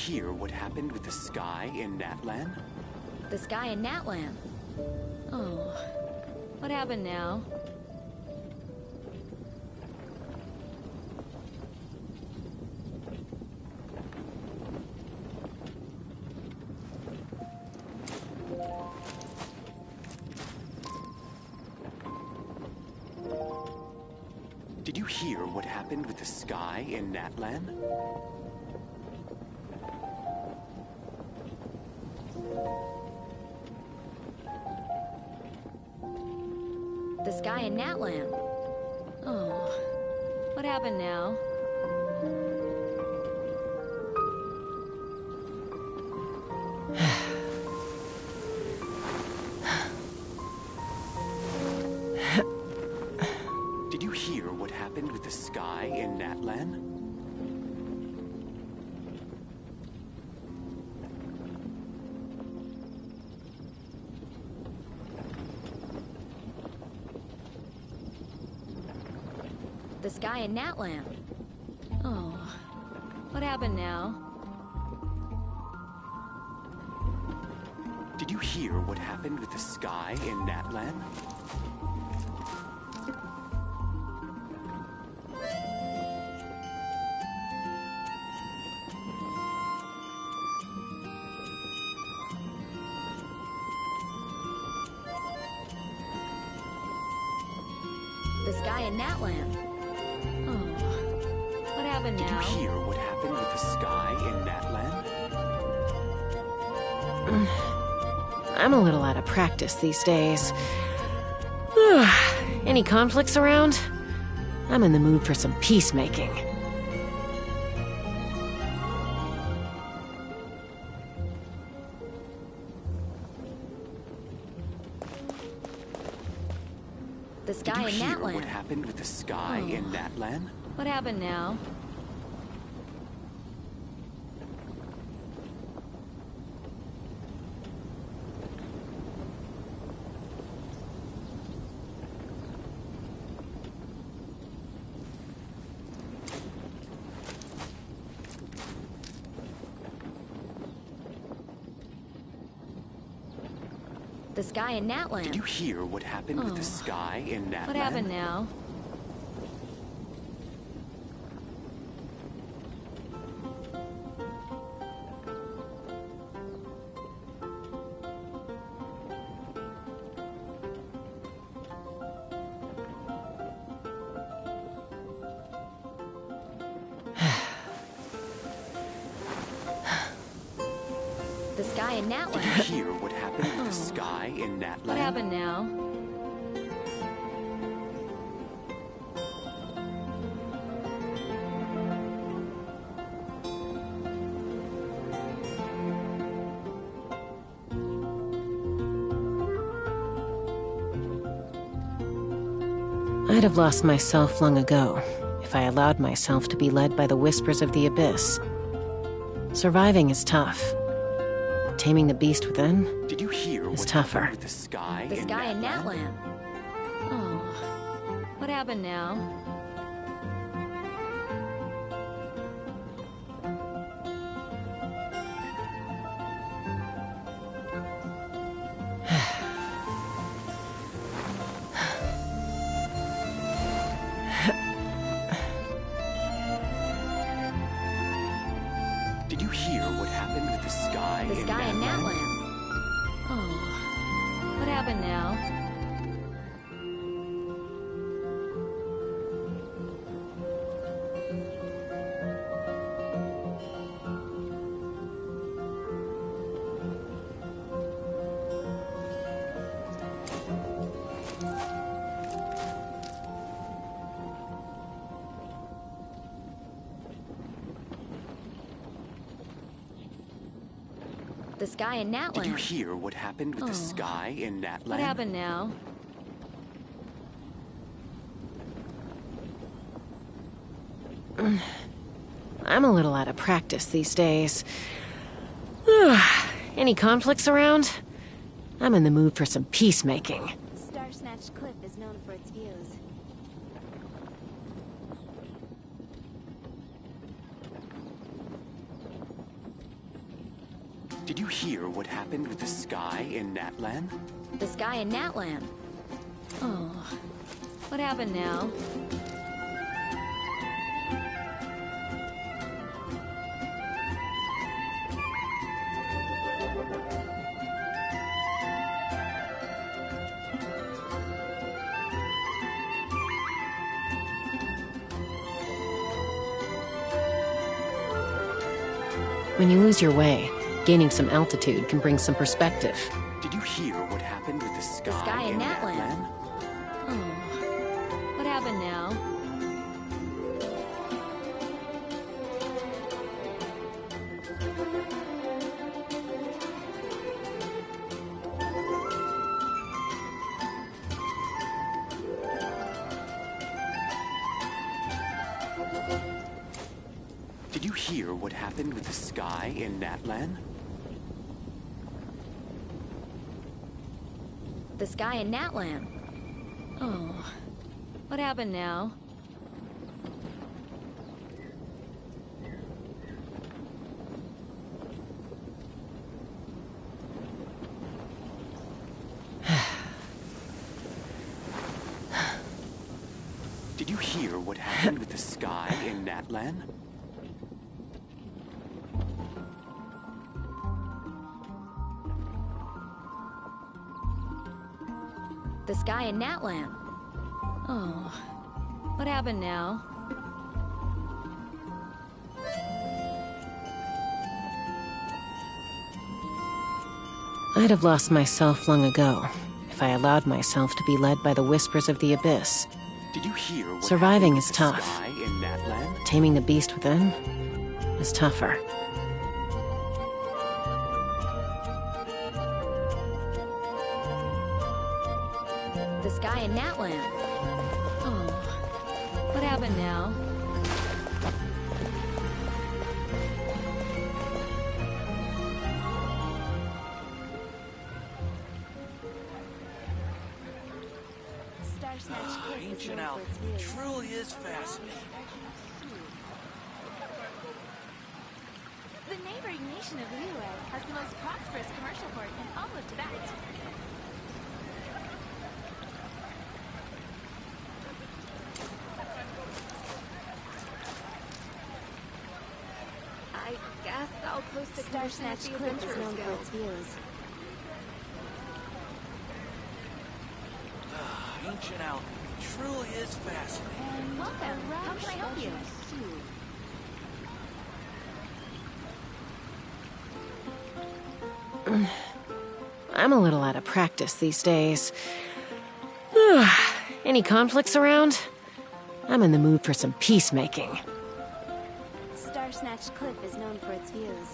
hear what happened with the sky in Natlan? The sky in Natlan? Oh. What happened now? Did you hear what happened with the sky in Natlan? The sky in Natlan? Oh. What happened now? Did you hear what happened with the sky in Natlan? The sky in Natlan? Oh. What happened now? Did you hear what happened with the sky in Natlan? The sky in Natlan? Oh. What happened now? Did you hear what happened with the sky in Natlan? I'm a little out of practice these days. Any conflicts around? I'm in the mood for some peacemaking. The sky Did you in hear Natlan? what happened with the sky in Natlan? What happened now? The sky in Natlan? Did you hear what happened with the sky in Natlan? What happened now? The sky in Natlan? Did you hear what happened with the sky in Natlan? What happened now? I'd have lost myself long ago if I allowed myself to be led by the whispers of the abyss. Surviving is tough. Taming the beast within Did you hear is what tougher. happened with the sky The in sky in Natlan? Natlan? Oh. What happened now? Did you hear what happened with the sky The in sky in Natlan? Natlan? Oh. What happened now? The sky in Natlan? Did you hear what happened with the sky in Natlan? What happened now? I'm a little out of practice these days. Any conflicts around? I'm in the mood for some peacemaking. Star Snatch Cliff is known for its views. you hear what happened with the sky in Natlan? The sky in Natlan. Oh, what happened now? When you lose your way, gaining some altitude can bring some perspective. Did you hear what happened with the sky in in Natlan. Natlan? Oh, what happened now? Did you hear what happened with the sky in Natlan? The sky in Natlan. Oh, what happened now? Did you hear what happened with the sky in Natlan? The sky in Natlan. Oh, what happened now? I'd have lost myself long ago if I allowed myself to be led by the whispers of the abyss. Did you hear what Surviving happened is with tough. the sky in Natlan? Taming the beast within is tougher. The sky in Natlan. Oh, what happened now? Star Snatch Cliff is Ancient known Alchemy for its views. truly is fascinating. The neighboring nation of Liyue has the most prosperous commercial port in all of Tibet. I guess I'll post a Star commission at Snatch the Cliff is Adventurers known for Guild. its views. Ancient alchemy truly is fascinating. Welcome. How can I help you? I'm a little out of practice these days. Any conflicts around? I'm in the mood for some peacemaking. Star Snatch Cliff is known for its views.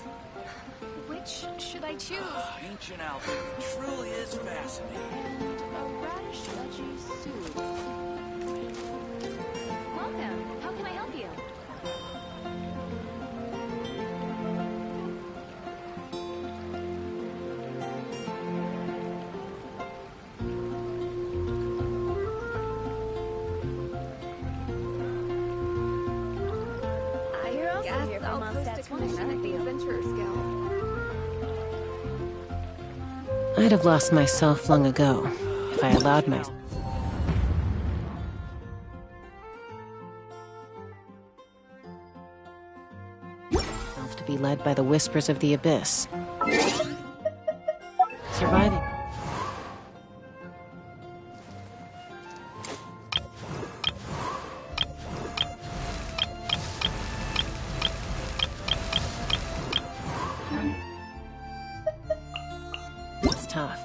Which should I choose? Ancient alchemy truly is fascinating. A radish veggie soup. Welcome. How can I help you? I also guess here for I'll post a Mondstadt's commission Wonder. at the Adventurers Guild. I'd have lost myself long ago if I allowed myself to be led by the whispers of the abyss. Surviving. It's tough.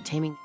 Taming...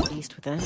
Beast within?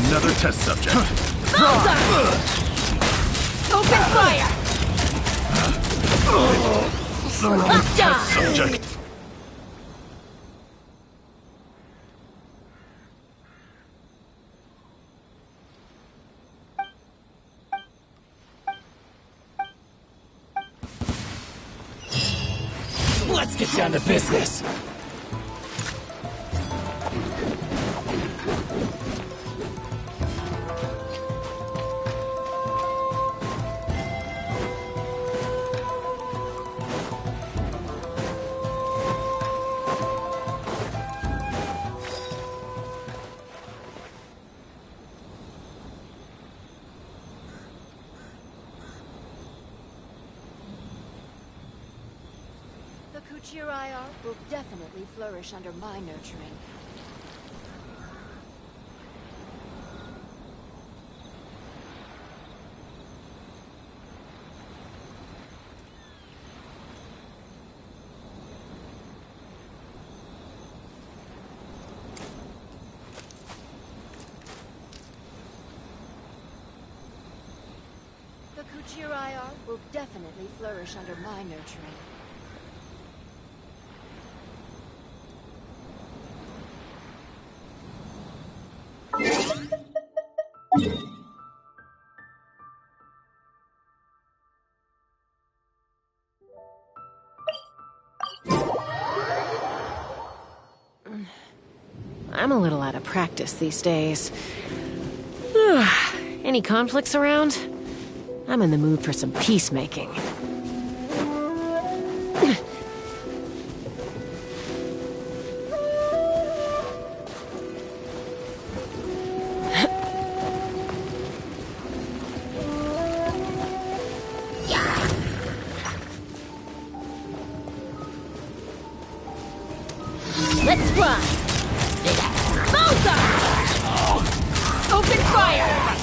Another test subject. Open fire! The wrong test subject. Let's get down to business. The Kuchirai art will definitely flourish under my nurturing. The Kuchirai art will definitely flourish under my nurturing. I'm a little out of practice these days. Any conflicts around? I'm in the mood for some peacemaking. Let's run! Bullseye! Open fire!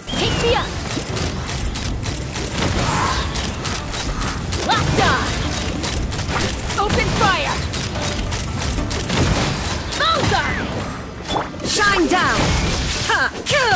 Take me up! Locked on! Open fire! Bullseye! Shine down! Ha! Ha!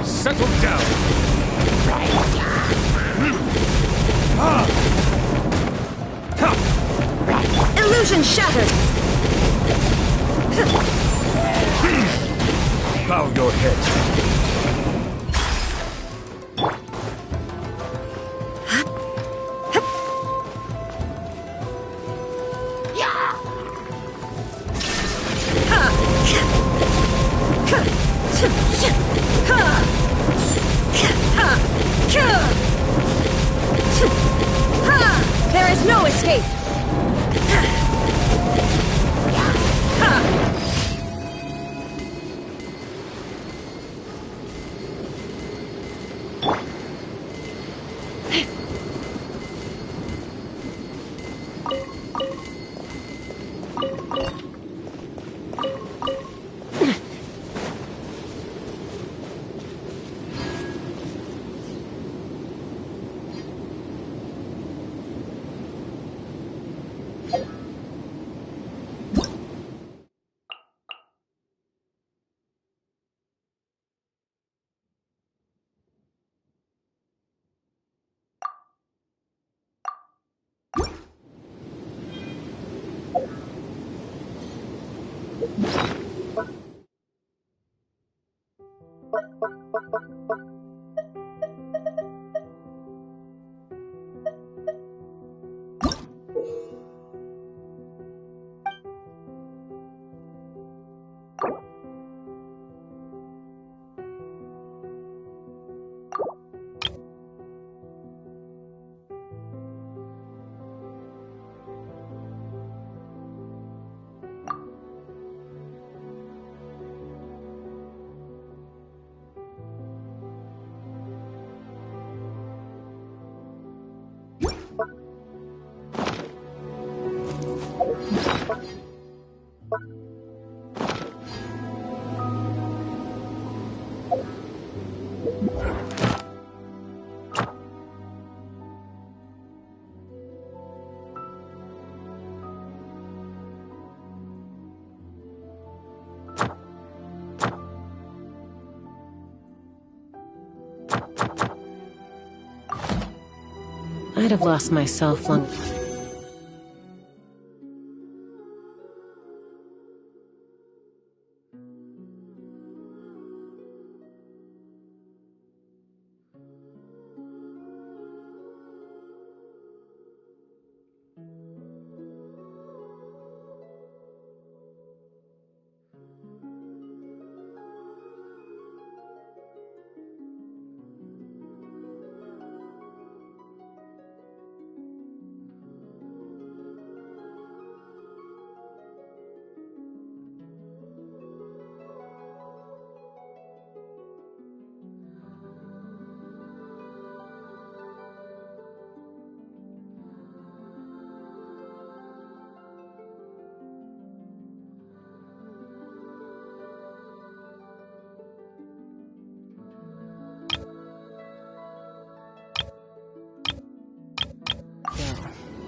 Settle down! Illusion shattered! Bow your head. There is no escape! I'd have lost myself long.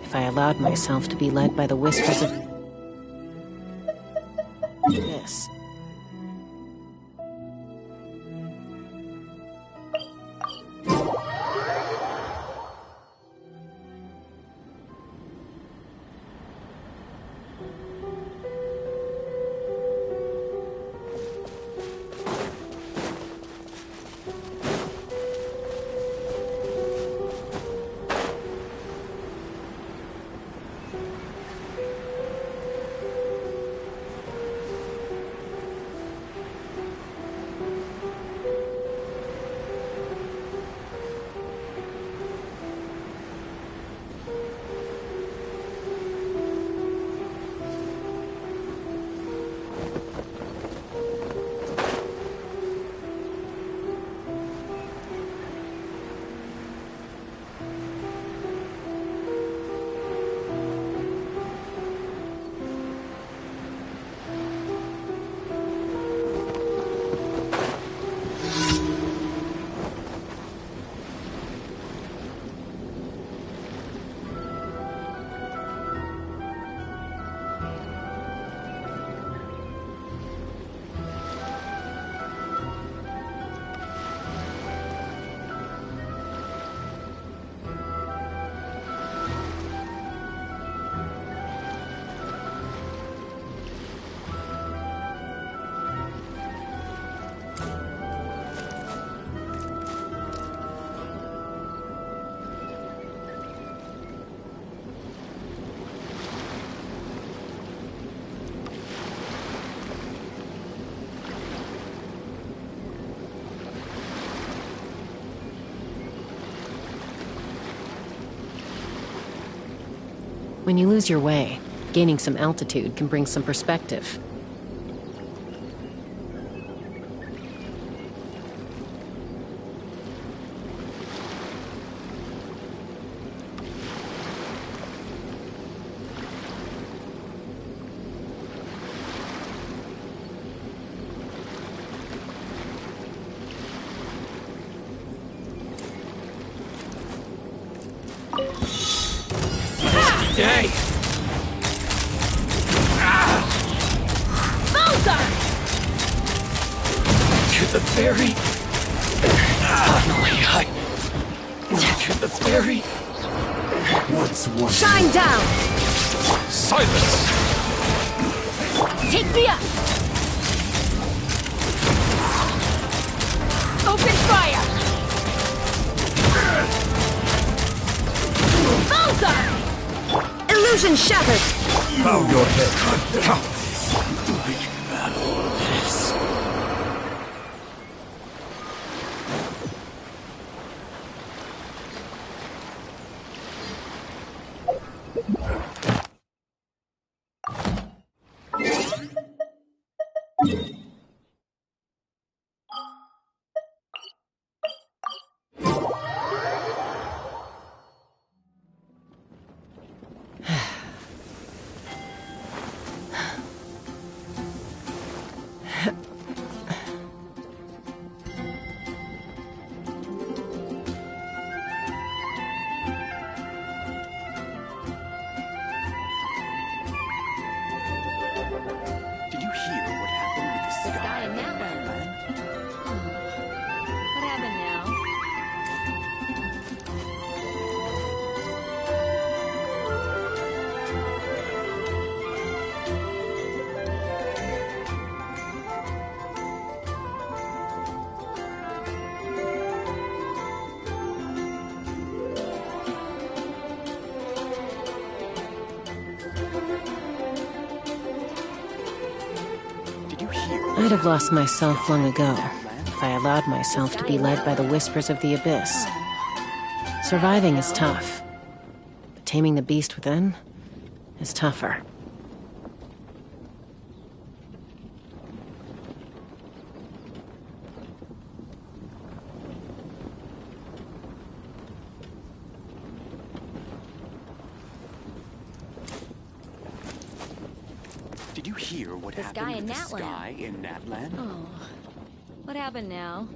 If I allowed myself to be led by the whispers of this. When you lose your way, gaining some altitude can bring some perspective. Day! Bullseye! To the ferry! Finally, to the ferry! What's one? Shine down! Silence! Take me up! Open fire! Bullseye! Illusion shattered! Bow your head. Did you hear what happened with the The sky sky in that land. What happened now? Did you hear? I'd have lost myself long ago if I allowed myself to be led by the whispers of the abyss. Surviving is tough, but taming the beast within is tougher. Did you hear what The sky happened in with the Natlan. sky in Natlan? Oh. What happened now?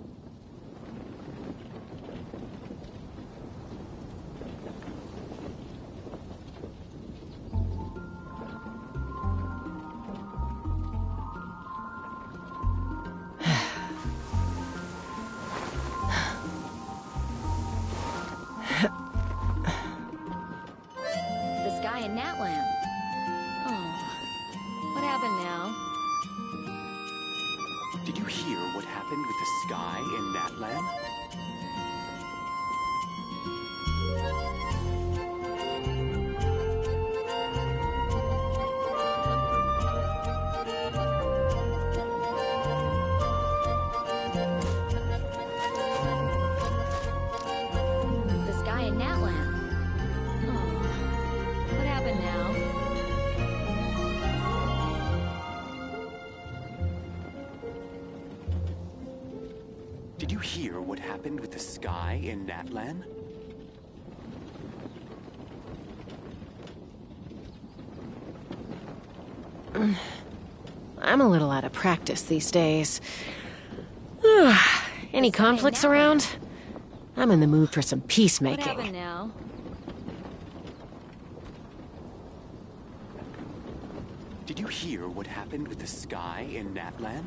The sky in Natlan. Oh. What happened now? Did you hear what happened with the sky in Natlan? The sky in Natlan. Oh. What happened now? Did you hear what happened with the sky in Natlan? I'm a little out of practice these days. Any conflicts around? I'm in the mood for some What happened peacemaking. now? Did you hear what happened with the sky in Natlan?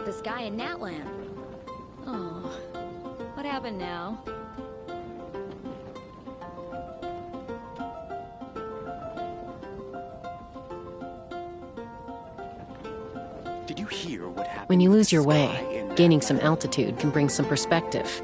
The sky in Natlan. Oh. What happened now? Did you hear what happened When you with lose the your sky way, in gaining Natlan? some altitude can bring some perspective.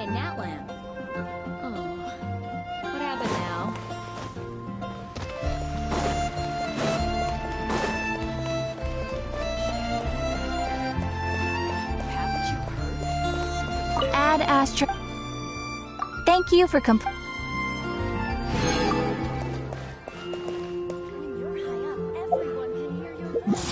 in Natlan. Oh, what happened now? Haven't you heard? Ad Astra. Thank you for When you're high up, everyone can hear your voice.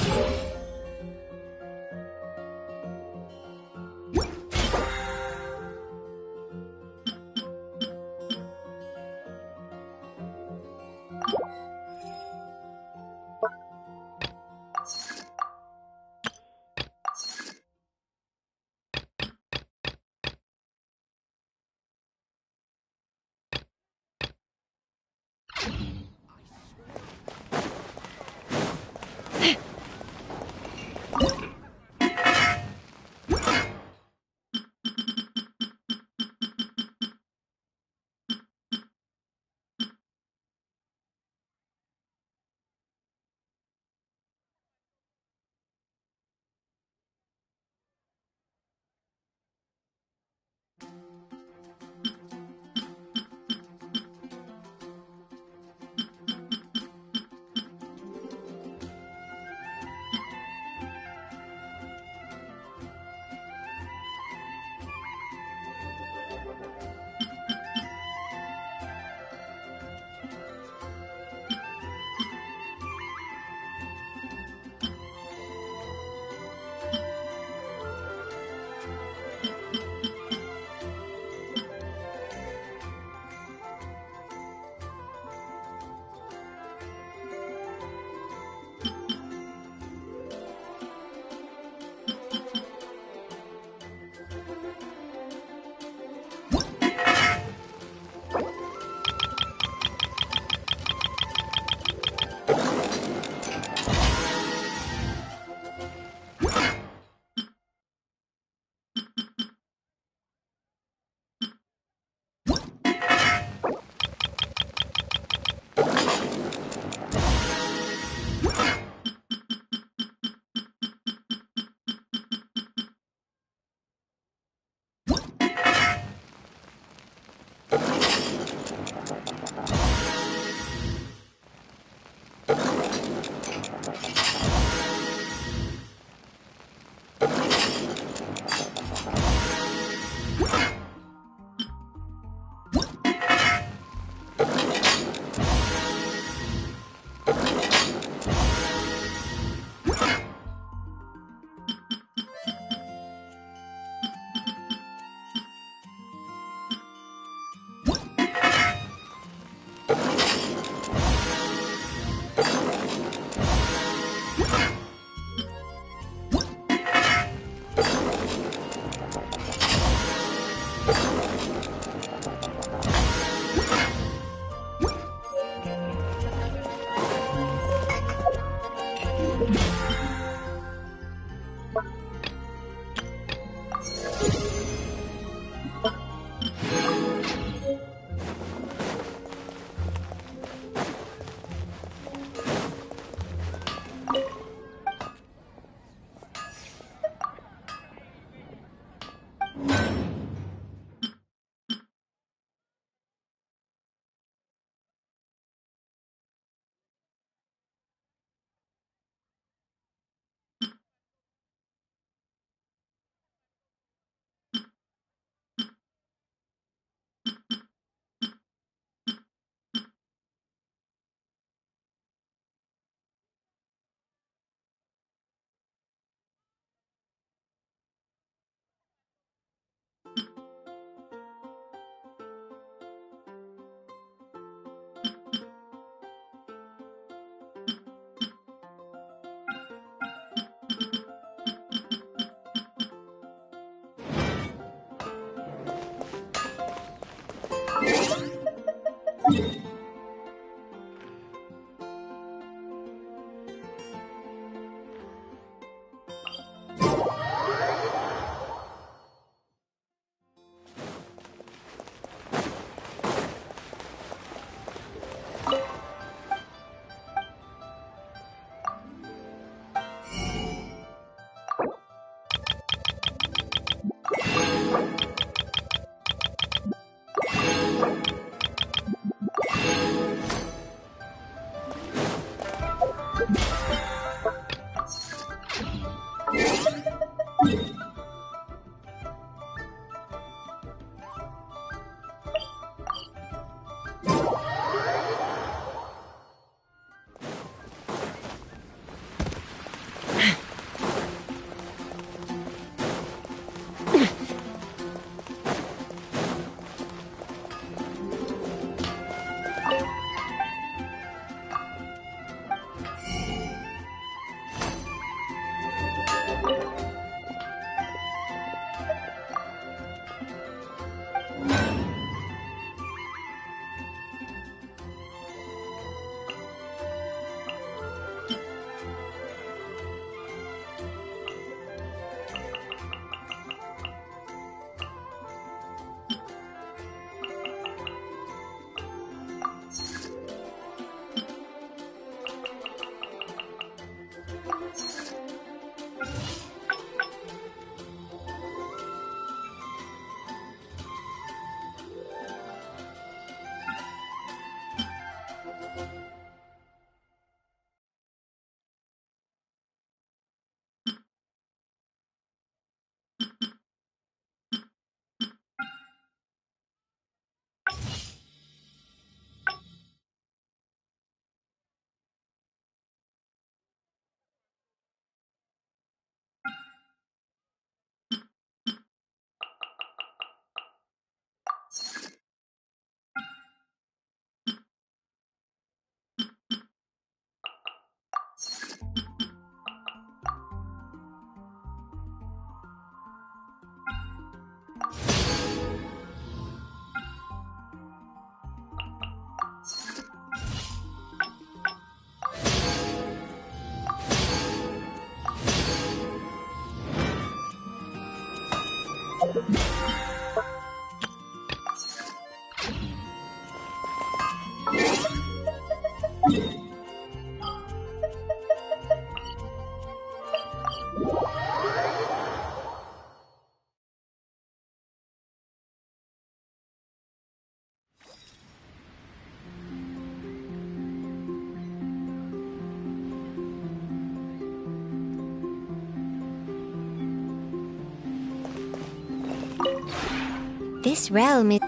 This realm is...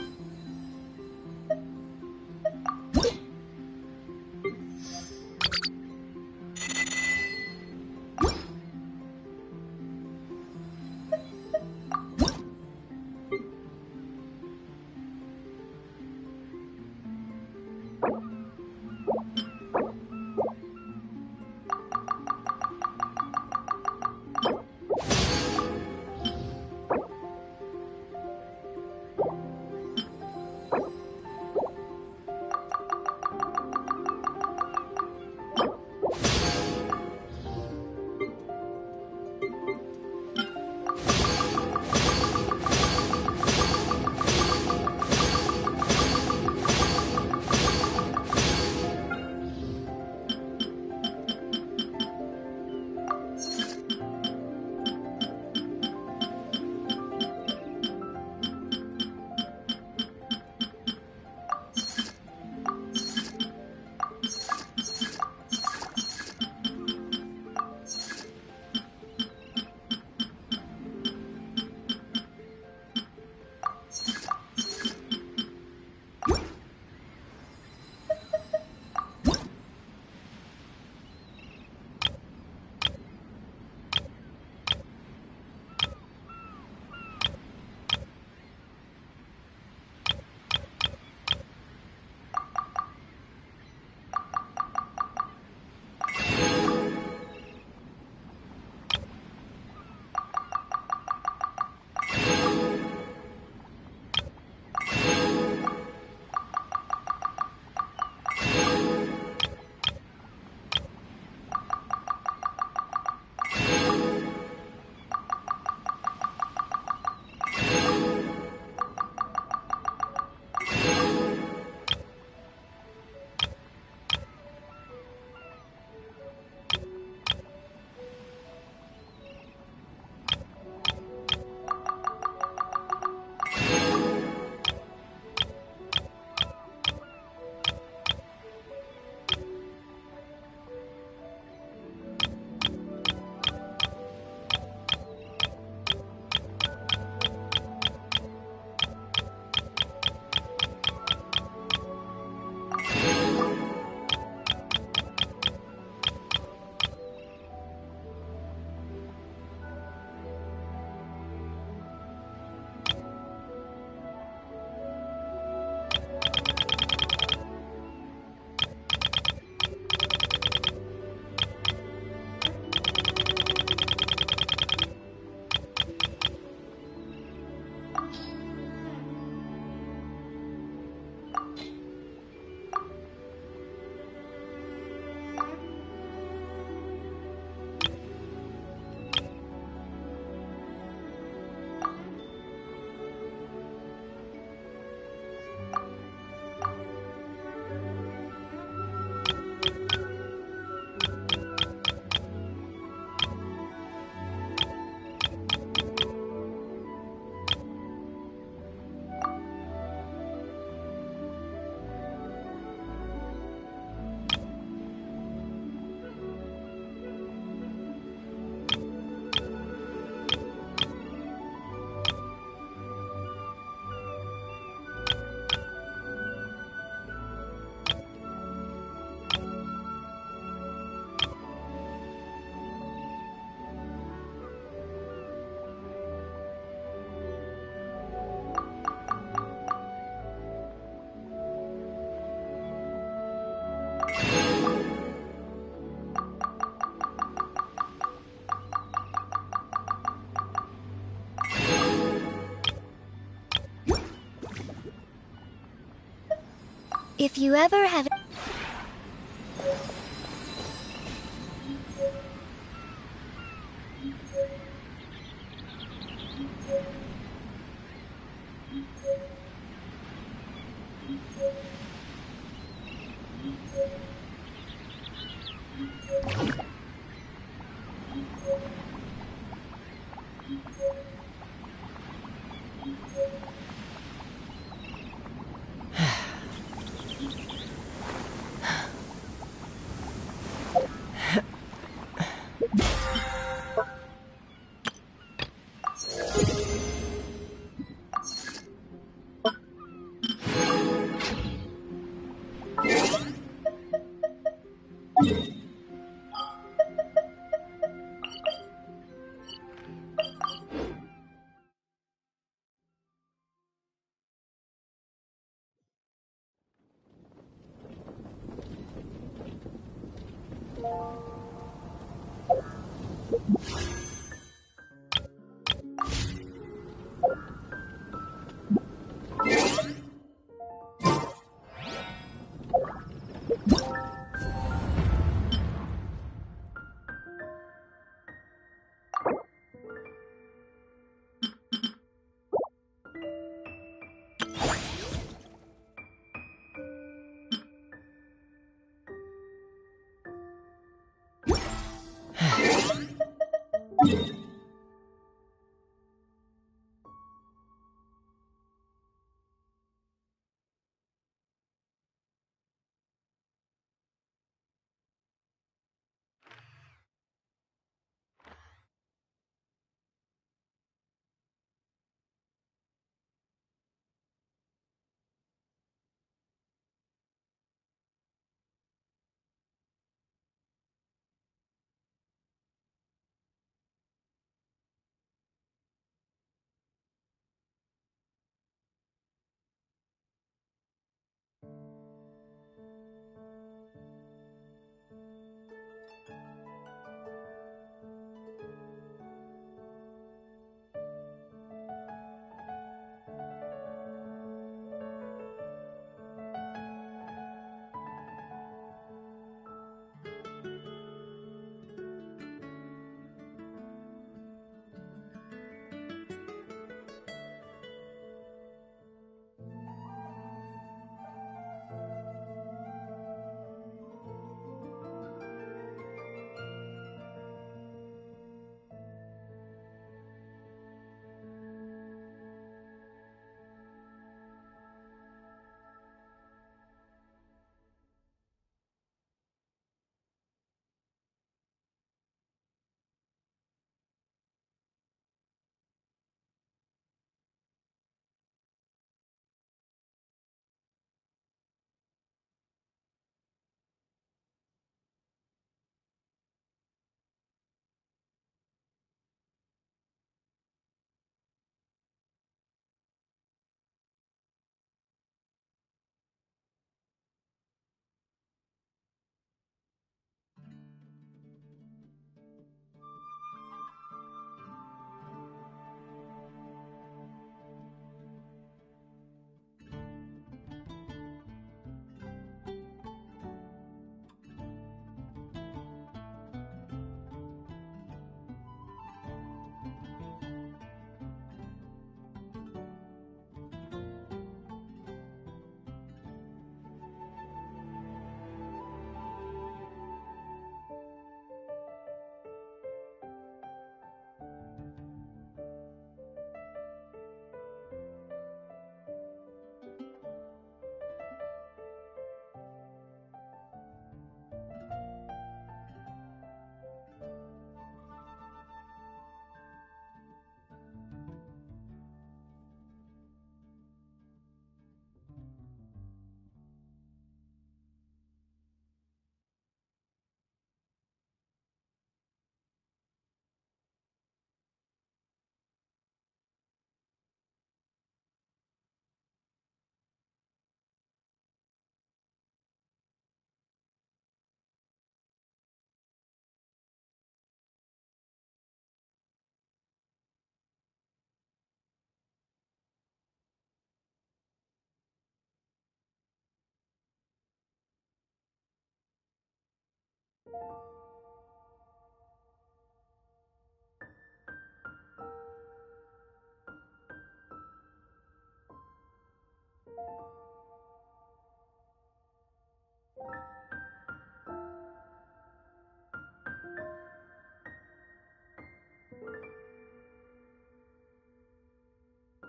If you ever have...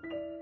you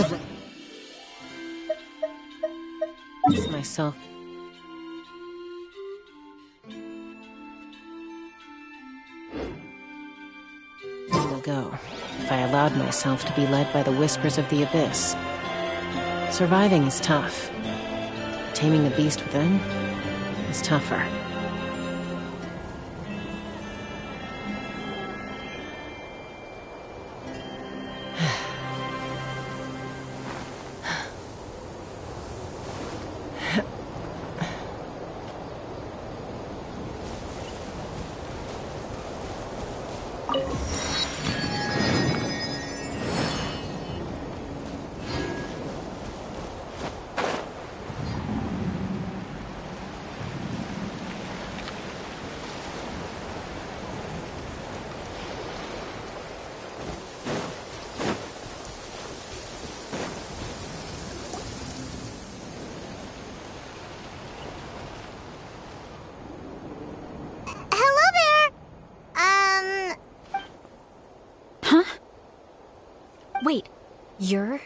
have lost myself. Long ago, if I allowed myself to be led by the whispers of the abyss. Surviving is tough. Taming the beast within is tougher. Wait, you're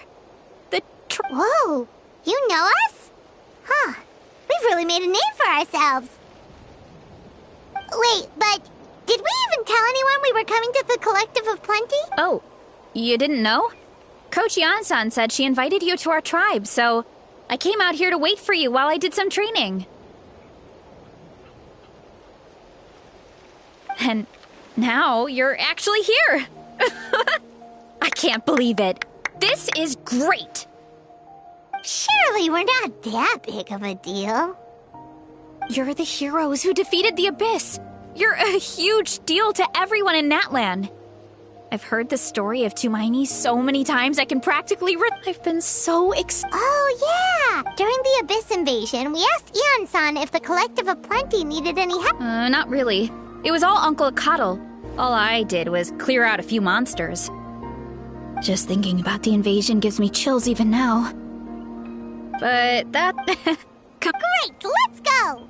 Whoa! You know us? Huh. We've really made a name for ourselves. Wait, but did we even tell anyone we were coming to the Collective of Plenty? Oh, you didn't know? Coach Yan-san said she invited you to our tribe, so I came out here to wait for you while I did some training. And now you're actually here. I can't believe it. This is great. Surely we're not that big of a deal. You're the heroes who defeated the Abyss. You're a huge deal to everyone in Natlan. I've heard the story of Tumaini so many times I can practically I've been so excited. Oh, yeah! During the Abyss invasion, we asked Ian-san if the Collective of Plenty needed any help. Not really. It was all Uncle Coddle. All I did was clear out a few monsters. Just thinking about the invasion gives me chills even now. But that... Great, let's go!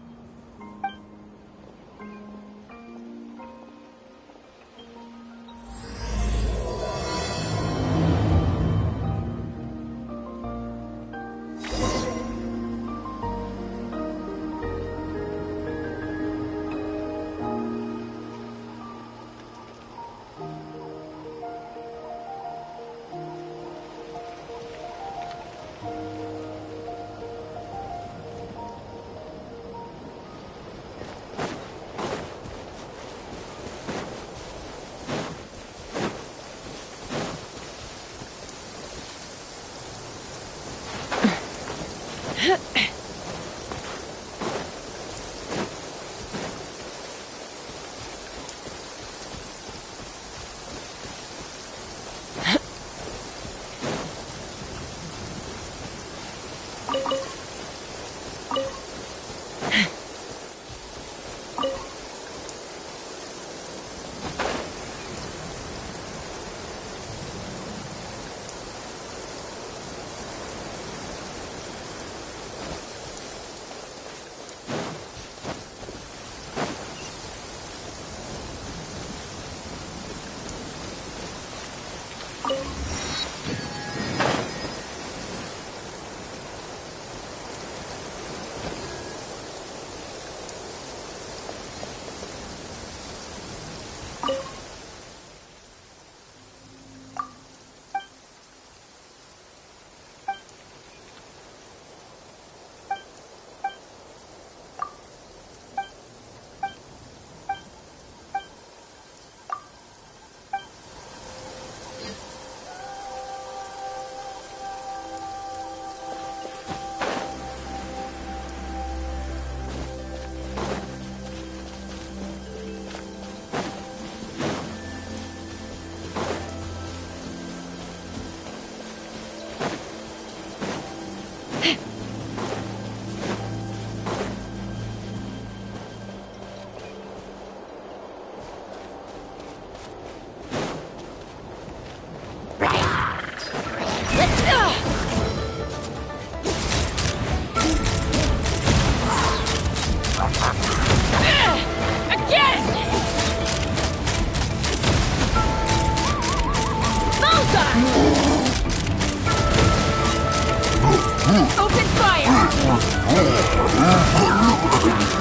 Open fire!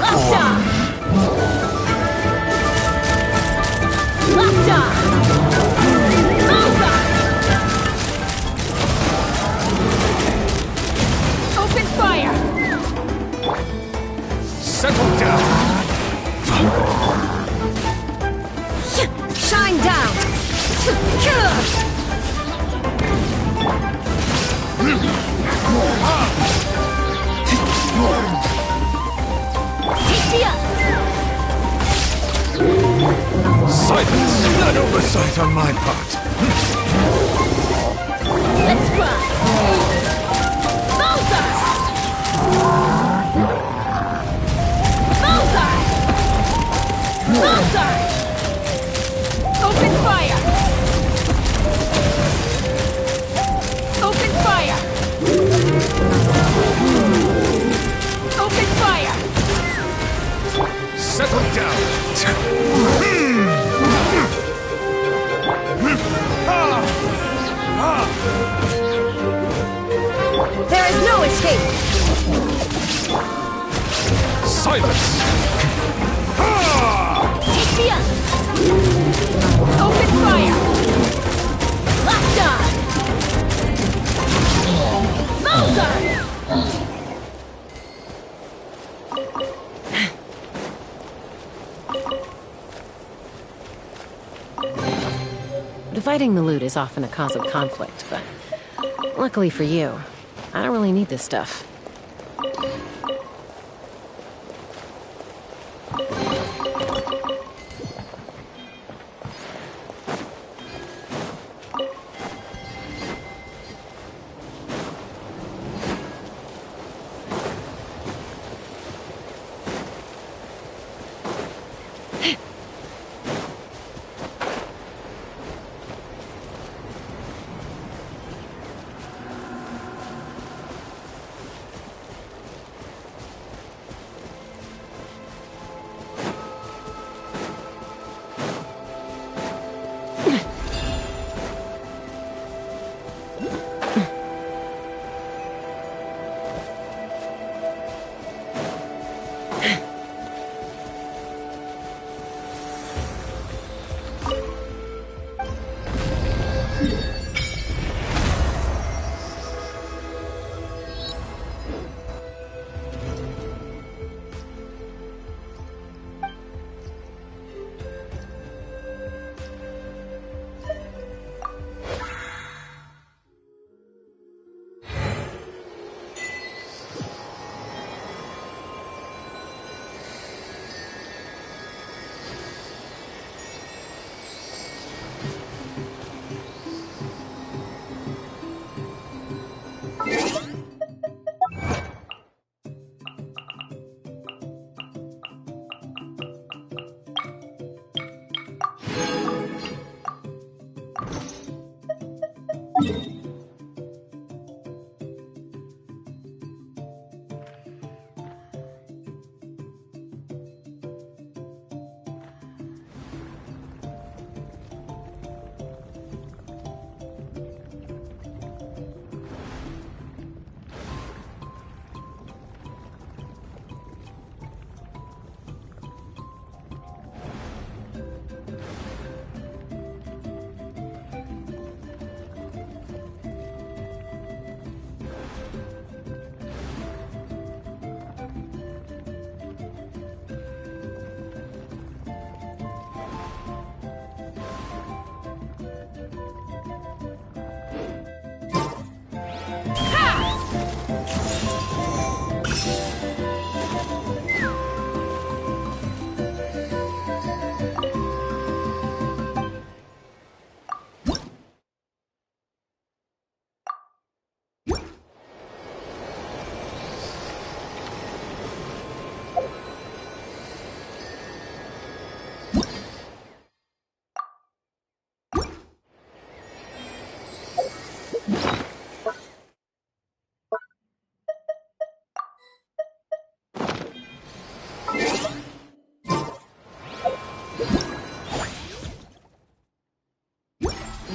Lockdown! Lockdown! Bullseye! Open fire! Settle down! Shine down! Take me up! Silence! An oversight on my part. Let's run! Bullseye! Bullseye! Bullseye! Open fire! Open fire! Open fire! Settle down! There is no escape! Silence! Take me up! Open fire! Locked on! Bullseye! Dividing the loot is often a cause of conflict, but luckily for you, I don't really need this stuff.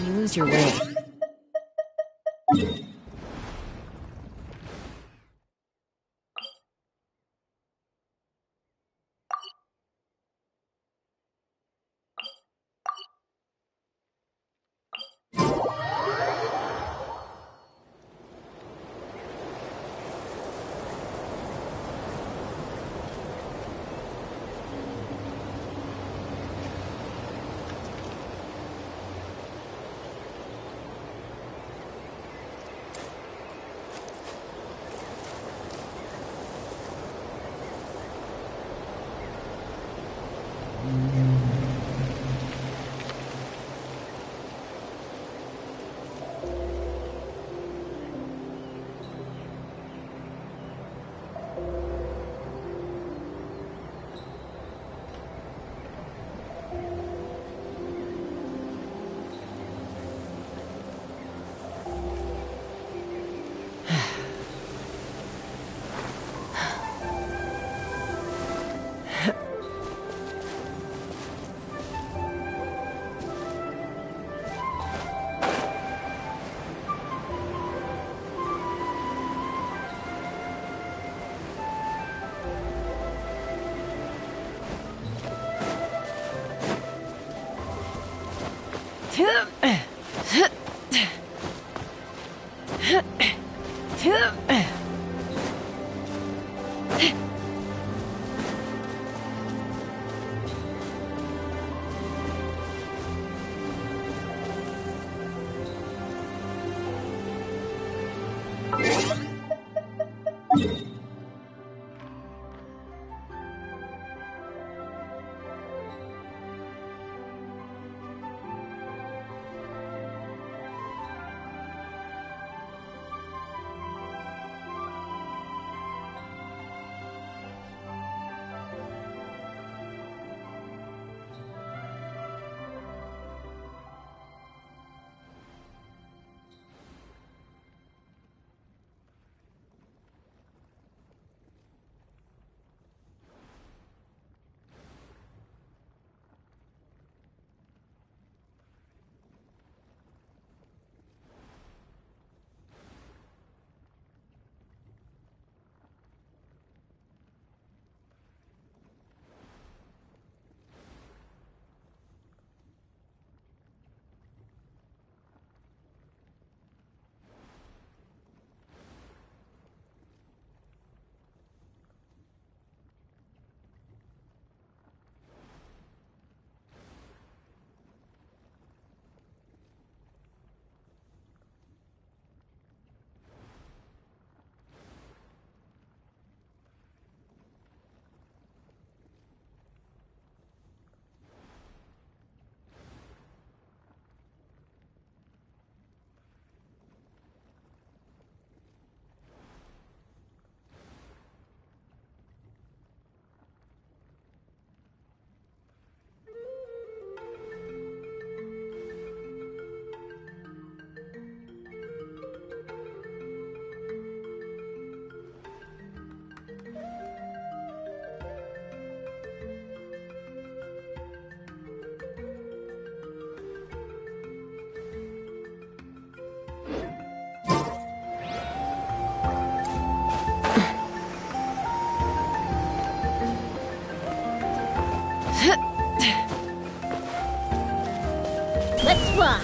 Lose your way. Let's fly!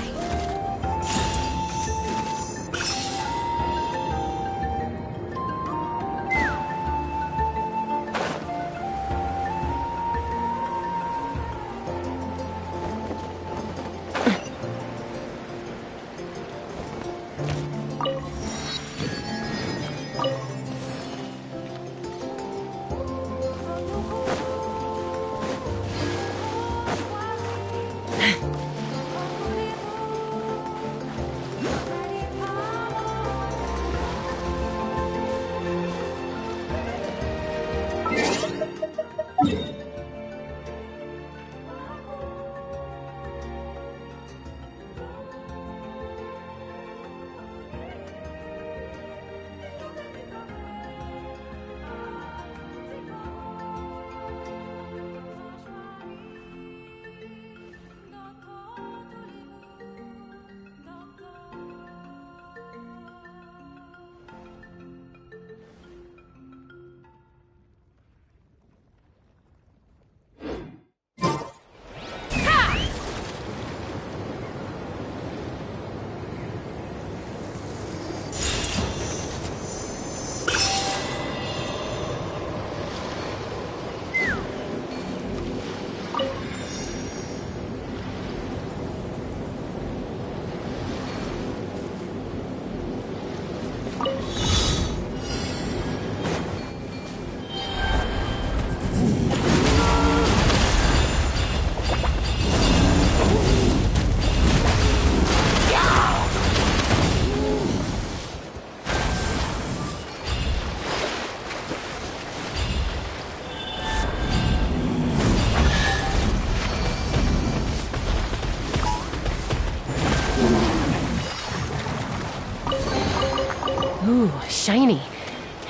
Ooh, shiny.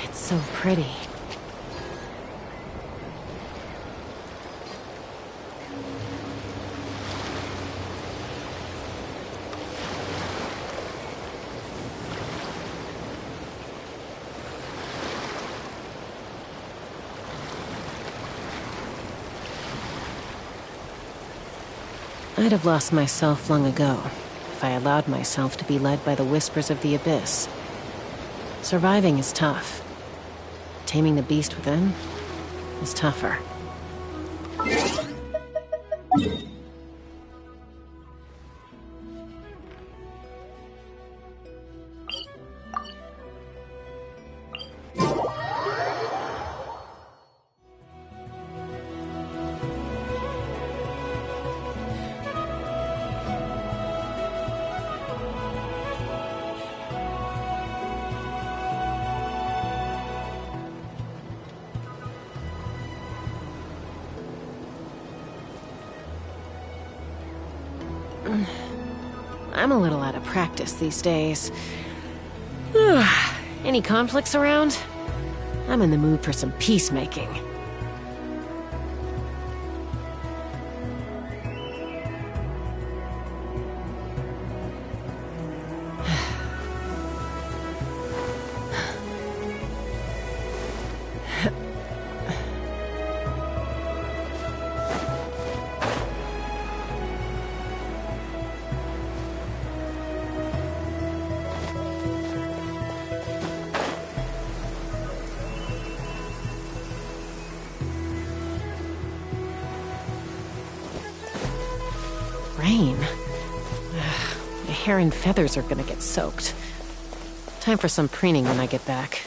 It's so pretty. I'd have lost myself long ago if I allowed myself to be led by the whispers of the abyss. Surviving is tough. Taming the beast within is tougher. I'm a little out of practice these days. Any conflicts around? I'm in the mood for some peacemaking. Rain. My hair and feathers are gonna get soaked. Time for some preening when I get back.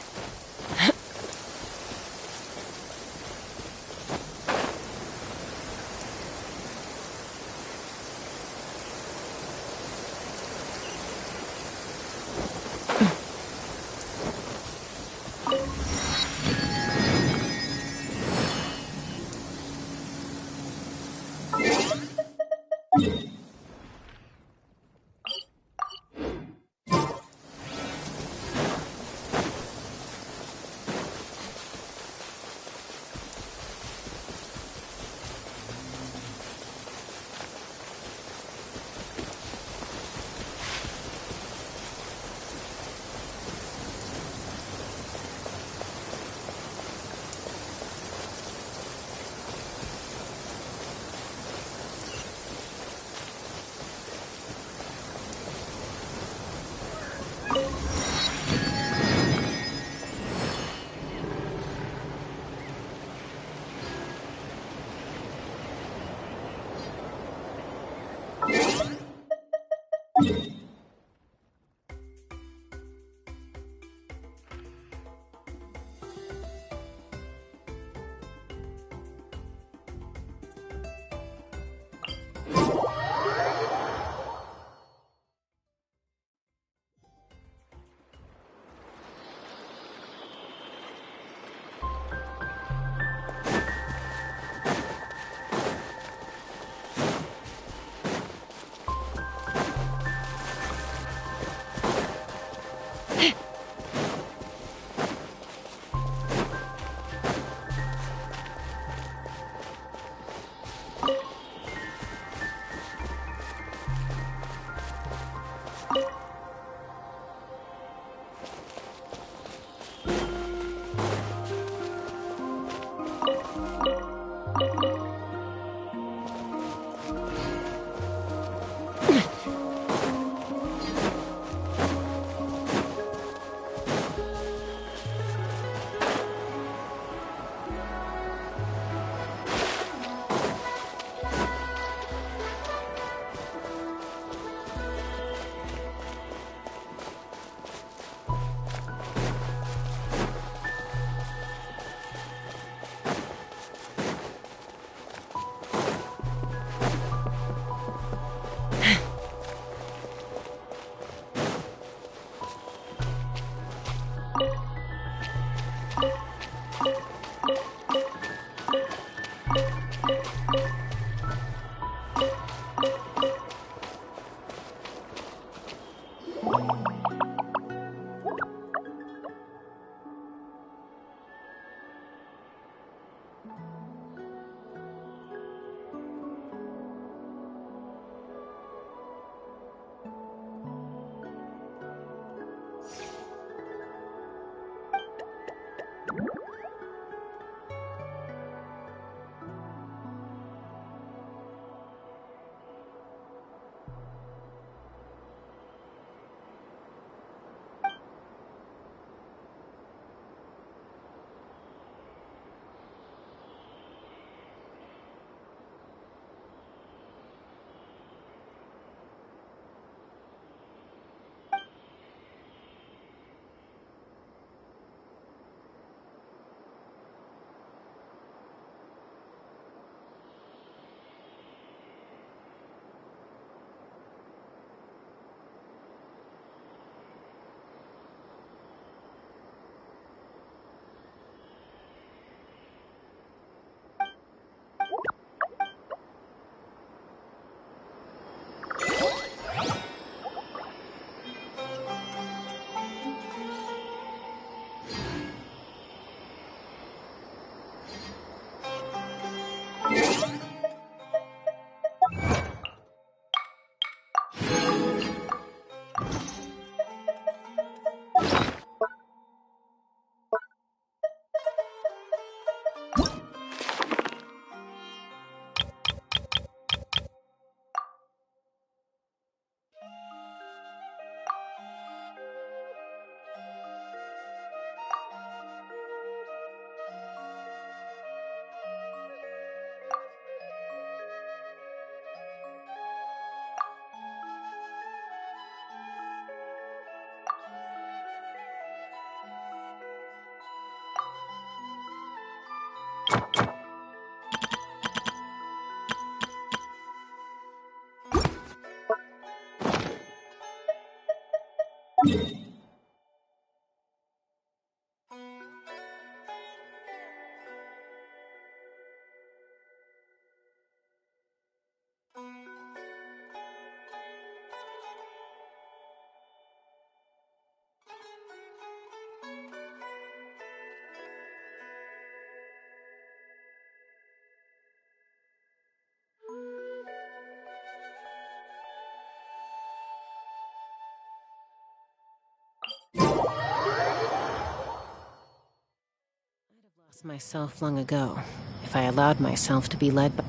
Myself long ago, if I allowed myself to be led by...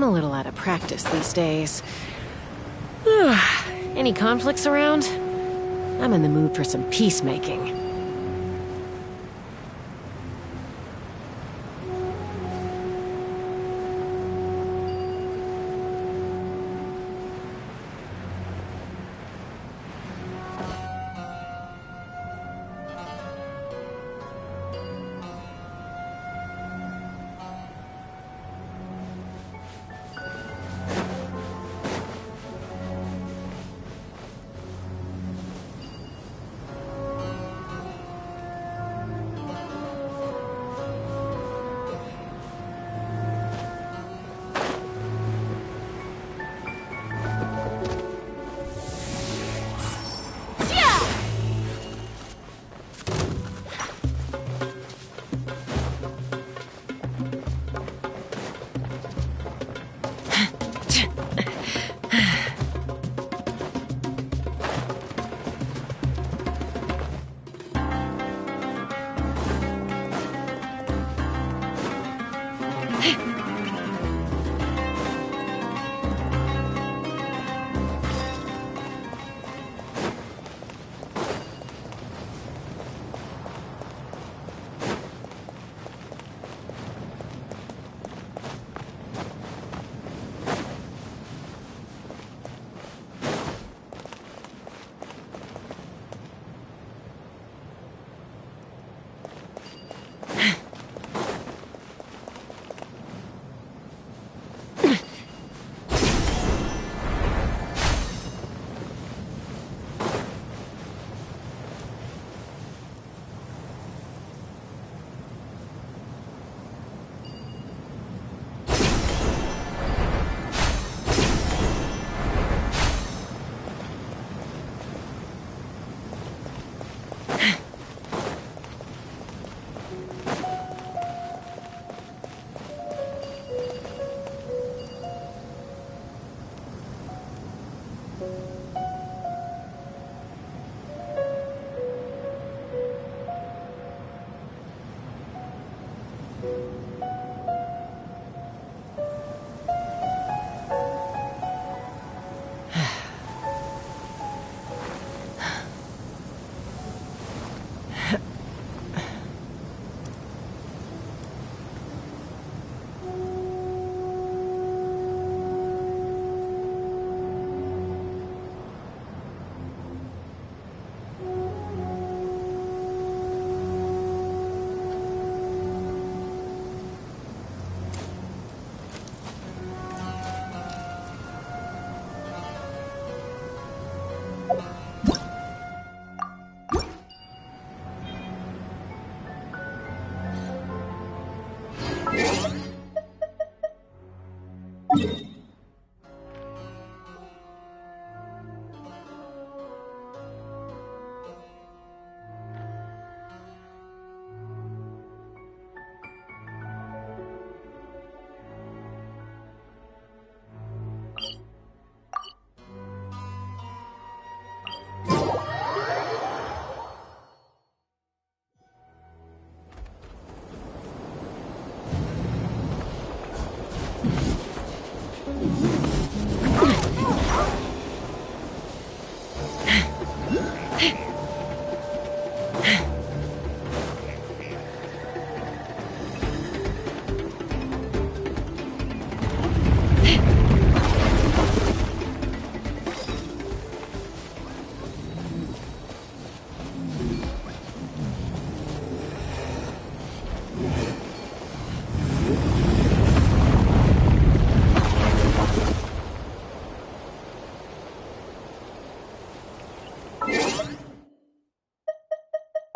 I'm a little out of practice these days. Any conflicts around? I'm in the mood for some peacemaking.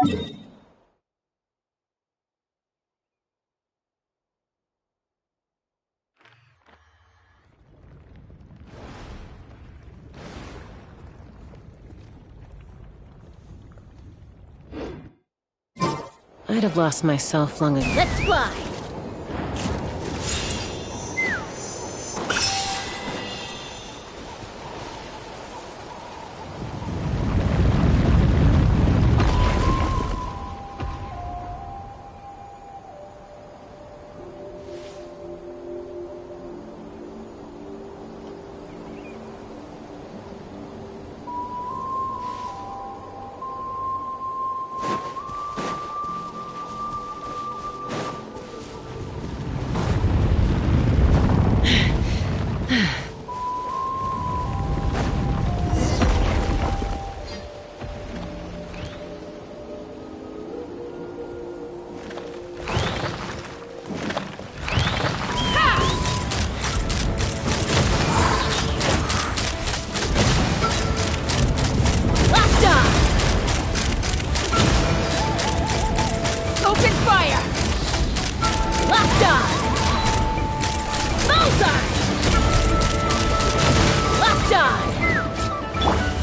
you I'd have lost myself long ago. Let's fly!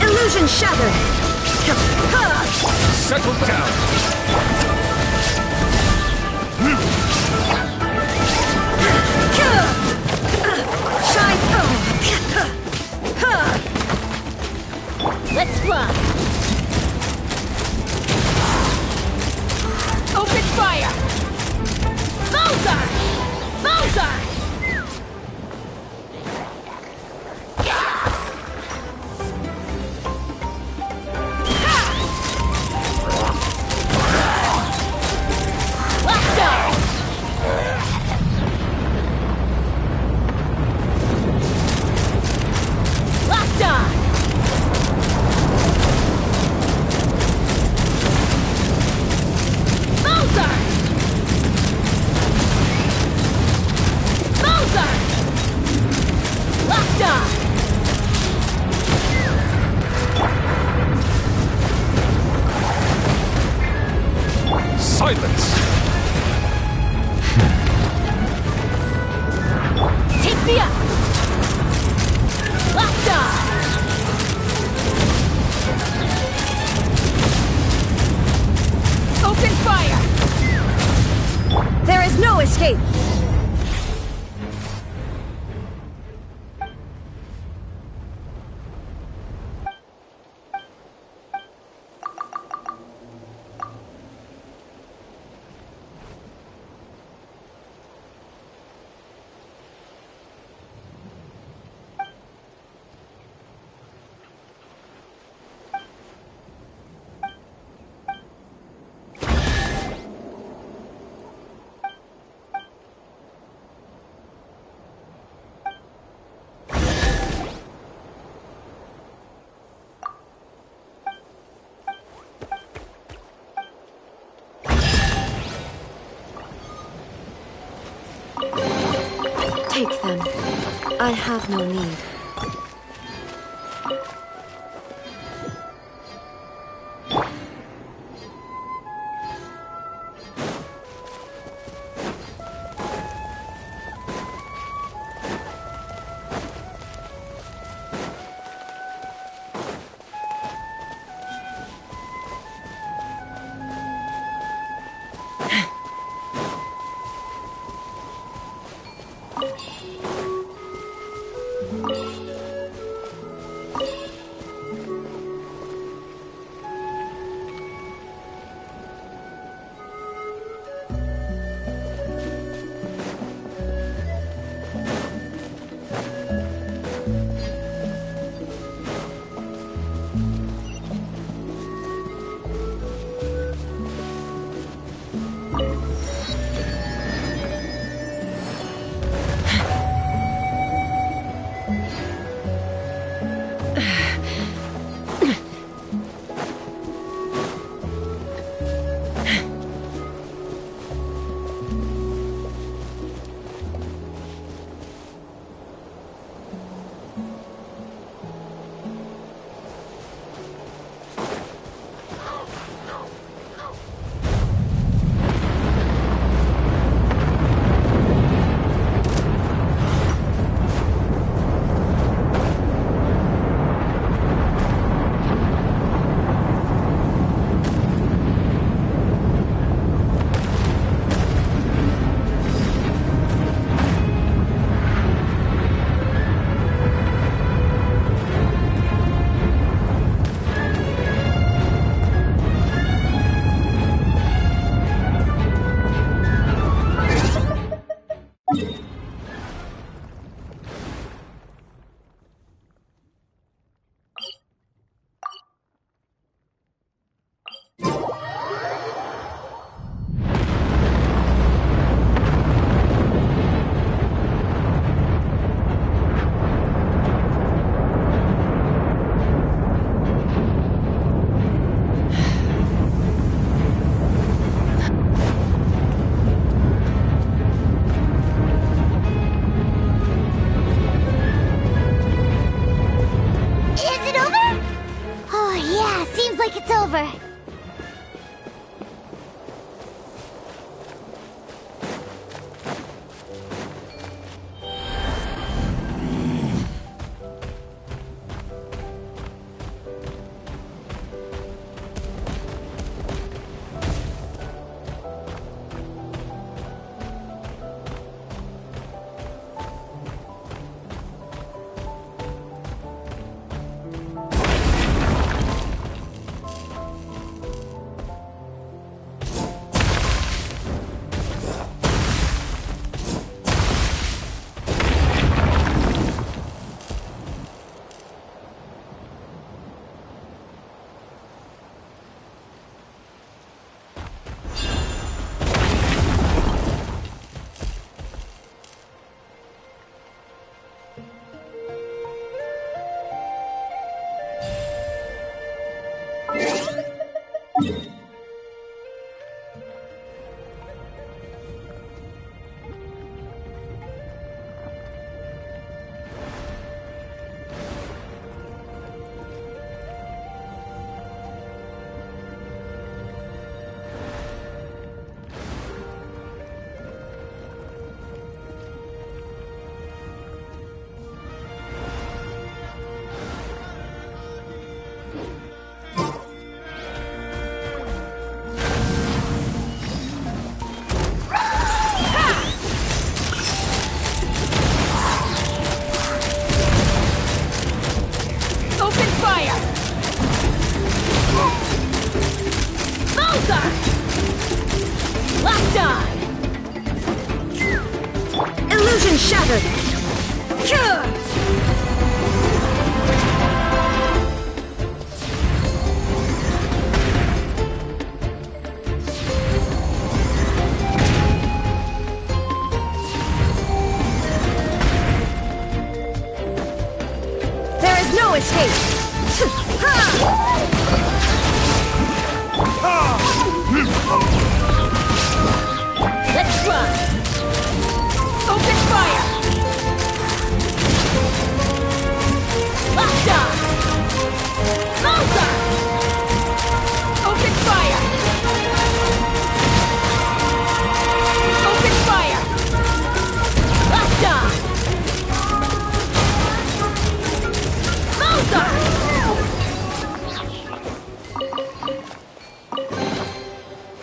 Illusion shattered! Settle down! Shine! Let's fly! Open fire! Bullseye! Bullseye! Silence! Take me up! Locked on! Open fire! There is no escape! Take them. I have no need. Seems like it's over. Illusion shattered! There is no escape! Let's run! Open fire! Lockdown! Malta! Open fire! Open fire! Lockdown! Malta!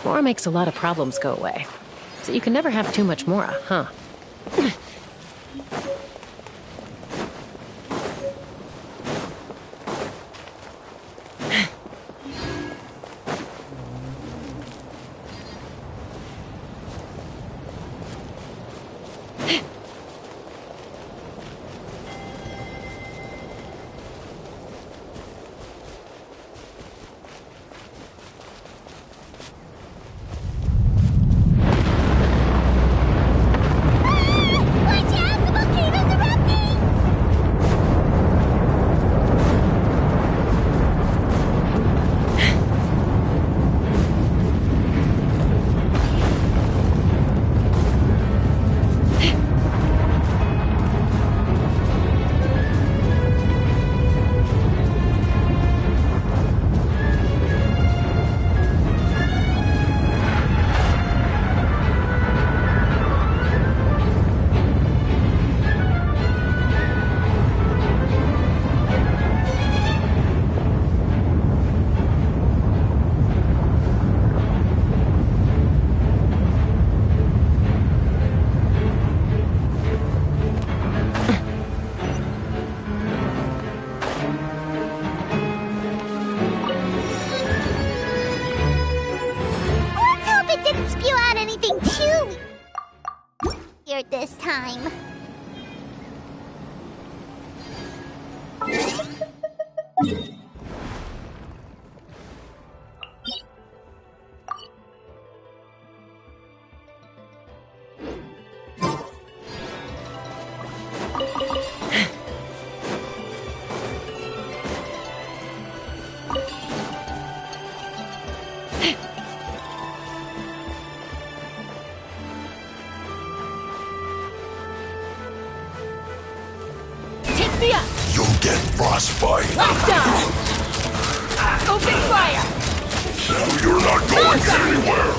Mora makes a lot of problems go away. So you can never have too much Mora, huh? This time. You'll get frostbite. Lockdown! Open You're not going anywhere!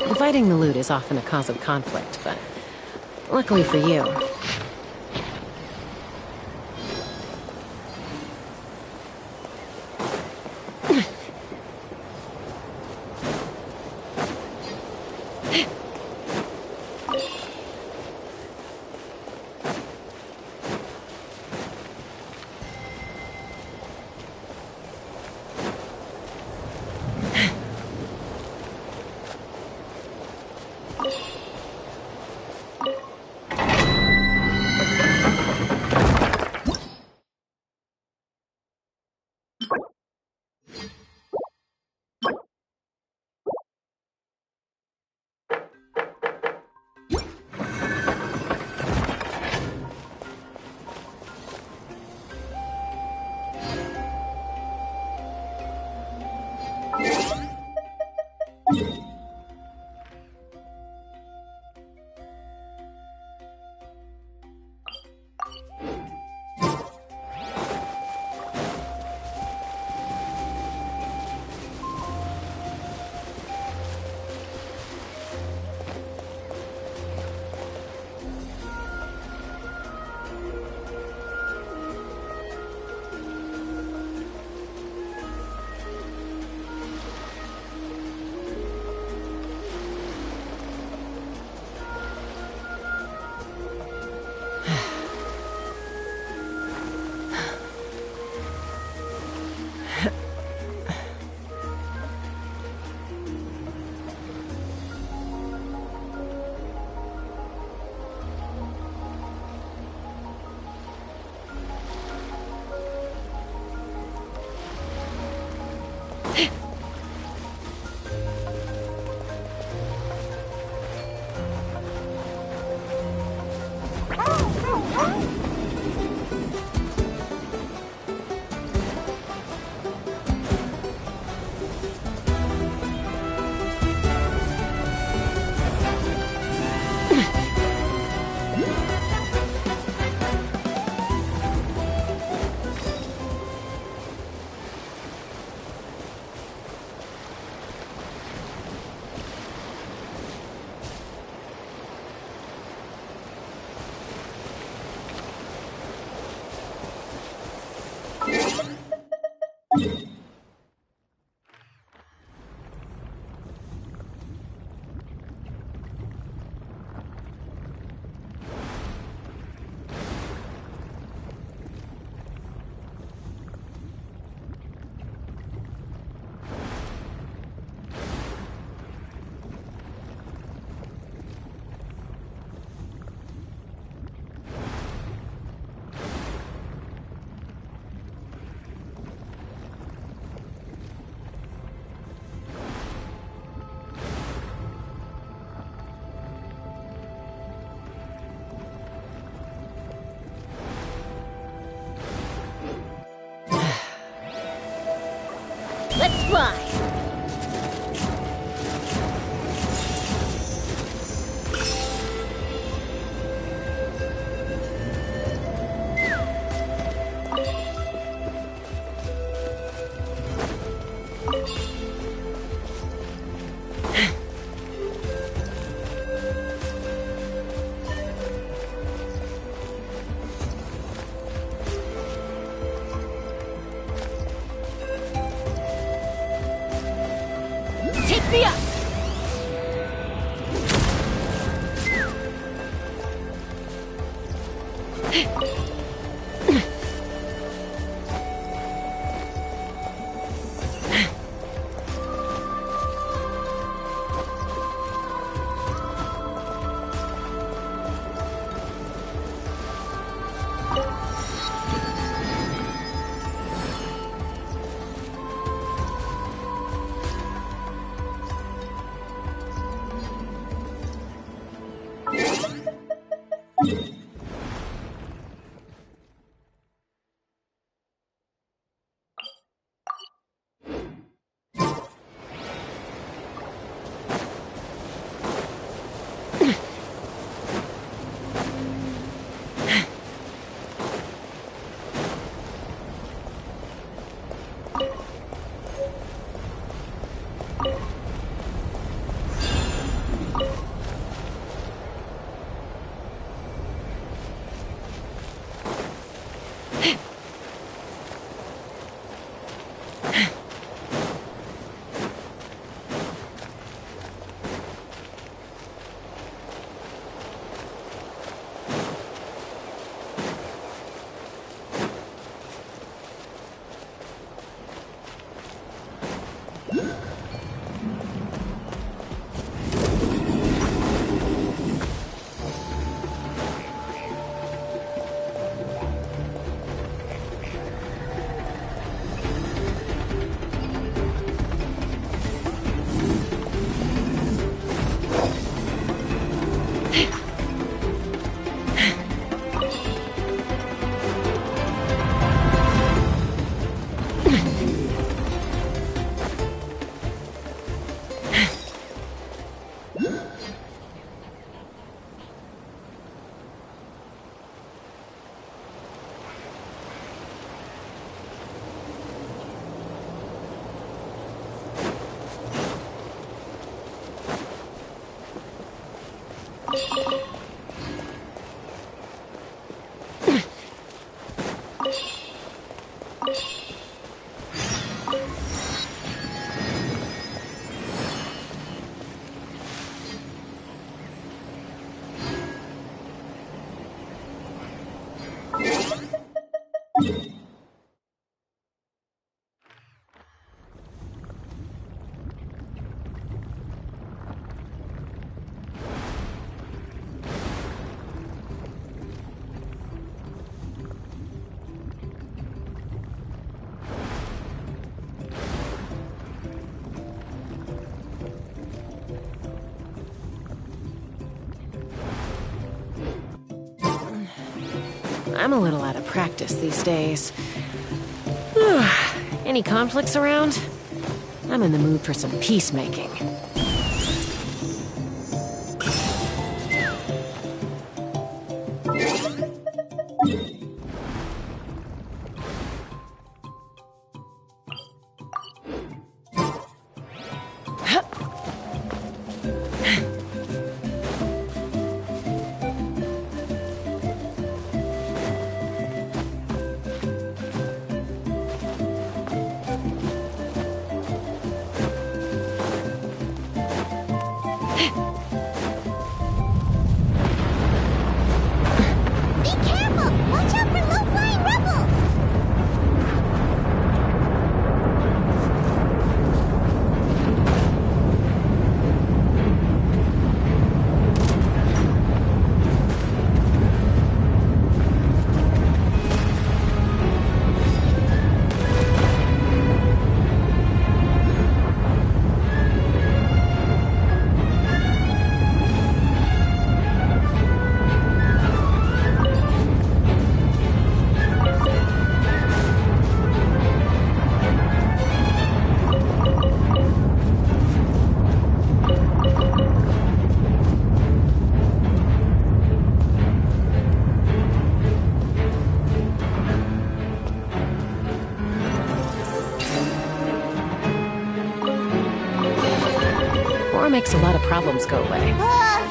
Dividing the loot is often a cause of conflict, but luckily for you, Let's fly! Take me up! I'm a little out of practice these days. Any conflicts around? I'm in the mood for some peacemaking. Be careful! Watch out for low-flying rebels! War makes a lot of problems go away.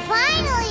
Finally!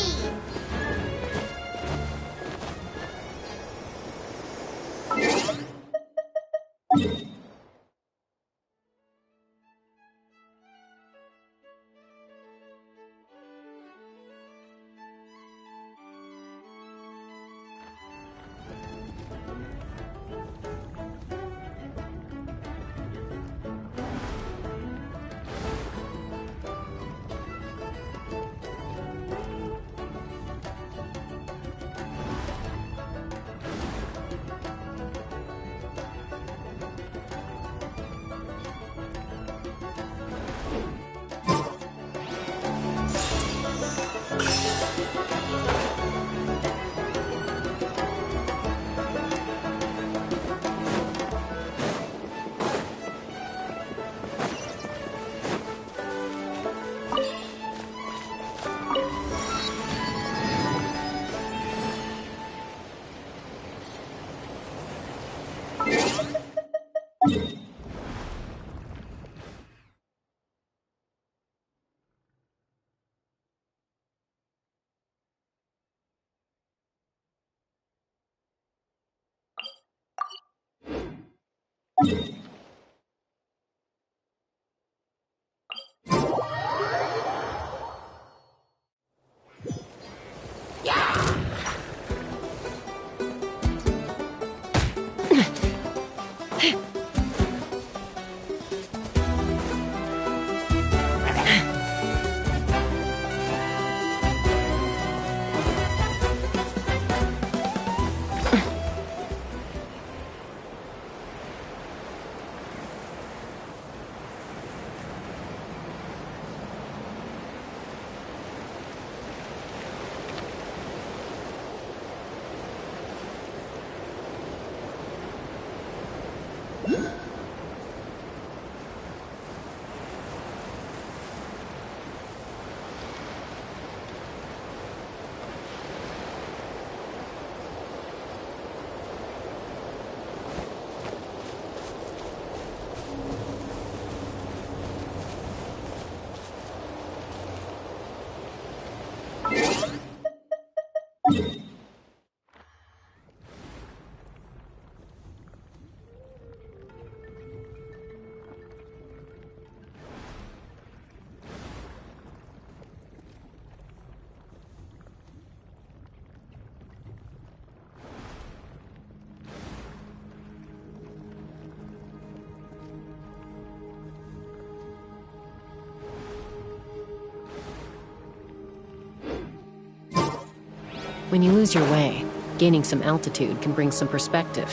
When you lose your way, gaining some altitude can bring some perspective.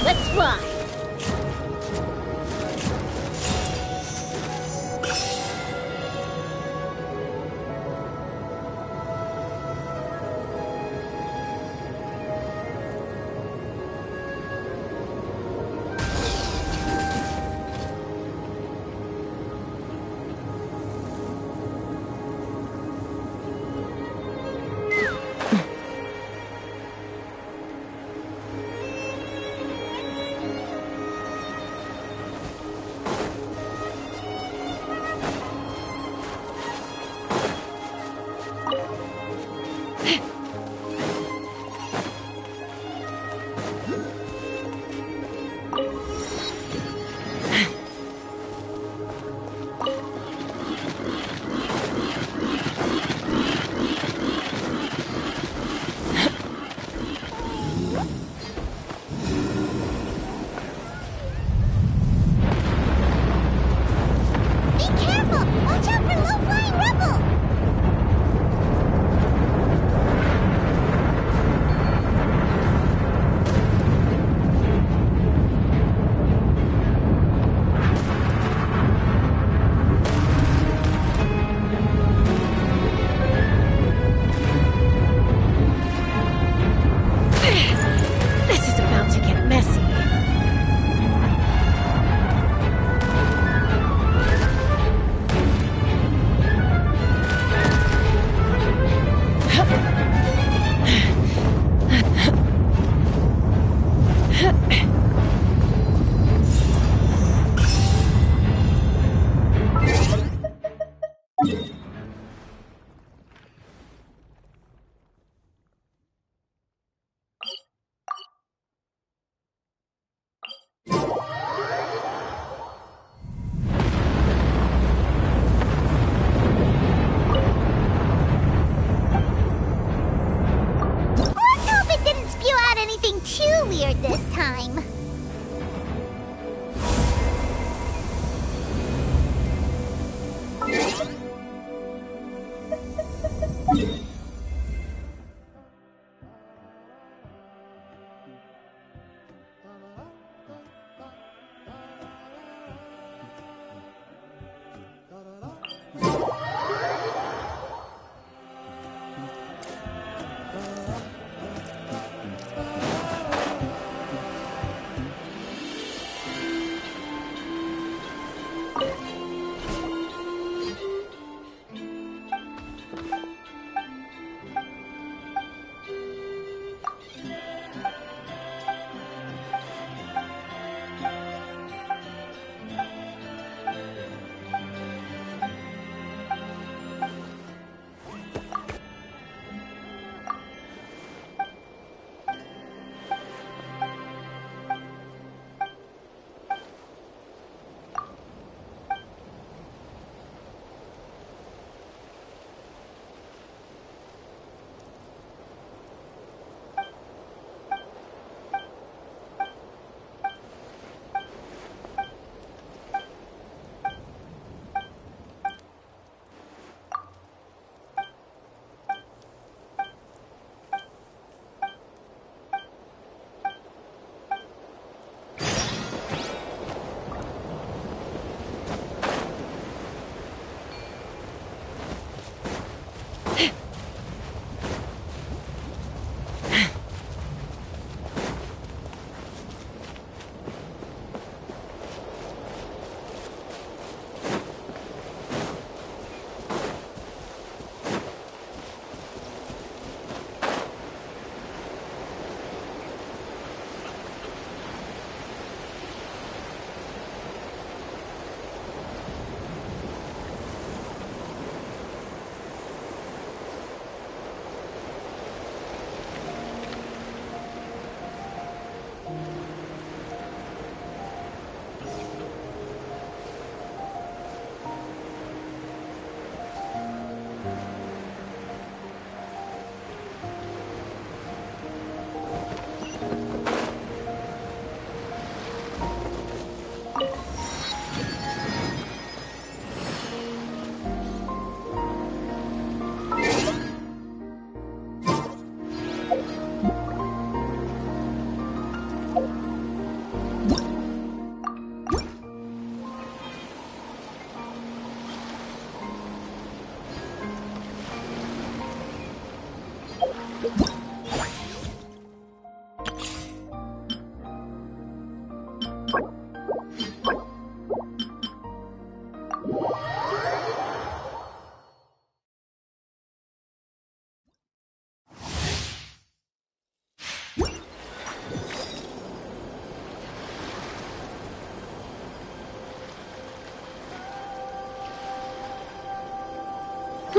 Let's fly!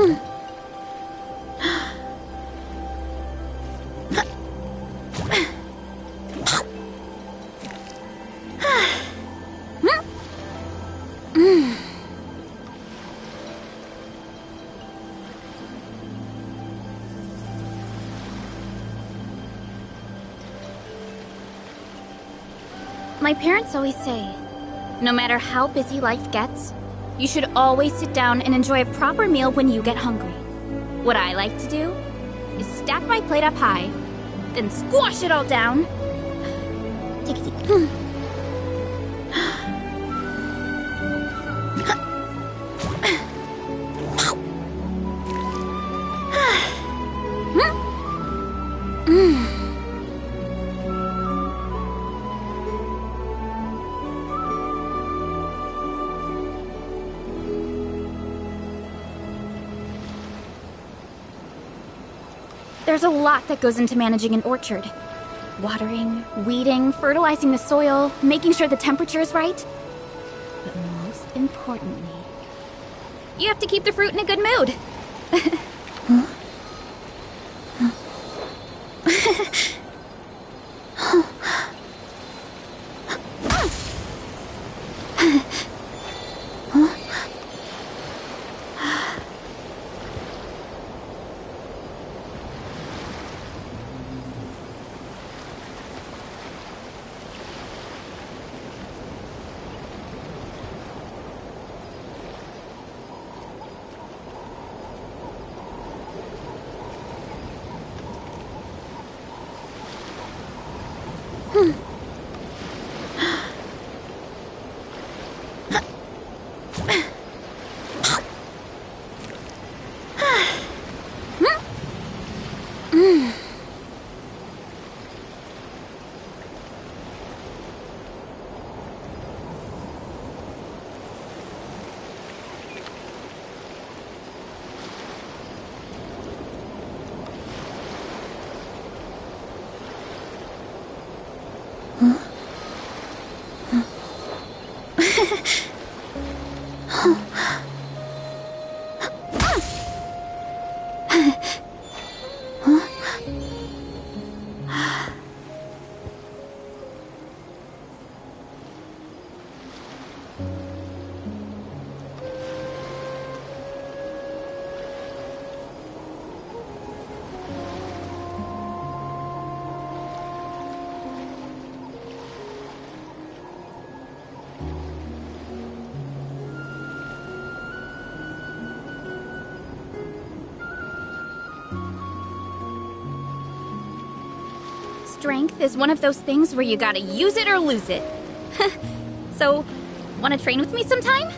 My parents always say, no matter how busy life gets, you should always sit down and enjoy a proper meal when you get hungry. What I like to do is stack my plate up high, then squash it all down. There's a lot that goes into managing an orchard. Watering, weeding, fertilizing the soil, making sure the temperature is right. But most importantly, you have to keep the fruit in a good mood. Strength is one of those things where you gotta use it or lose it. So, wanna train with me sometime?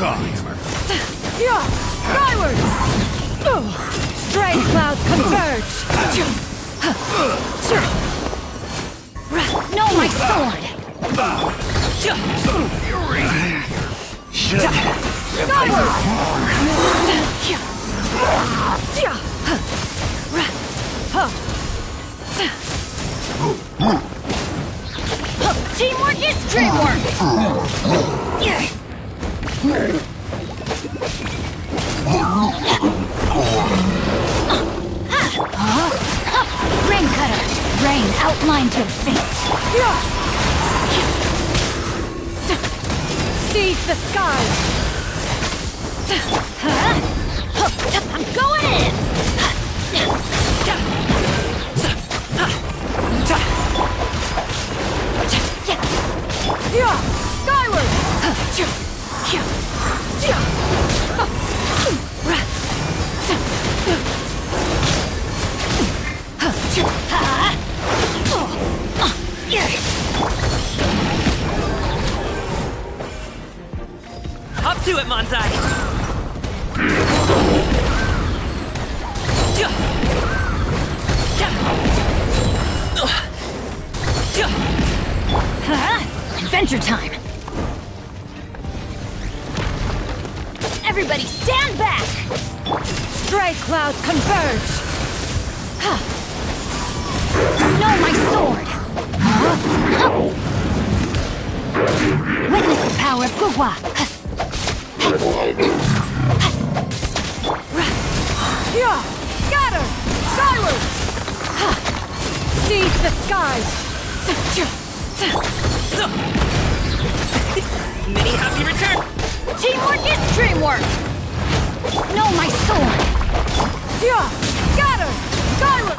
Skyhammer. Yeah! Skyward! Stray clouds converge! No, my sword! Teamwork is dreamwork! Rain cutter! Rain outlines your fate! Seize the skies! I'm going in! Yeah! Skyward! Up to it, Manzai! Adventure time! Everybody stand back! Stray clouds converge! No, my sword! Witness the power of Gugwa! Yeah! Scatter! Skyward! Seize the skies! Many happy return! Teamwork is dreamwork! No, my sword! Yeah! Scatter! Skyward!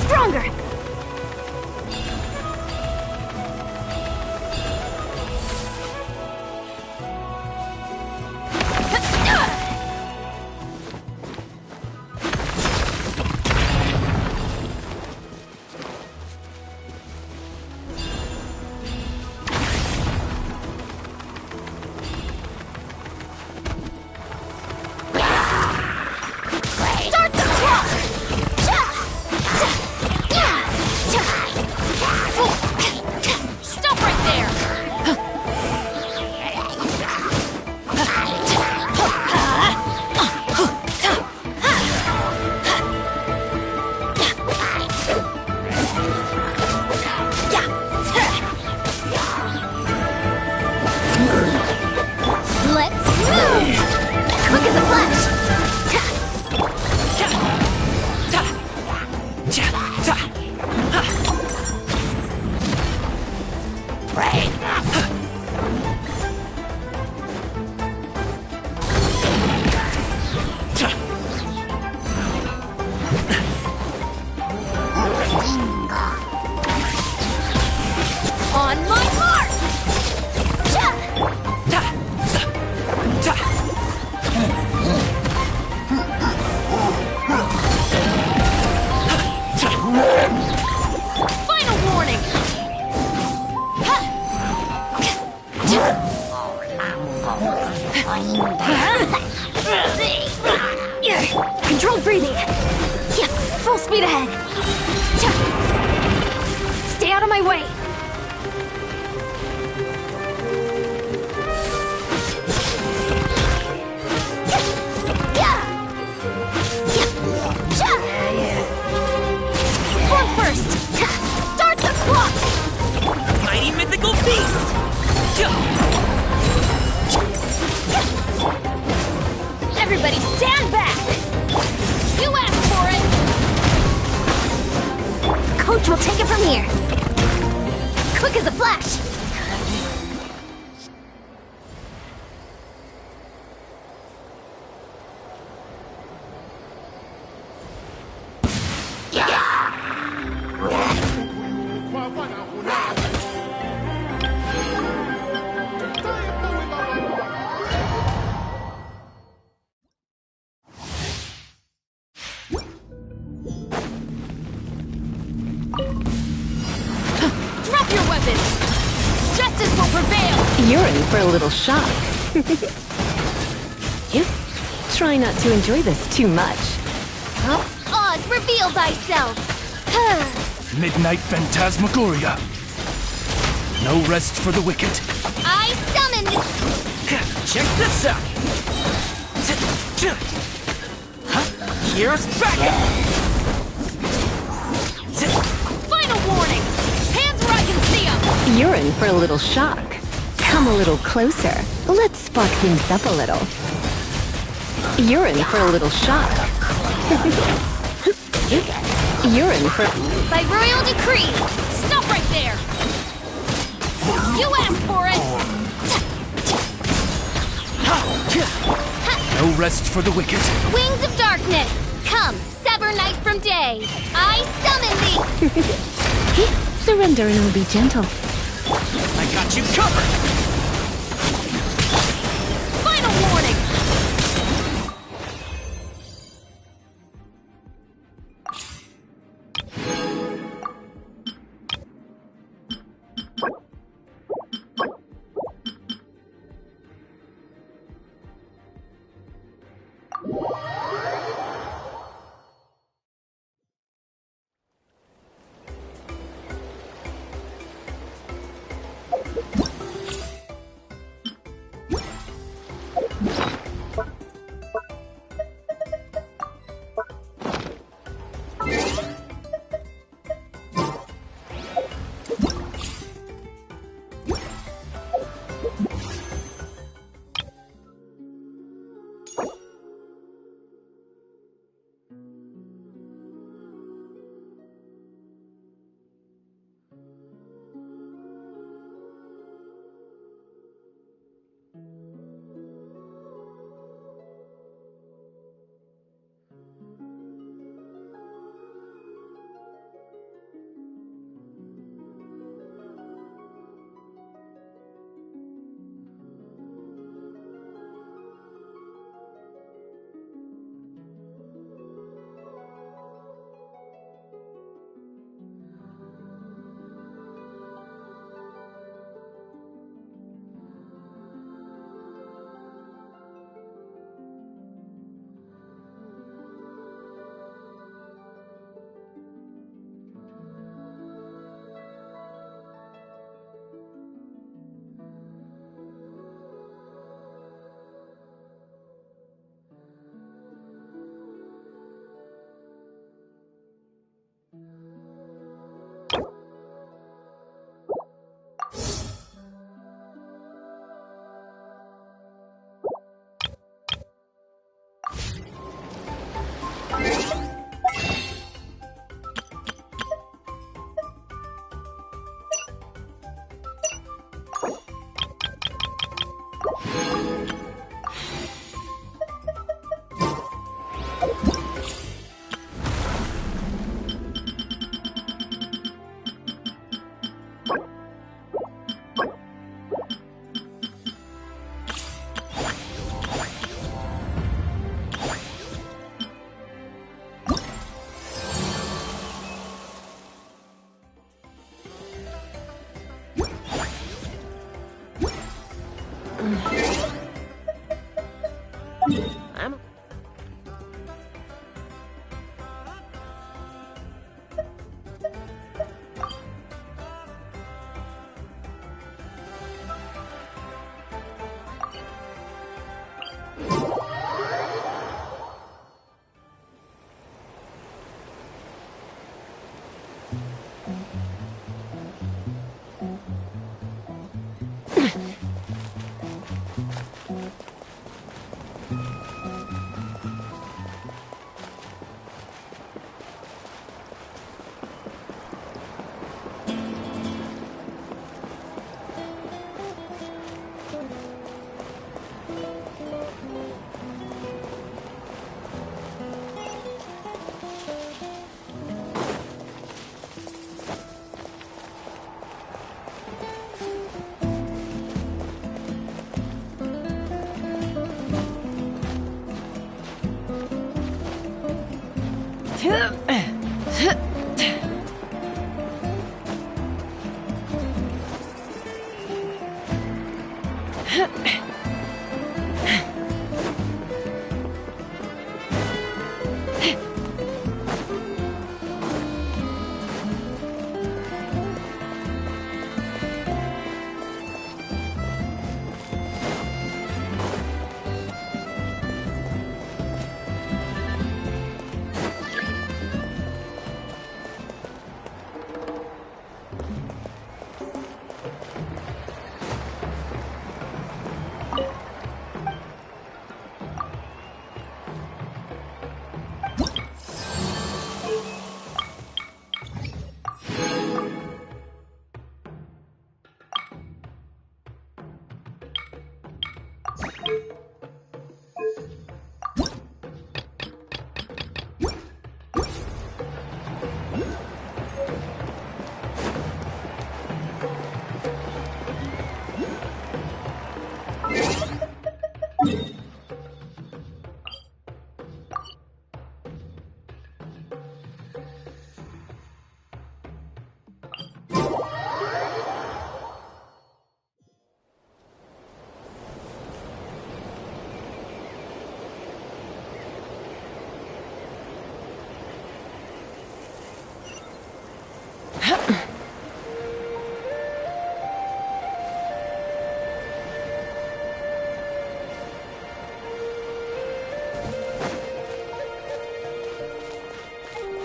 Stronger! Start the clock! Stop right there! Let's move! Quick as a flash! On my mark! Final warning! Controlled breathing! Full speed ahead! Stay out of my way! Form first! Start the Stand back! You asked for it! Coach will take it from here. Quick as a flash. Drop your weapons! Justice will prevail! You're in for a little shock. You try not to enjoy this too much. Oz, reveal thyself. Midnight Phantasmagoria. No rest for the wicked. I summon the... Check this out! Here's backup! Final warning! Hands where I can see them! You're in for a little shock. Come a little closer. Let's spark things up a little. You're in for a little shock. You're in for... By royal decree! Stop right there! You asked for it! No rest for the wicked. Wings of darkness. Come, sever night from day. I summon thee. Surrender and I'll be gentle. I got you covered! Final warning!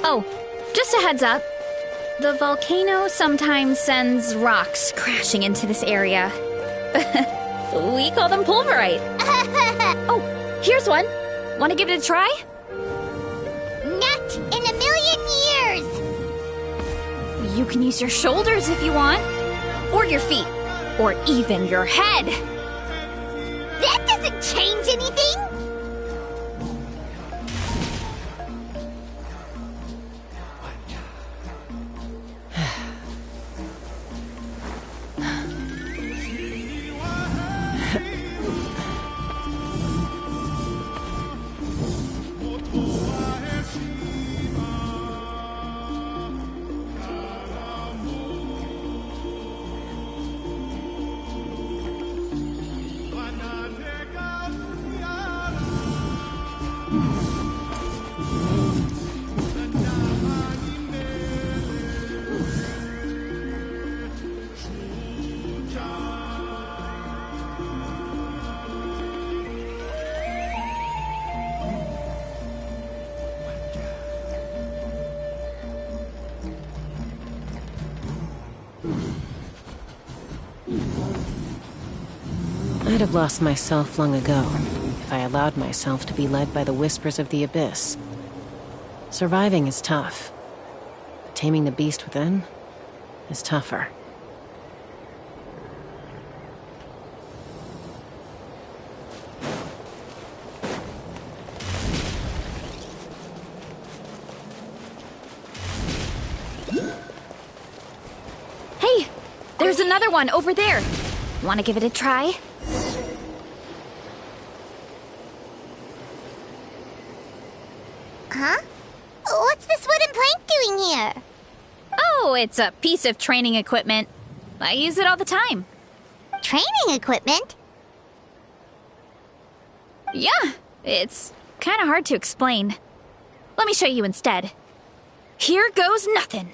Oh, just a heads up. The volcano sometimes sends rocks crashing into this area. We call them pulverite. Oh, here's one. Want to give it a try? Not in a million years! You can use your shoulders if you want. Or your feet. Or even your head. That doesn't change anything! I'd have lost myself long ago if I allowed myself to be led by the whispers of the abyss. Surviving is tough, but taming the beast within is tougher. Hey, there's another one over there. Want to give it a try? Huh? What's this wooden plank doing here? Oh, it's a piece of training equipment. I use it all the time. Training equipment? Yeah, it's kind of hard to explain. Let me show you instead. Here goes nothing.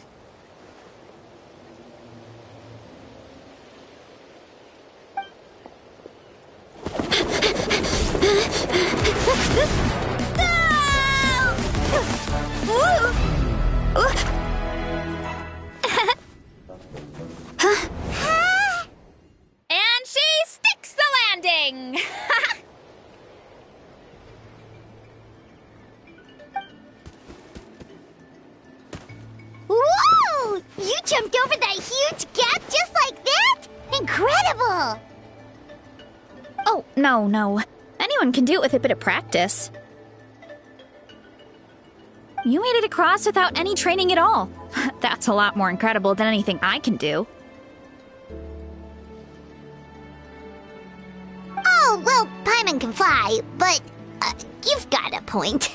And she sticks the landing! Whoa! You jumped over that huge gap just like that? Incredible! Oh, no. Anyone can do it with a bit of practice. You made it across without any training at all. That's a lot more incredible than anything I can do. Oh, well, Paimon can fly, but you've got a point.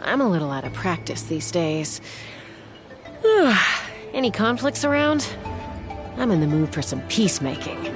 I'm a little out of practice these days. Any conflicts around? I'm in the mood for some peacemaking.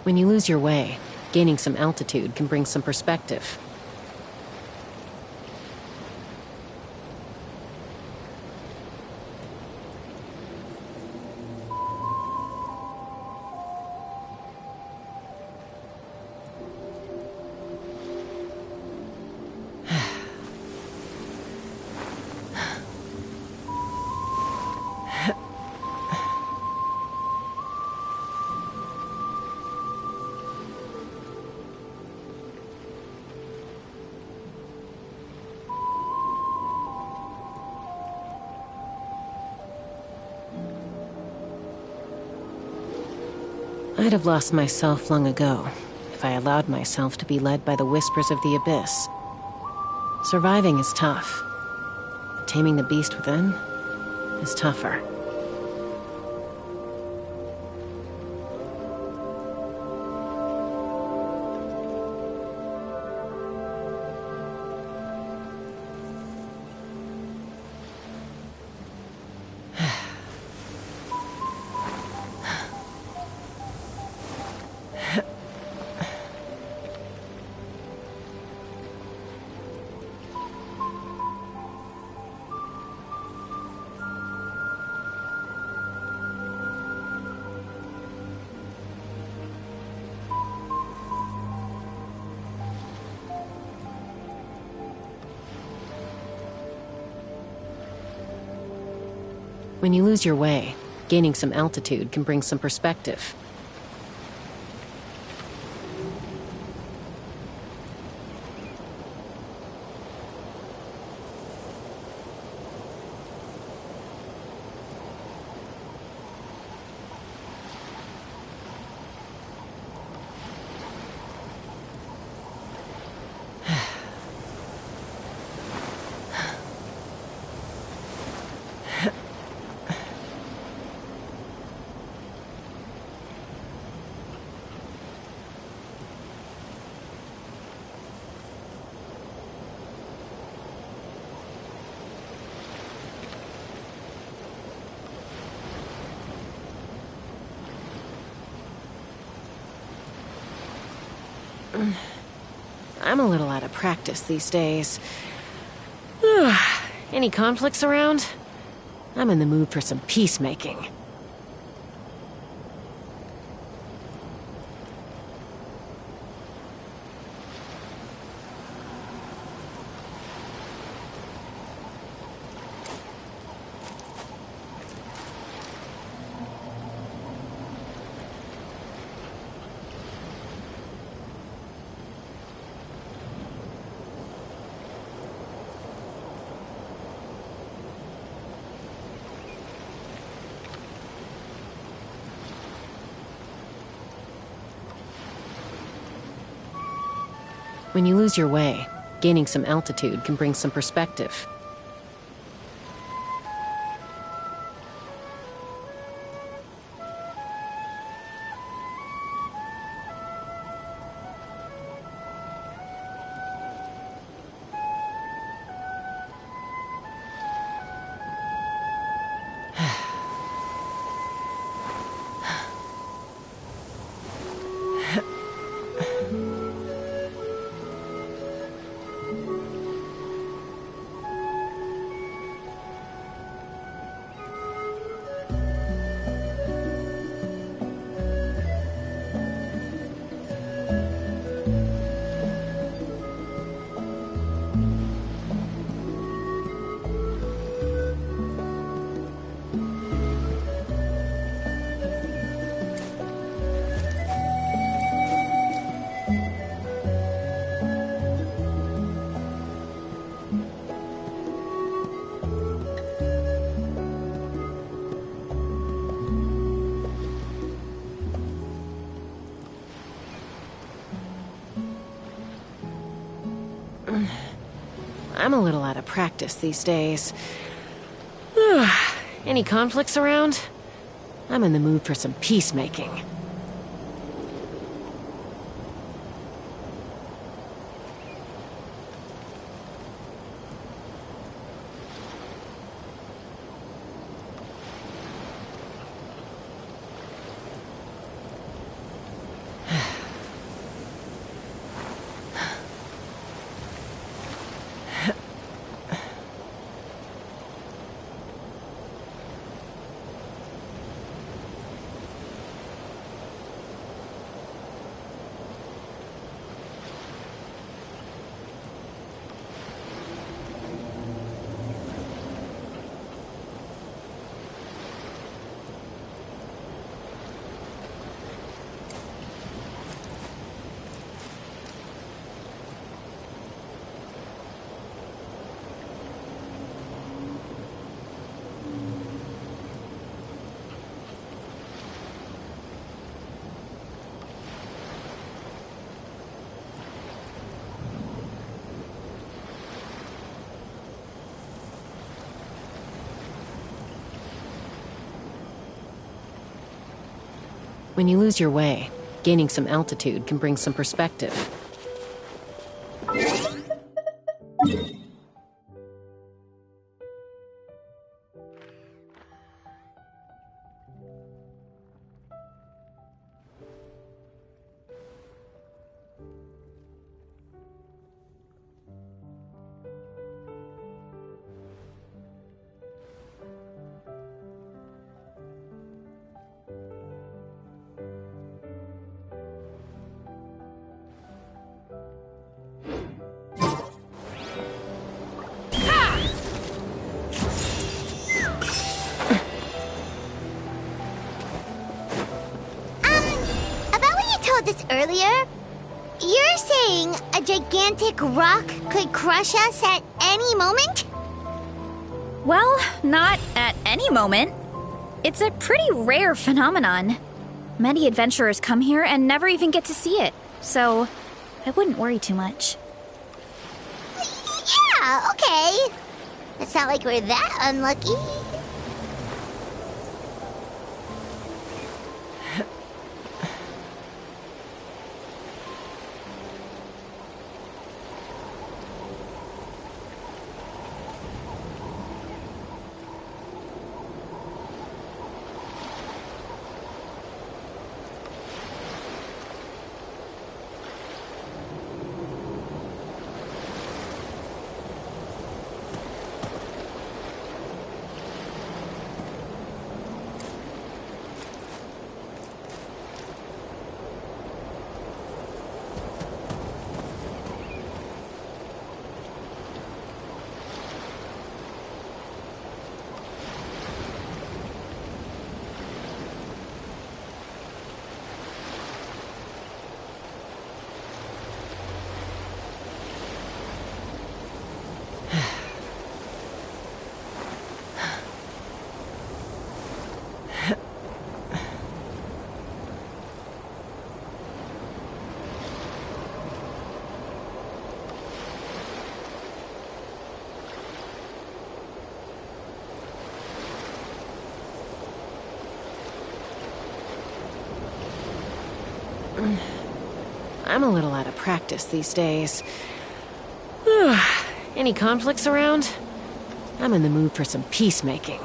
When you lose your way, gaining some altitude can bring some perspective. I'd have lost myself long ago if I allowed myself to be led by the whispers of the abyss. Surviving is tough. Taming the beast within is tougher. When you lose your way, gaining some altitude can bring some perspective. I'm a little out of practice these days. Any conflicts around? I'm in the mood for some peacemaking. When you lose your way, gaining some altitude can bring some perspective. I'm a little out of practice these days. Any conflicts around? I'm in the mood for some peacemaking. When you lose your way, gaining some altitude can bring some perspective. This earlier? You're saying a gigantic rock could crush us at any moment? Well, not at any moment. It's a pretty rare phenomenon. Many adventurers come here and never even get to see it, so I wouldn't worry too much. Yeah, okay. It's not like we're that unlucky. I'm a little out of practice these days. Any conflicts around? I'm in the mood for some peacemaking.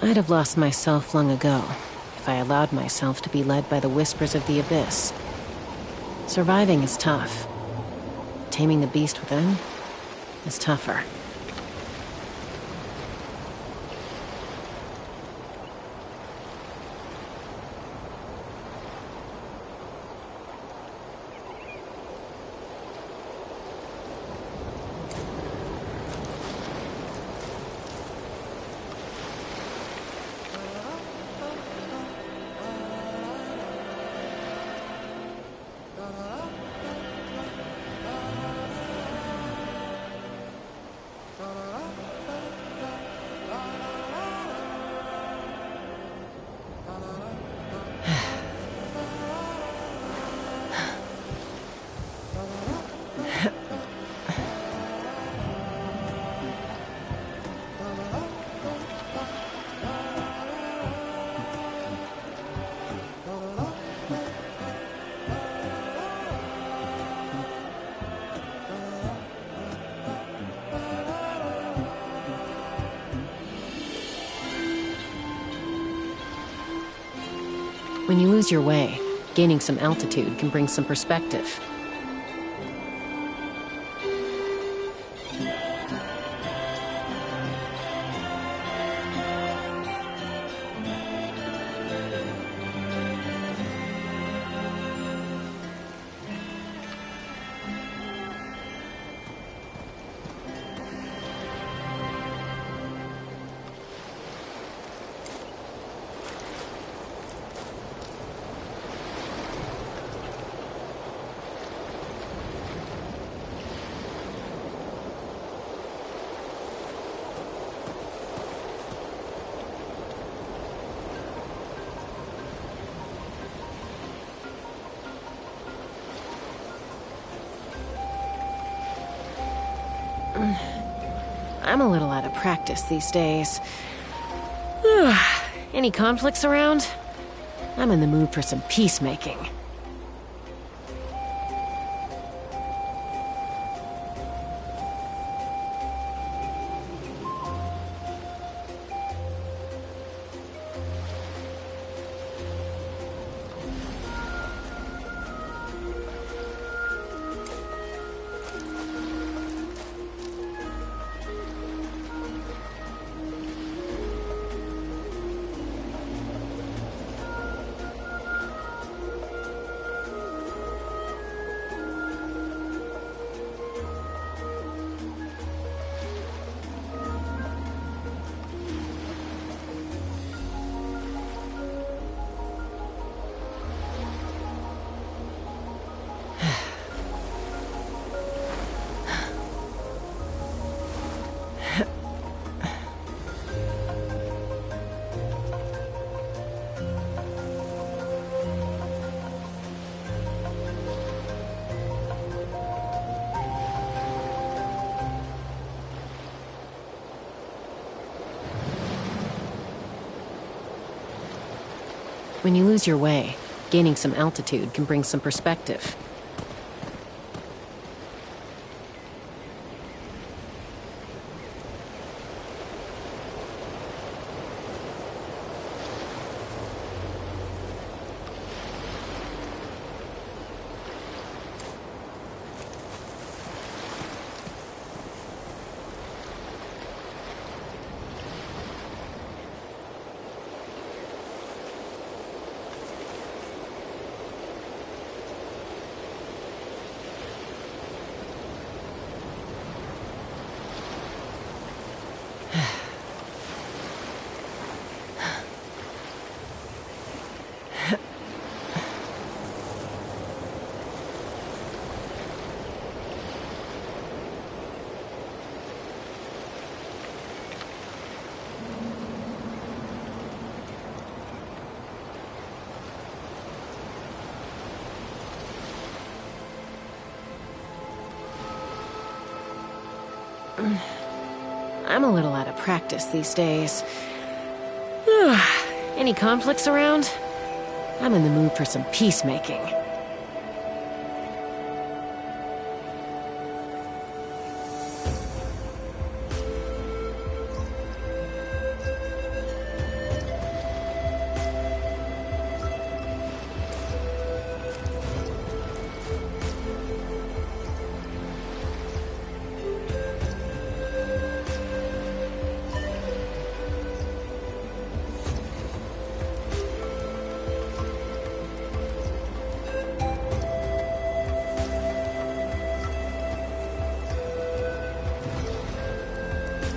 I'd have lost myself long ago if I allowed myself to be led by the whispers of the abyss. Surviving is tough. Taming the beast within is tougher. When you lose your way, gaining some altitude can bring some perspective. I'm a little out of practice these days. Any conflicts around? I'm in the mood for some peacemaking. When you lose your way, gaining some altitude can bring some perspective. I'm a little out of practice these days. Any conflicts around? I'm in the mood for some peacemaking.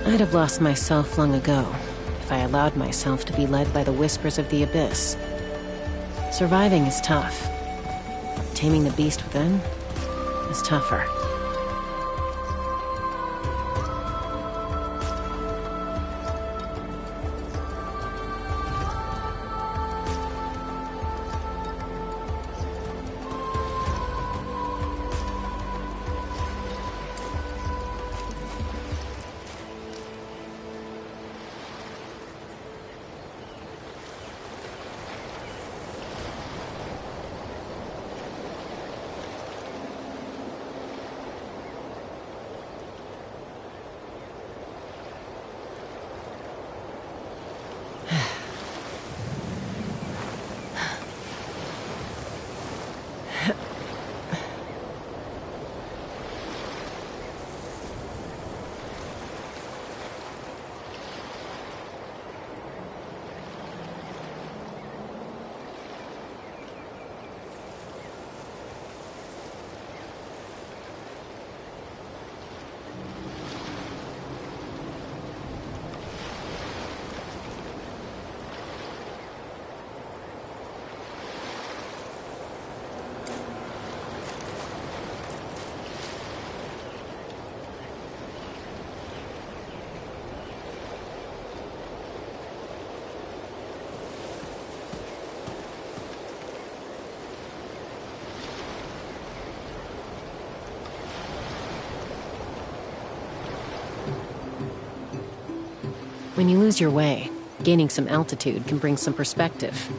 I'd have lost myself long ago if I allowed myself to be led by the whispers of the abyss. Surviving is tough. Taming the beast within is tougher. When you lose your way, gaining some altitude can bring some perspective.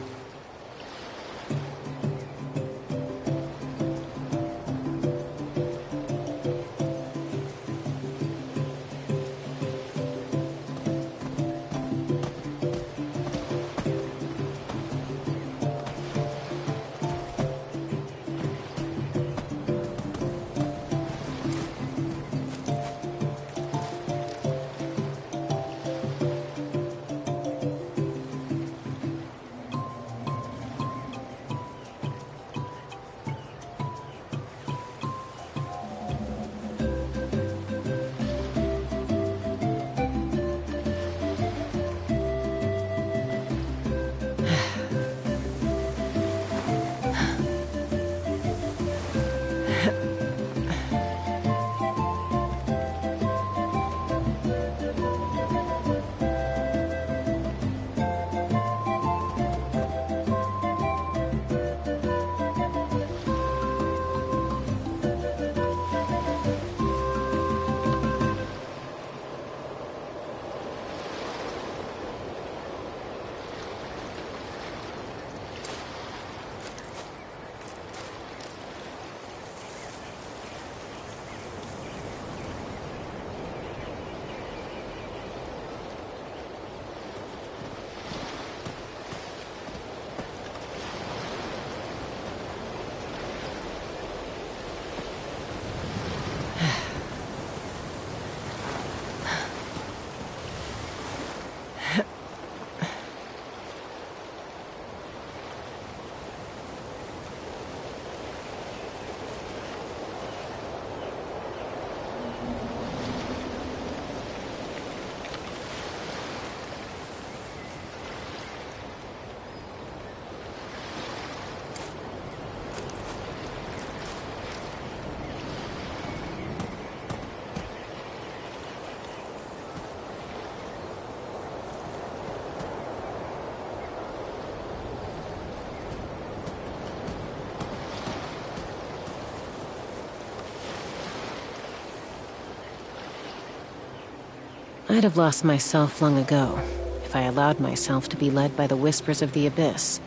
I'd have lost myself long ago if I allowed myself to be led by the whispers of the abyss.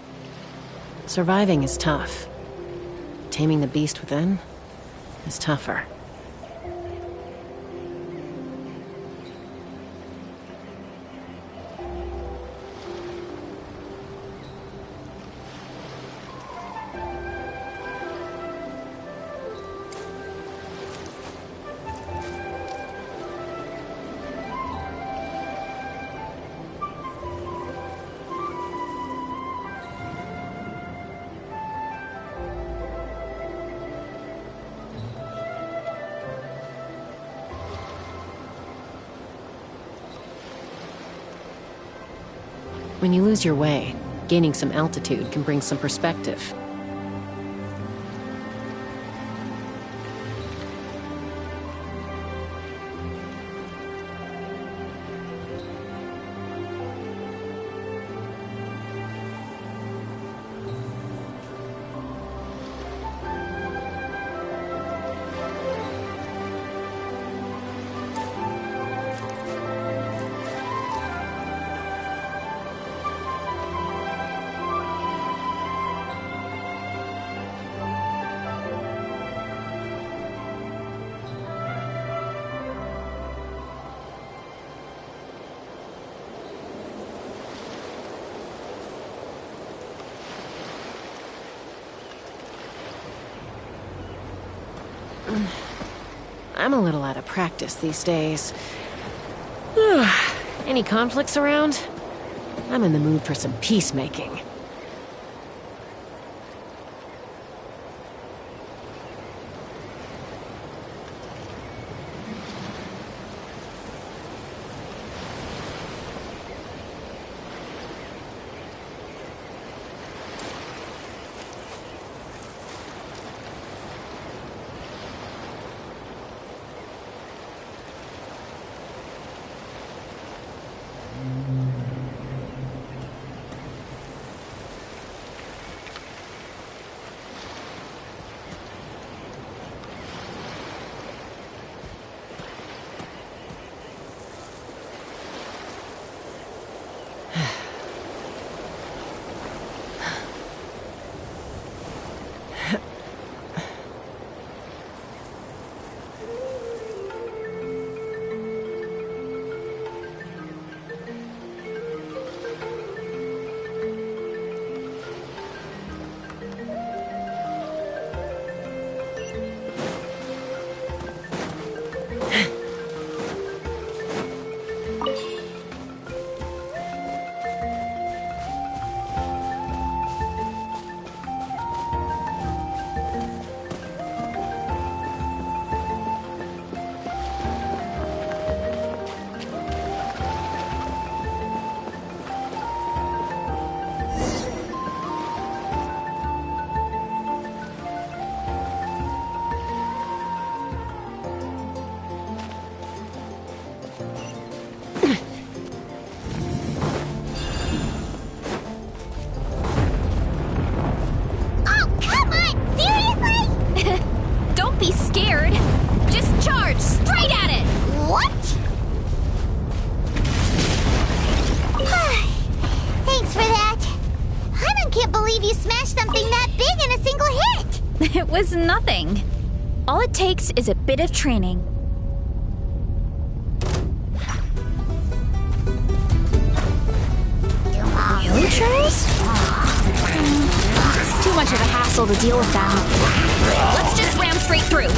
Surviving is tough. Taming the beast within is tougher. When you lose your way, gaining some altitude can bring some perspective. I'm a little out of practice these days. Any conflicts around? I'm in the mood for some peacemaking. It was nothing. All it takes is a bit of training. Villagers? It's too much of a hassle to deal with them. Let's just ram straight through.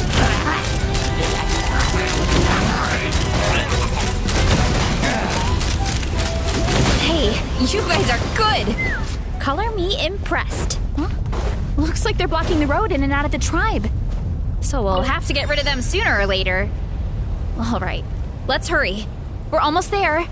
Hey, you guys are good. Color me impressed. Huh? Looks like they're blocking the road in and out of the tribe. So we'll have to get rid of them sooner or later. All right, let's hurry. We're almost there.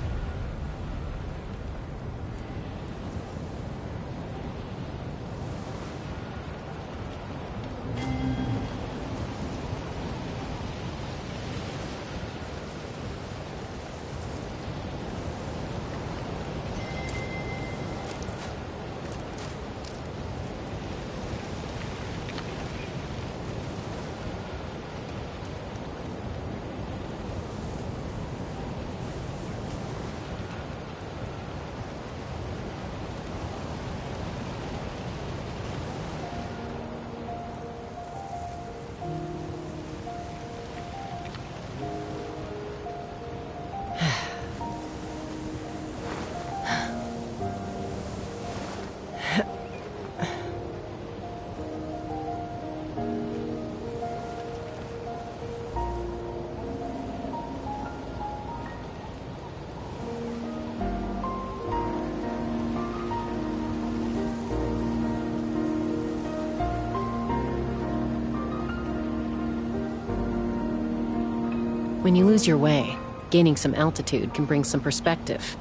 When you lose your way, gaining some altitude can bring some perspective.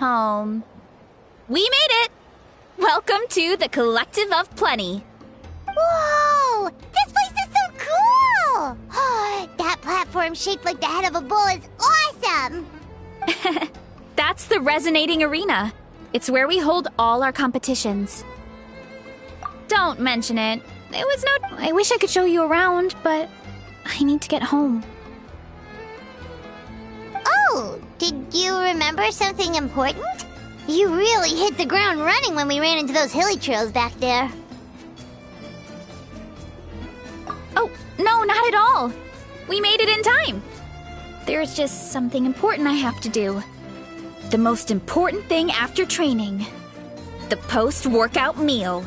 home. We made it! Welcome to the Collective of Plenty. Whoa! This place is so cool! That platform shaped like the head of a bull is awesome! That's the Resonating Arena. It's where we hold all our competitions. Don't mention it. It was no... I wish I could show you around, but I need to get home. Oh, did you remember something important? You really hit the ground running when we ran into those hilly trails back there. Oh, no, not at all. We made it in time. There's just something important I have to do. The most important thing after training. The post-workout meal.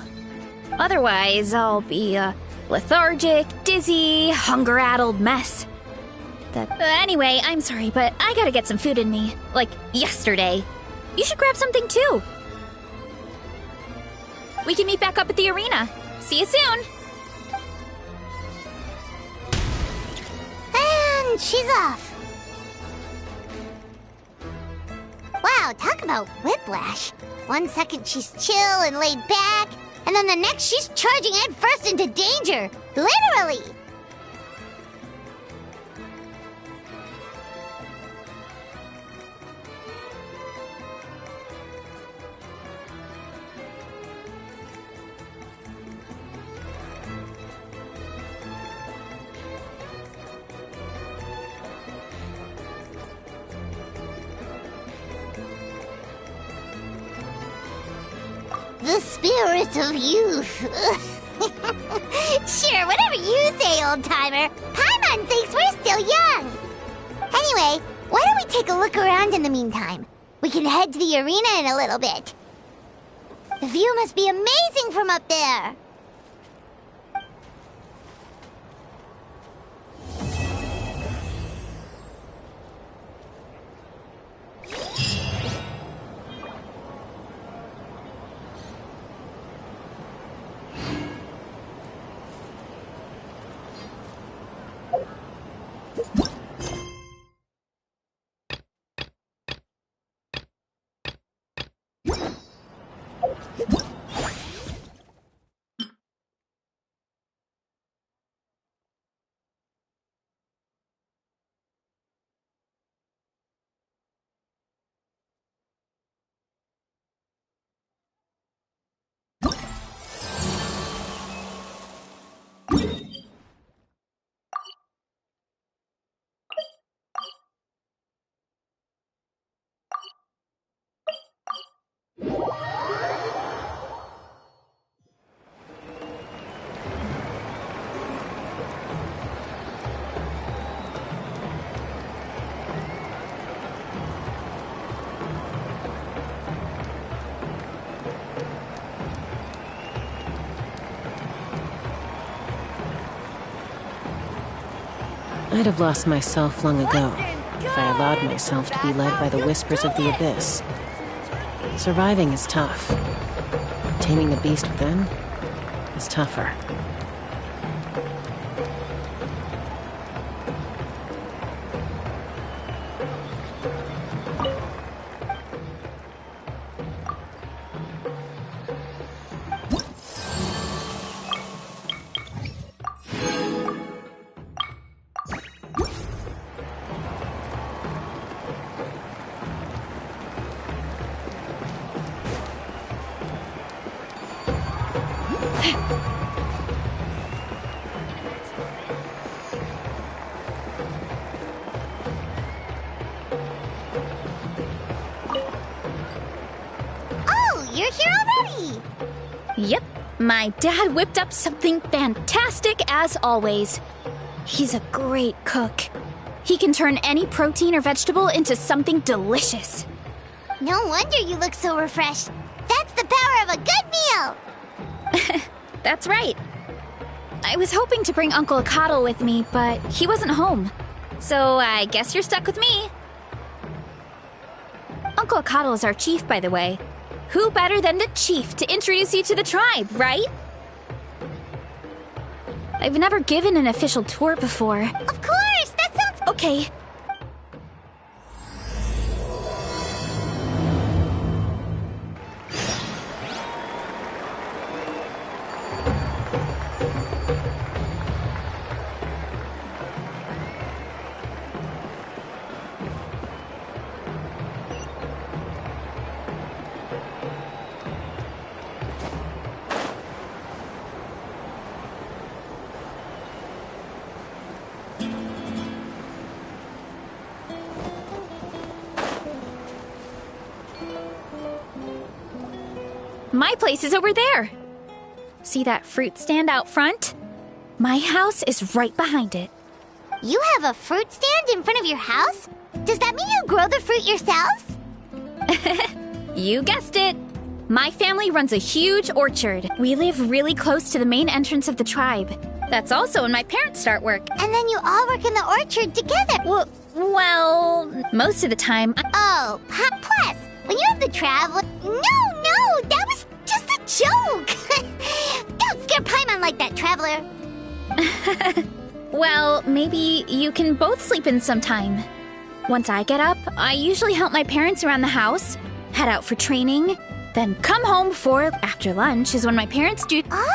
Otherwise, I'll be a lethargic, dizzy, hunger-addled mess. Anyway, I'm sorry, but I gotta get some food in me. Like, yesterday. You should grab something, too. We can meet back up at the arena. See you soon. And she's off. Wow, talk about whiplash. 1 second she's chill and laid back, and then the next she's charging headfirst into danger. Literally. The spirit of youth. Sure, whatever you say, old-timer. Paimon thinks we're still young. Anyway, why don't we take a look around in the meantime? We can head to the arena in a little bit. The view must be amazing from up there. I'd have lost myself long ago if I allowed myself to be led by the whispers of the abyss. Surviving is tough. Taming the beast within is tougher. Oh, you're here already! Yep, my dad whipped up something fantastic as always. He's a great cook. He can turn any protein or vegetable into something delicious. No wonder you look so refreshed. That's the power of a good meal! That's right. I was hoping to bring Uncle Coddle with me, but he wasn't home. So I guess you're stuck with me. Uncle Coddle is our chief, by the way. Who better than the chief to introduce you to the tribe, right? I've never given an official tour before. Of course! That sounds... Okay. My place is over there. See that fruit stand out front? My house is right behind it. You have a fruit stand in front of your house? Does that mean you grow the fruit yourselves? You guessed it. My family runs a huge orchard. We live really close to the main entrance of the tribe. That's also when my parents start work. And then you all work in the orchard together. Well, most of the time. Oh, plus, when you have the travel... No, that was just a joke. Don't scare Paimon like that, Traveler. Well, maybe you can both sleep in sometime. Once I get up, I usually help my parents around the house, head out for training, then come home for after lunch is when my parents do... Oh,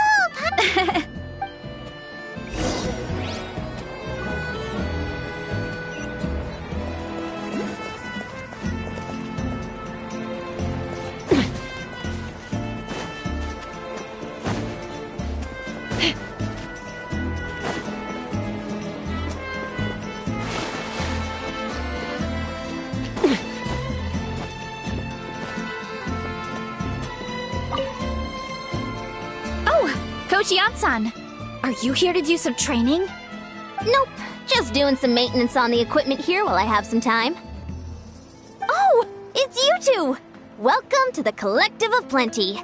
Coach Yan-san, are you here to do some training? Nope, just doing some maintenance on the equipment here while I have some time. Oh, it's you two! Welcome to the Collective of Plenty.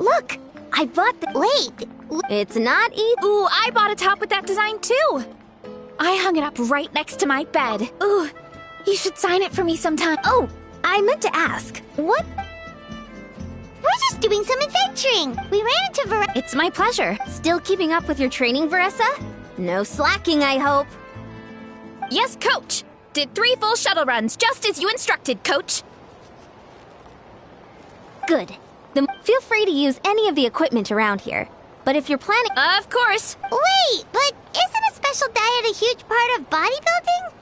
Look, I bought the... Wait, it's not easy. Ooh, I bought a top with that design too! I hung it up right next to my bed. Ooh, you should sign it for me sometime. Oh, I meant to ask, what... We're just doing some adventuring. We ran into It's my pleasure. Still keeping up with your training, Veressa? No slacking, I hope. Yes, Coach. Did 3 full shuttle runs, just as you instructed, Coach. Good. Then feel free to use any of the equipment around here. But if you're planning... Of course. Wait, but isn't a special diet a huge part of bodybuilding?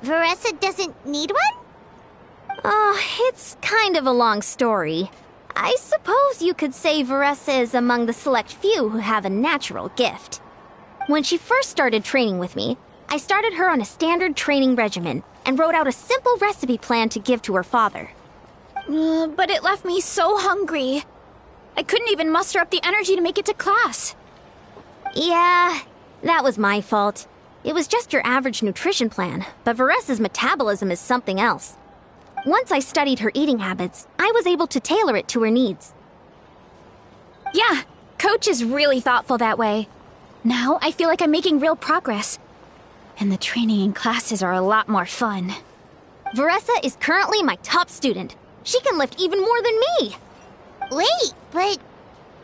Veressa doesn't need one? Oh, it's kind of a long story. I suppose you could say Veressa is among the select few who have a natural gift. When she first started training with me, I started her on a standard training regimen and wrote out a simple recipe plan to give to her father. But it left me so hungry. I couldn't even muster up the energy to make it to class. Yeah, that was my fault. It was just your average nutrition plan, but Veressa's metabolism is something else. Once I studied her eating habits, I was able to tailor it to her needs. Yeah, Coach is really thoughtful that way. Now I feel like I'm making real progress. And the training and classes are a lot more fun. Veressa is currently my top student. She can lift even more than me. Wait, but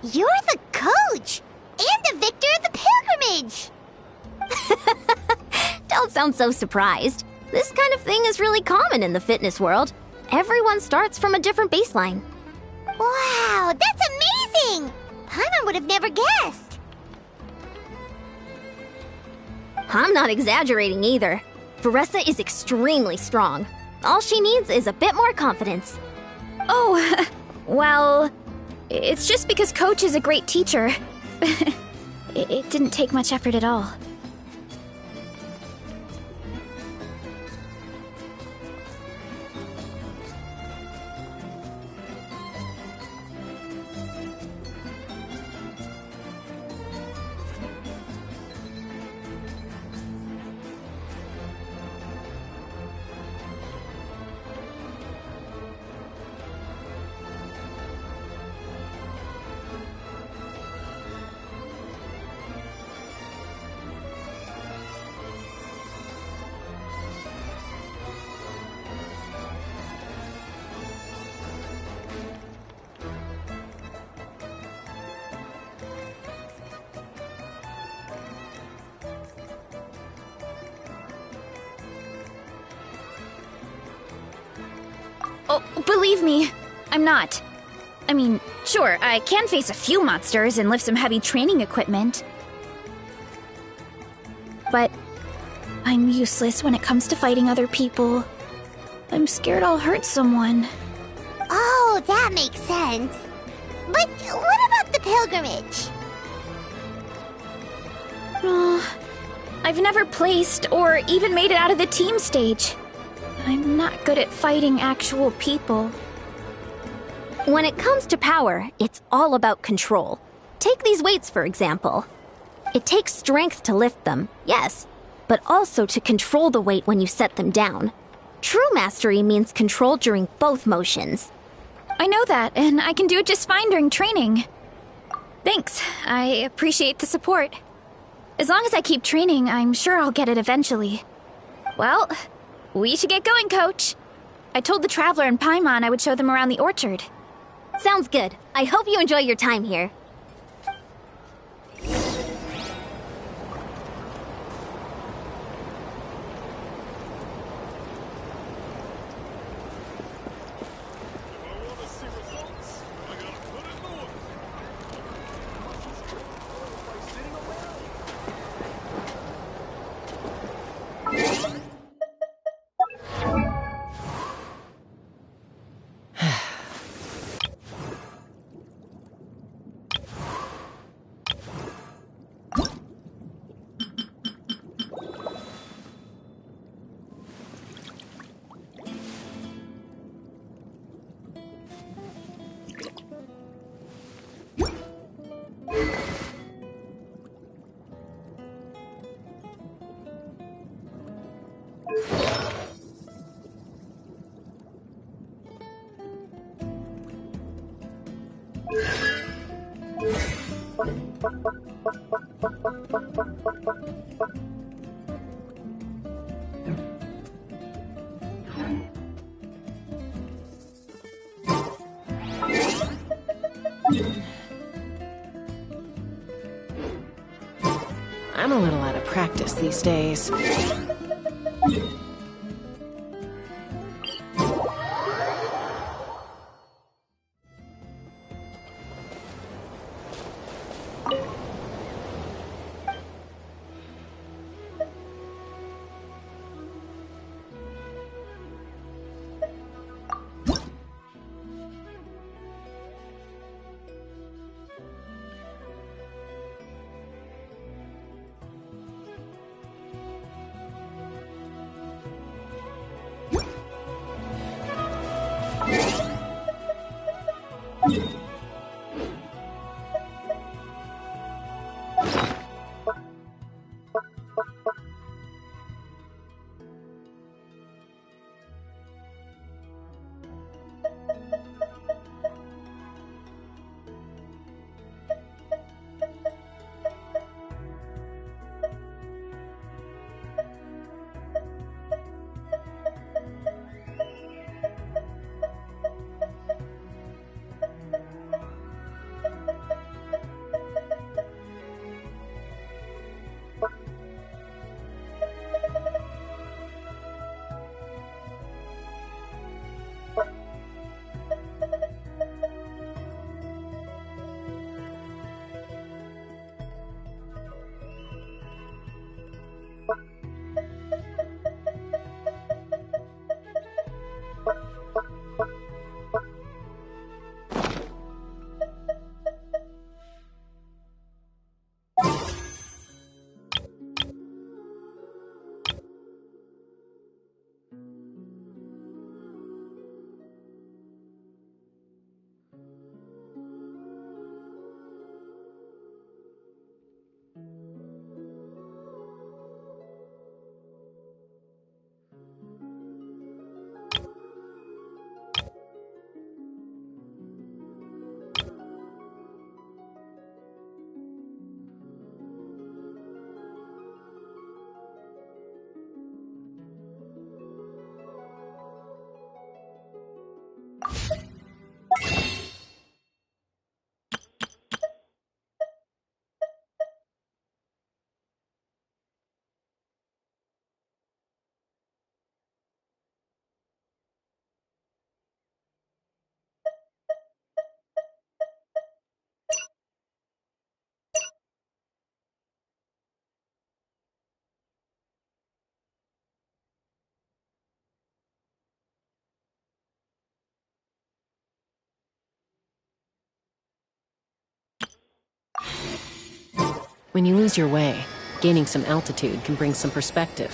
you're the coach and the victor of the pilgrimage. Don't sound so surprised. This kind of thing is really common in the fitness world. Everyone starts from a different baseline. Wow, that's amazing! Paimon would have never guessed. I'm not exaggerating either. Veressa is extremely strong. All she needs is a bit more confidence. Oh, well, it's just because Coach is a great teacher. It didn't take much effort at all. Oh, believe me, I'm not. I mean, sure, I can face a few monsters and lift some heavy training equipment. But I'm useless when it comes to fighting other people. I'm scared I'll hurt someone. Oh, that makes sense. But what about the pilgrimage? I've never placed or even made it out of the team stage. I'm not good at fighting actual people. When it comes to power, it's all about control. Take these weights, for example. It takes strength to lift them, yes, but also to control the weight when you set them down. True mastery means control during both motions. I know that, and I can do it just fine during training. Thanks. I appreciate the support. As long as I keep training, I'm sure I'll get it eventually. Well, we should get going, Coach. I told the Traveler and Paimon I would show them around the orchard. Sounds good. I hope you enjoy your time here. I'm a little out of practice these days. When you lose your way, gaining some altitude can bring some perspective.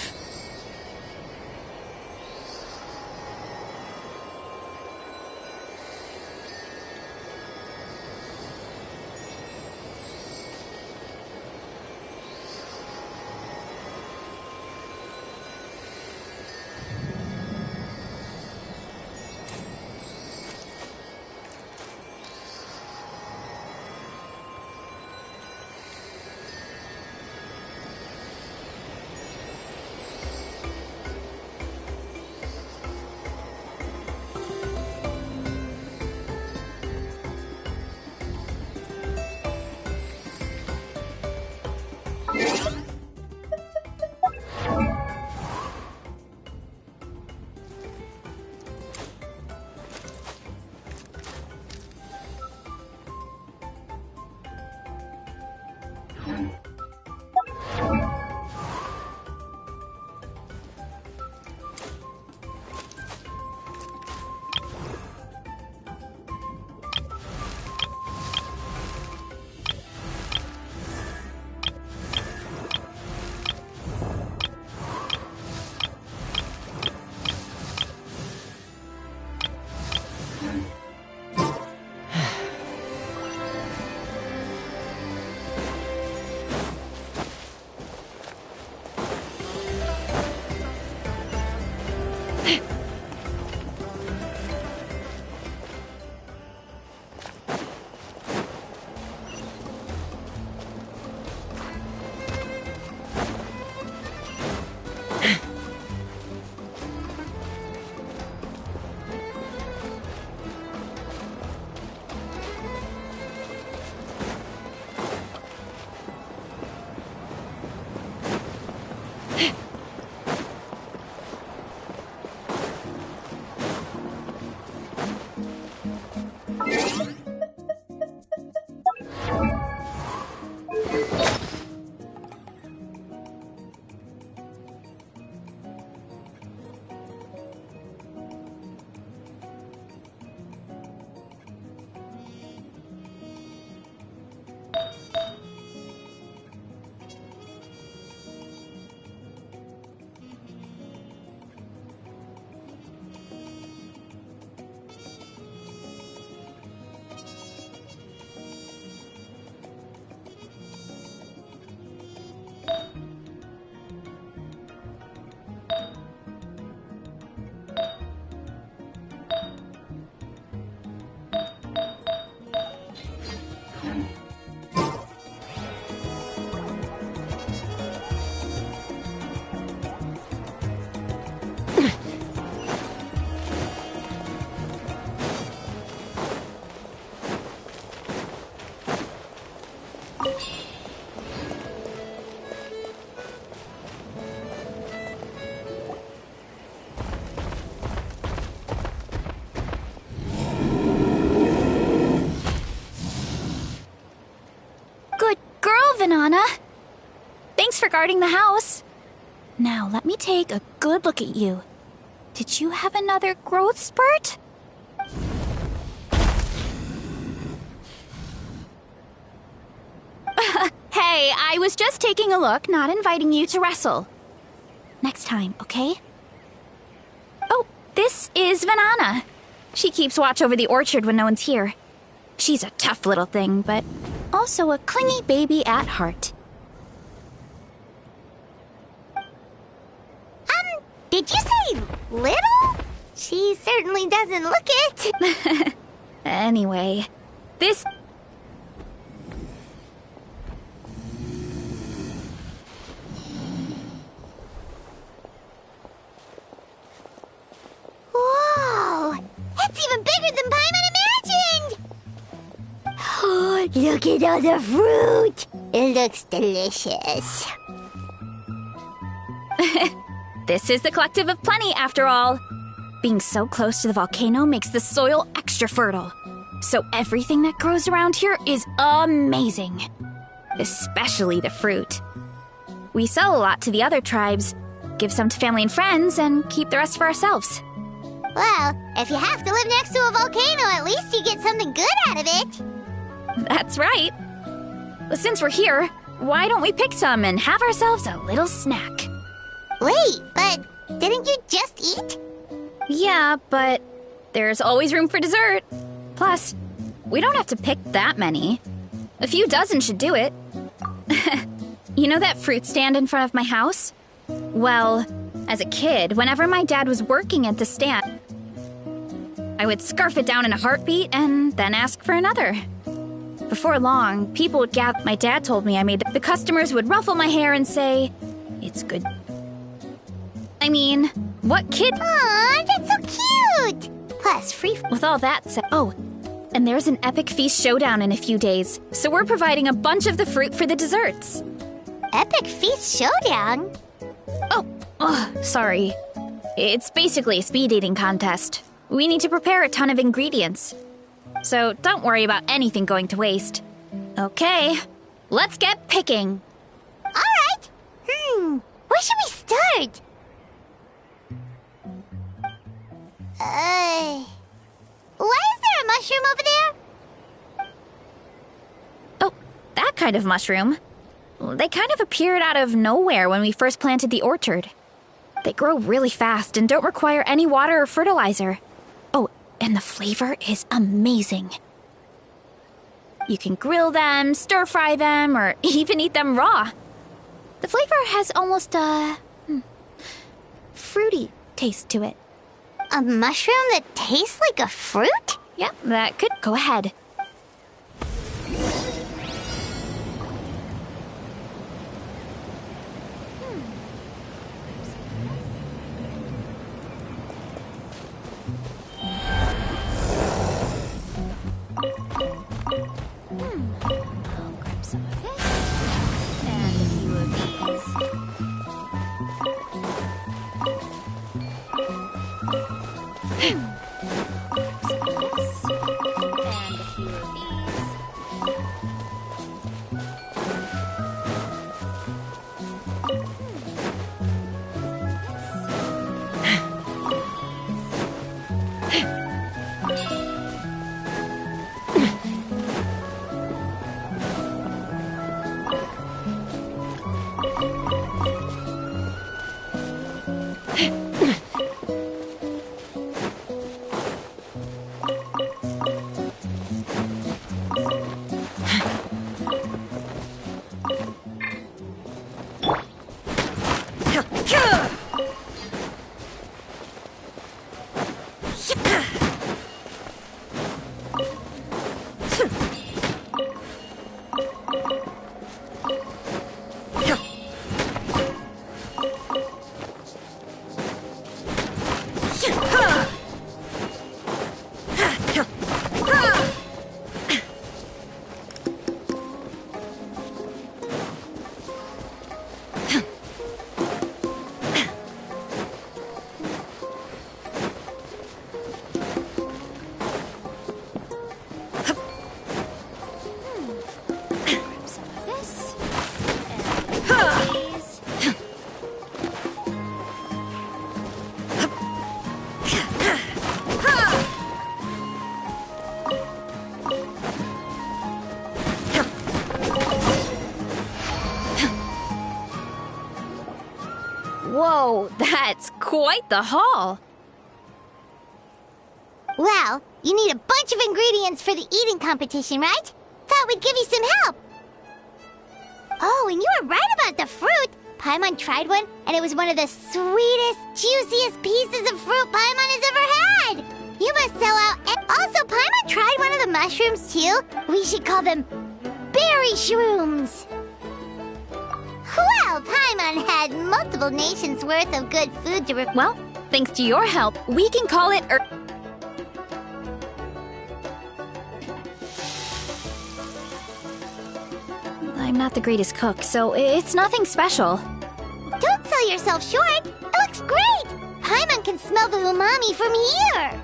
Anna. Thanks for guarding the house. Now, let me take a good look at you. Did you have another growth spurt? Hey, I was just taking a look, not inviting you to wrestle. Next time, okay? Oh, this is Vanana. She keeps watch over the orchard when no one's here. She's a tough little thing, but also a clingy baby at heart. Did you say little? She certainly doesn't look it. Anyway, this... Whoa! It's even bigger than Paimon imagined! Oh, look at all the fruit! It looks delicious. This is the Collective of Plenty, after all. Being so close to the volcano makes the soil extra fertile. So everything that grows around here is amazing. Especially the fruit. We sell a lot to the other tribes, give some to family and friends, and keep the rest for ourselves. Well, if you have to live next to a volcano, at least you get something good out of it. That's right. Since we're here, why don't we pick some and have ourselves a little snack? Wait, but didn't you just eat? Yeah, but there's always room for dessert. Plus, we don't have to pick that many. A few dozen should do it. You know that fruit stand in front of my house? Well, as a kid, whenever my dad was working at the stand, I would scarf it down in a heartbeat and then ask for another. Before long, people would gather. My dad told me the customers would ruffle my hair and say, "It's good." I mean, what kid? Aw, that's so cute! Plus, free. With all that said, oh, and there's an epic feast showdown in a few days, so we're providing a bunch of the fruit for the desserts. Epic feast showdown? Oh, sorry. It's basically a speed eating contest. We need to prepare a ton of ingredients. So don't worry about anything going to waste. Okay, let's get picking. Alright. Where should we start? Why is there a mushroom over there? Oh, that kind of mushroom. They kind of appeared out of nowhere when we first planted the orchard. They grow really fast and don't require any water or fertilizer. Oh, and the flavor is amazing. You can grill them, stir-fry them, or even eat them raw. The flavor has almost a fruity taste to it. A mushroom that tastes like a fruit? Yeah, that could go ahead. I'll grab some of this and a few of these. Some of this and a few of these. Whoa, that's quite the haul. Well, you need a bunch of ingredients for the eating competition, right? Thought we'd give you some help. Oh, and you were right about the fruit. Paimon tried one, and it was one of the sweetest, juiciest pieces of fruit Paimon has ever had. You must sell out. And also, Paimon tried one of the mushrooms, too. We should call them berry shrooms. Well, Paimon had multiple nations' worth of good food to Well, thanks to your help, we can call it I'm not the greatest cook, so it's nothing special. Don't sell yourself short. It looks great. Paimon can smell the umami from here.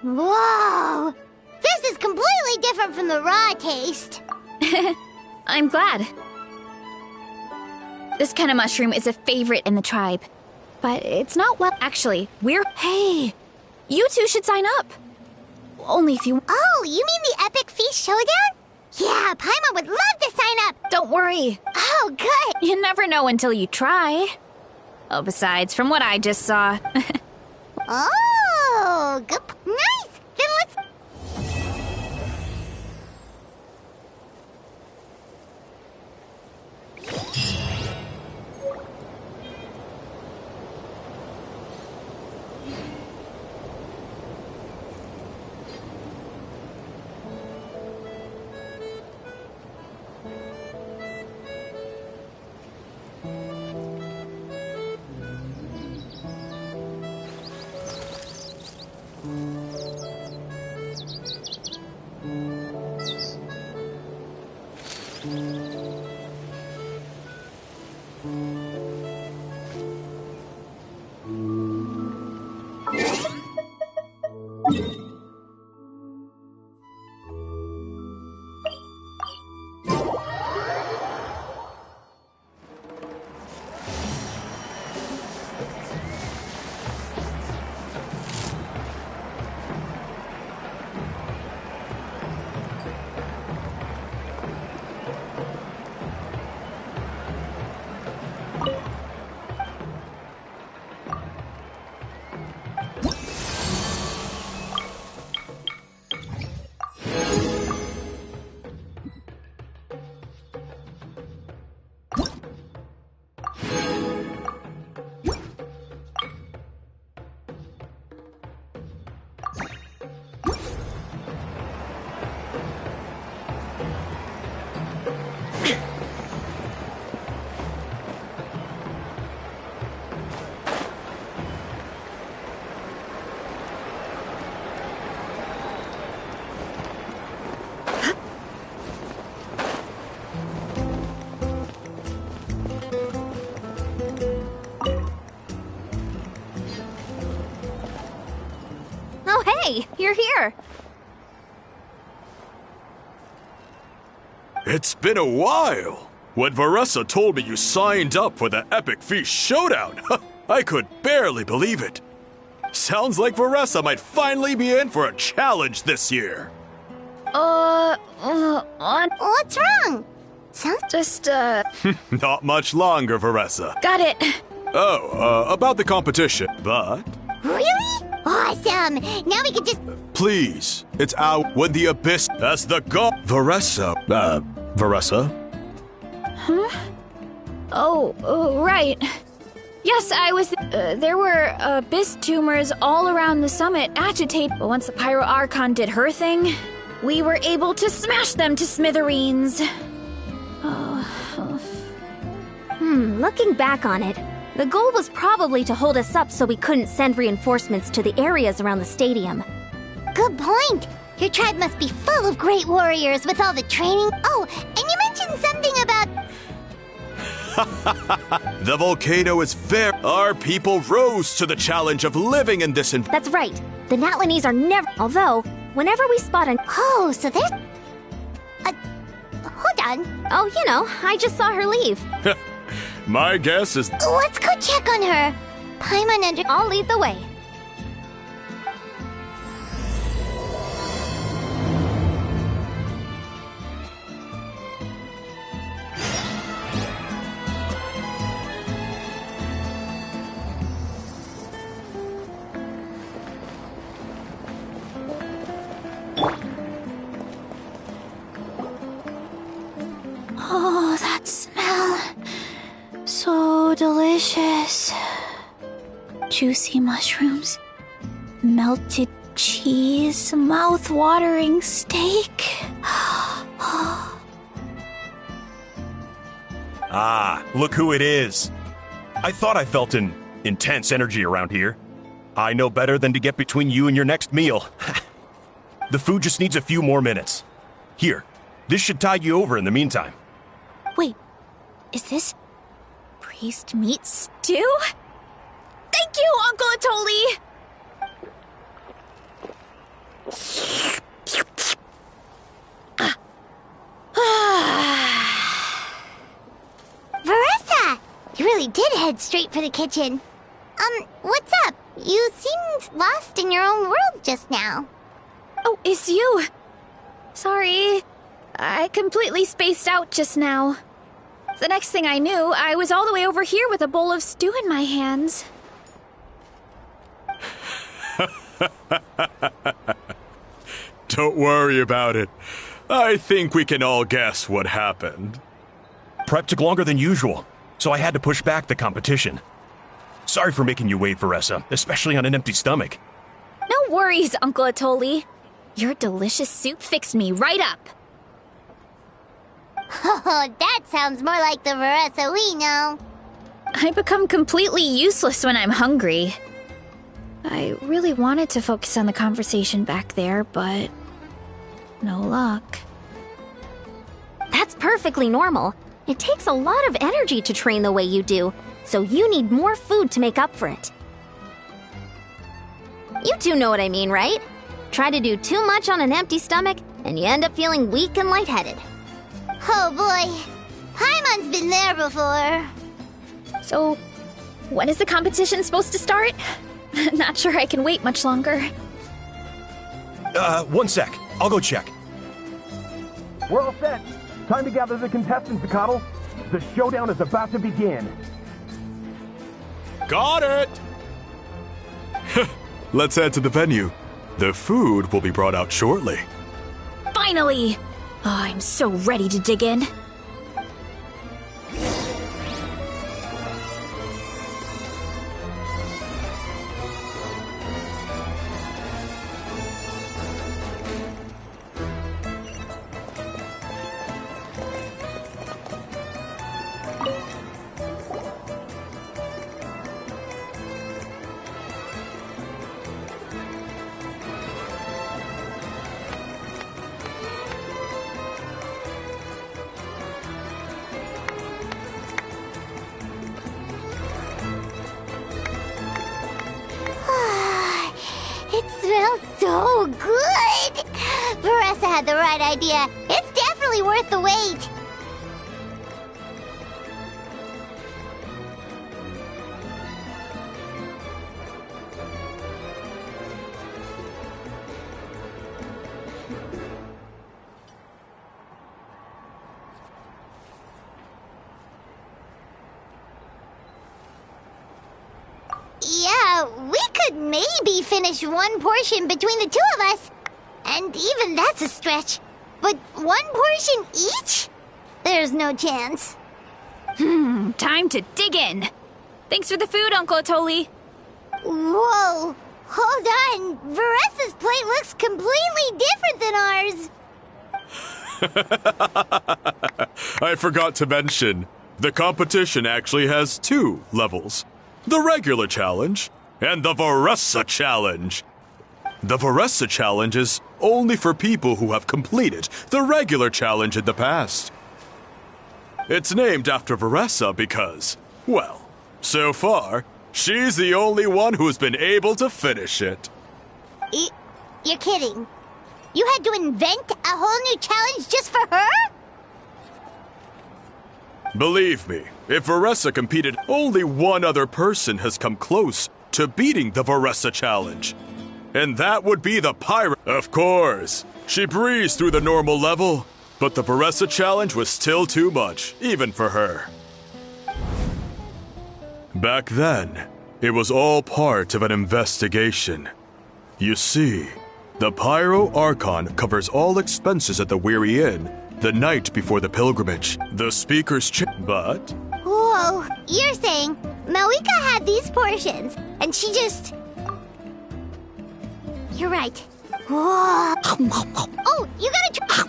Whoa! This is completely different from the raw taste. I'm glad. This kind of mushroom is a favorite in the tribe. But it's not well. Actually, Hey! You two should sign up. Only if you. Oh, you mean the Epic Feast Showdown? Yeah, Paimon would love to sign up. Don't worry. Oh, good. You never know until you try. Oh, besides, from what I just saw. Oh, good. Nice. Then let's. Hey, you're here. It's been a while. When Varessa told me you signed up for the Epic Feast Showdown, I could barely believe it. Sounds like Varessa might finally be in for a challenge this year. What's wrong? Sounds Just, Not much longer, Varessa. got it. Oh, about the competition, but... really awesome. Now we can just. Please, it's out when the Abyss as the god. Varessa. Varessa? Oh, right. Yes, I was. There were abyss tumors all around the summit, agitate. But once the Pyro Archon did her thing, we were able to smash them to smithereens. Looking back on it, the goal was probably to hold us up so we couldn't send reinforcements to the areas around the stadium. Good point. Your tribe must be full of great warriors with all the training. Oh, and you mentioned something about. The volcano is very. Our people rose to the challenge of living in this. That's right. The Natlanese are never. Although, whenever we spot an. Oh, so there's. Hold on. Oh, you know, I just saw her leave. My guess is. Let's go check on her. Paimon under. I'll lead the way. Oh, that smell. So delicious. Juicy mushrooms, melted cheese, mouth-watering steak. Ah, look who it is. I thought I felt an intense energy around here. I know better than to get between you and your next meal. The food just needs a few more minutes. Here, this should tide you over in the meantime. Wait, is this priest meat stew? Thank you, Uncle Atoli! Varessa! You really did head straight for the kitchen. What's up? You seemed lost in your own world just now. Oh, it's you. Sorry. I completely spaced out just now. The next thing I knew, I was all the way over here with a bowl of stew in my hands. Don't worry about it. I think we can all guess what happened. Prep took longer than usual, so I had to push back the competition. Sorry for making you wait, Varessa, especially on an empty stomach. No worries, Uncle Atoli. Your delicious soup fixed me right up. Oh, that sounds more like the Varessa we know. I become completely useless when I'm hungry. I really wanted to focus on the conversation back there, but no luck. That's perfectly normal. It takes a lot of energy to train the way you do, so you need more food to make up for it. You two know what I mean, right? Try to do too much on an empty stomach, and you end up feeling weak and lightheaded. Oh boy, Paimon's been there before. So, when is the competition supposed to start? Not sure I can wait much longer. 1 sec. I'll go check. We're all set. Time to gather the contestants, Coddle. The showdown is about to begin. Got it! Let's head to the venue. The food will be brought out shortly. Finally! Oh, I'm so ready to dig in. It smells so good! Veressa had the right idea. It's definitely worth the wait. Yeah, we could maybe finish one portion between the two of us. And even that's a stretch. But one portion each? There's no chance. Time to dig in. Thanks for the food, Uncle Atoli. Whoa, hold on. Veressa's plate looks completely different than ours. I forgot to mention, the competition actually has 2 levels. The regular challenge and the Veressa challenge. The Veressa challenge is only for people who have completed the regular challenge in the past. It's named after Veressa because, well, so far, she's the only one who's been able to finish it. You're kidding. You had to invent a whole new challenge just for her? Believe me, if Veressa competed, only one other person has come close to beating the Veressa challenge. And that would be the pirate. Of course, she breezed through the normal level, but the Veressa challenge was still too much, even for her. Back then, it was all part of an investigation. You see, the Pyro Archon covers all expenses at the Weary Inn the night before the pilgrimage. The speaker's but... Whoa, you're saying Malika had these portions, and she just... You're right. Whoa. Oh, you gotta try...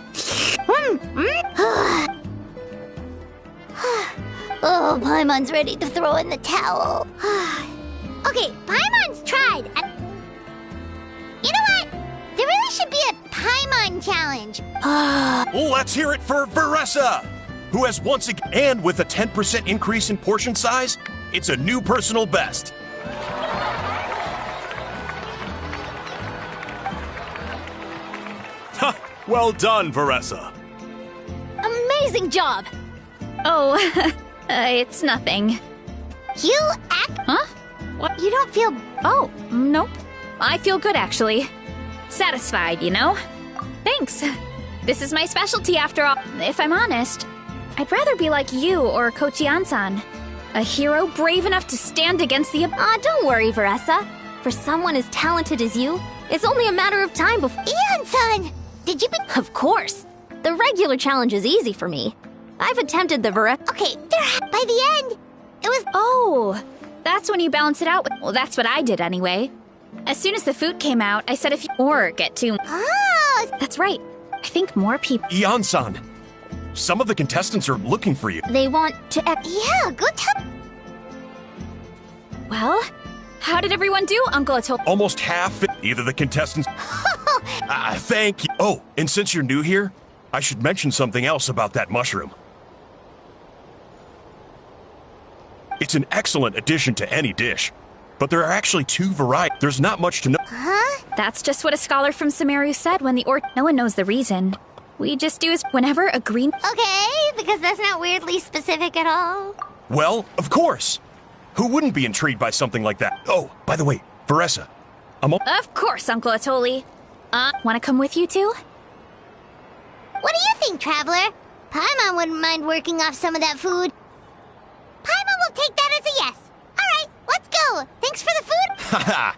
Oh, Paimon's ready to throw in the towel. Okay, Paimon's tried. You know what? There really should be a Paimon challenge. Let's hear it for Veressa, who has once again, and with a 10% increase in portion size, it's a new personal best. Ha! Well done, Veressa. Amazing job! Oh, it's nothing. You act... Huh? What? You don't feel... Oh, nope. I feel good, actually. Satisfied, you know? Thanks. This is my specialty, after all. If I'm honest, I'd rather be like you or Kochi-an-san. A hero brave enough to stand against the... Don't worry, Veressa. For someone as talented as you, it's only a matter of time before... Ian-san! Did you... Of course. The regular challenge is easy for me. I've attempted the Okay, by the end, it was... Oh, that's when you balance it out. Well, that's what I did anyway. As soon as the food came out, I said if you... Or get to... Oh! That's right. I think more people... Ian-san, some of the contestants are looking for you. They want to... Yeah, go tell... Well, how did everyone do, Uncle Atoli? Almost half, either the contestants... Thank you. Oh, and since you're new here, I should mention something else about that mushroom. It's an excellent addition to any dish, but there are actually 2 varieties. There's not much to know. Huh? That's just what a scholar from Sumeru said when the no one knows the reason. We just do is whenever a green... Okay, because that's not weirdly specific at all. Well, of course. Who wouldn't be intrigued by something like that? Oh, by the way, Veressa, Of course, Uncle Atoli. Want to come with you too? What do you think, Traveler? Paimon wouldn't mind working off some of that food. Paimon will take that as a yes. All right, let's go. Thanks for the food. Haha.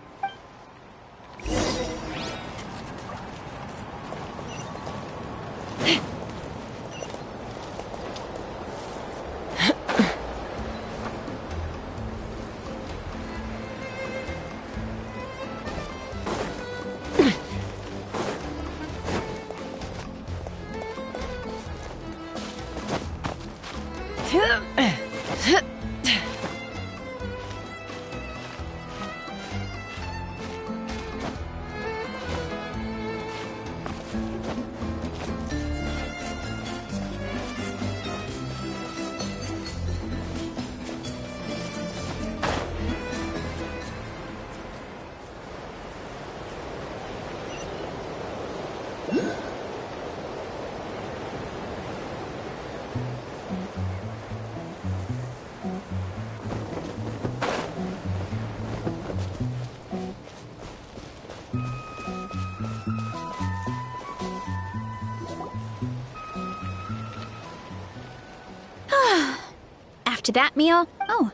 After that meal, oh,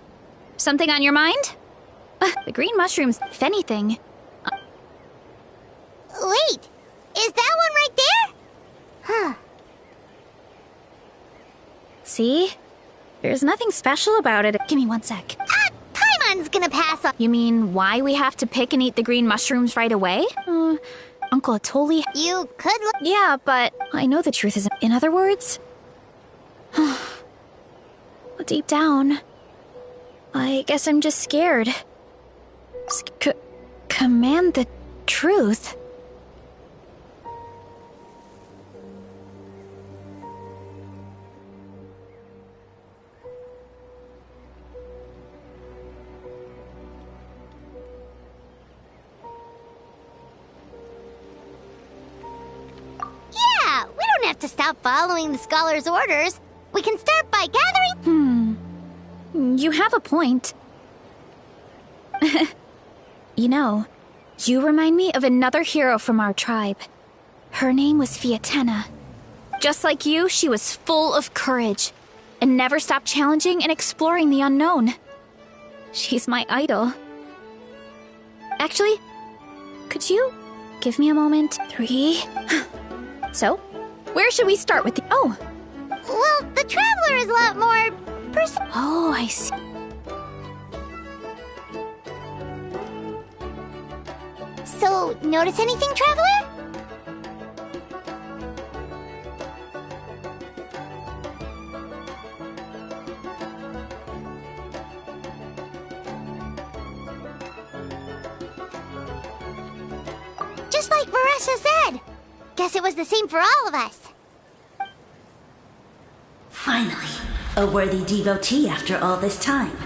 something on your mind? The green mushrooms, if anything. Wait, is that one right there? Huh. See? There's nothing special about it. Give me 1 sec. Paimon's gonna pass on. You mean why we have to pick and eat the green mushrooms right away? Uncle Atoli. You could look. Yeah, but I know the truth isn't. In other words, deep down, I guess I'm just scared. Command the truth. Yeah, we don't have to stop following the scholar's orders. We can start by gathering. You have a point. You know, you remind me of another hero from our tribe. Her name was Fiatena. Just like you, she was full of courage and never stopped challenging and exploring the unknown. She's my idol. Actually, could you give me a moment? 3. So, where should we start with the... Oh! Well, the Traveler is a lot more... Oh, I see. So, notice anything, Traveler? Just like Varessa said. Guess it was the same for all of us. Finally, a worthy devotee after all this time.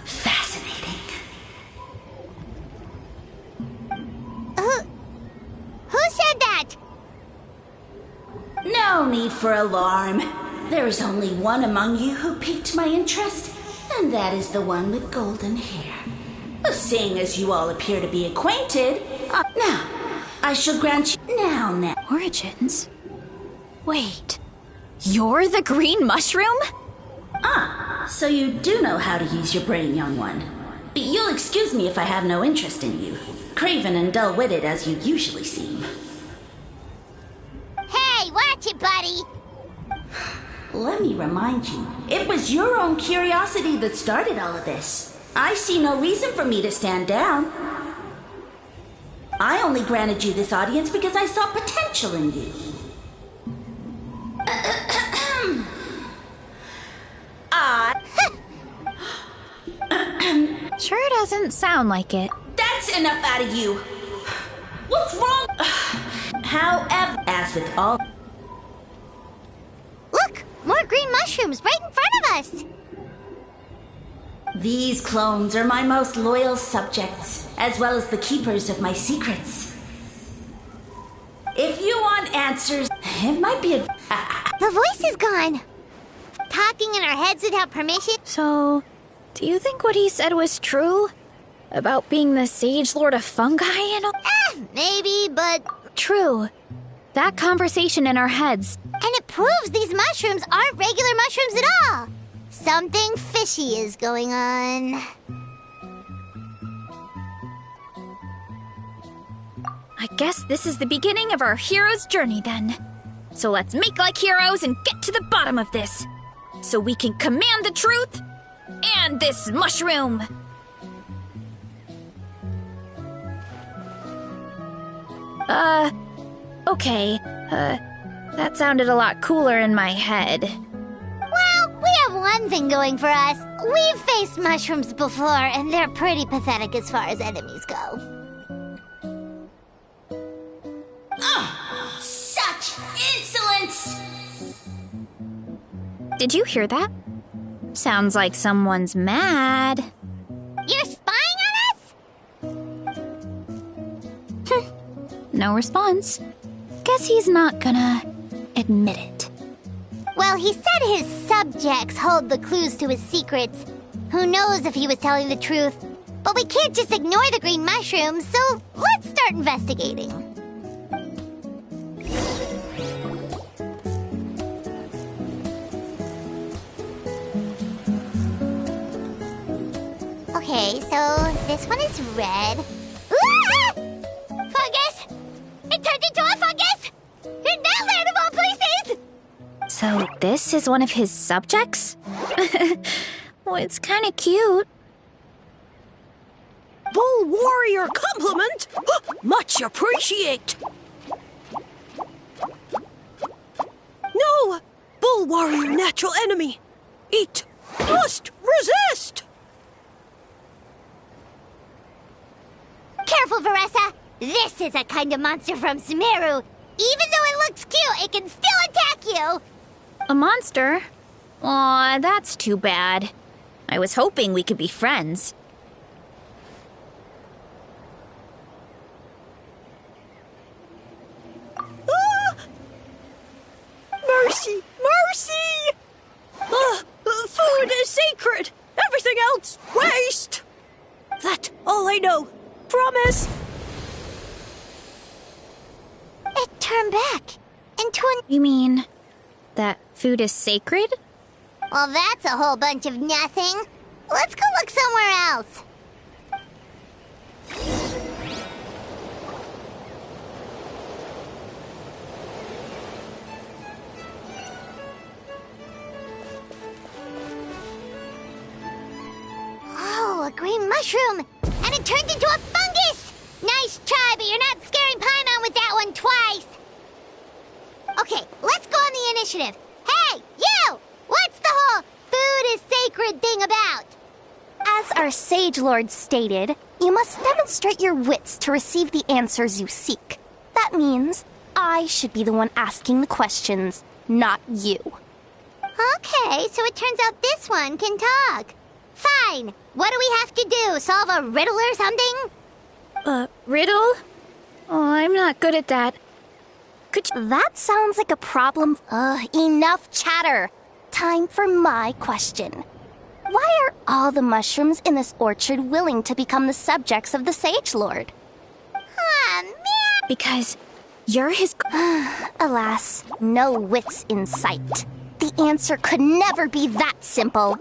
Fascinating. Who said that? No need for alarm. There is only one among you who piqued my interest, and that is the one with golden hair. Seeing as you all appear to be acquainted, now, I shall grant you now. Origins? Wait, you're the green mushroom? So you do know how to use your brain, young one. You'll excuse me if I have no interest in you, craven and dull-witted as you usually seem. Hey, watch it, buddy! Let me remind you, it was your own curiosity that started all of this. I see no reason for me to stand down. I only granted you this audience because I saw potential in you. Sure doesn't sound like it. That's enough out of you. What's wrong? However, as with all... Look! More green mushrooms right in front of us! These clones are my most loyal subjects, as well as the keepers of my secrets. If you want answers, it might be a... The voice is gone! Talking in our heads without permission? So, do you think what he said was true? About being the Sage Lord of Fungi and all? Maybe, but... True. That conversation in our heads. And it proves these mushrooms aren't regular mushrooms at all! Something fishy is going on. I guess this is the beginning of our hero's journey then. So let's make like heroes and get to the bottom of this. So we can command the truth and this mushroom. Okay. That sounded a lot cooler in my head. Well, we have one thing going for us. We've faced mushrooms before, and they're pretty pathetic as far as enemies go. Such insolence! Did you hear that? Sounds like someone's mad. You're spying on us? No response. Guess he's not gonna admit it. Well, he said his subjects hold the clues to his secrets. Who knows if he was telling the truth? But we can't just ignore the green mushrooms, so let's start investigating. Okay, so this one is red. Ah! Fungus! It turned into a fungus! In that land of all places! So this is one of his subjects? Well, it's kind of cute. Bull warrior compliment! Much appreciate! No! Bull warrior natural enemy! Eat! Must resist! Careful, Veressa! This is a kind of monster from Sumeru. Even though it looks cute, it can still attack you! A monster? Aw, that's too bad. I was hoping we could be friends. Ah! Mercy! Mercy! Food is sacred! Everything else, waste! That's all I know. Promise! It turned back into an... You mean that food is sacred? Well, that's a whole bunch of nothing. Let's go look somewhere else. Oh, a green mushroom! And it turned into a fungus! Nice try, but you're not scaring Paimon with that one twice! Okay, let's go on the initiative. Hey, you! What's the whole food is sacred thing about? As our Sage Lord stated, you must demonstrate your wits to receive the answers you seek. That means I should be the one asking the questions, not you. Okay, so it turns out this one can talk. Fine. What do we have to do? Solve a riddle or something? Riddle? Oh, I'm not good at that. That sounds like a problem. Enough chatter. Time for my question. Why are all the mushrooms in this orchard willing to become the subjects of the Sage Lord? Ah, man! Because you're his... Alas, no wits in sight. The answer could never be that simple.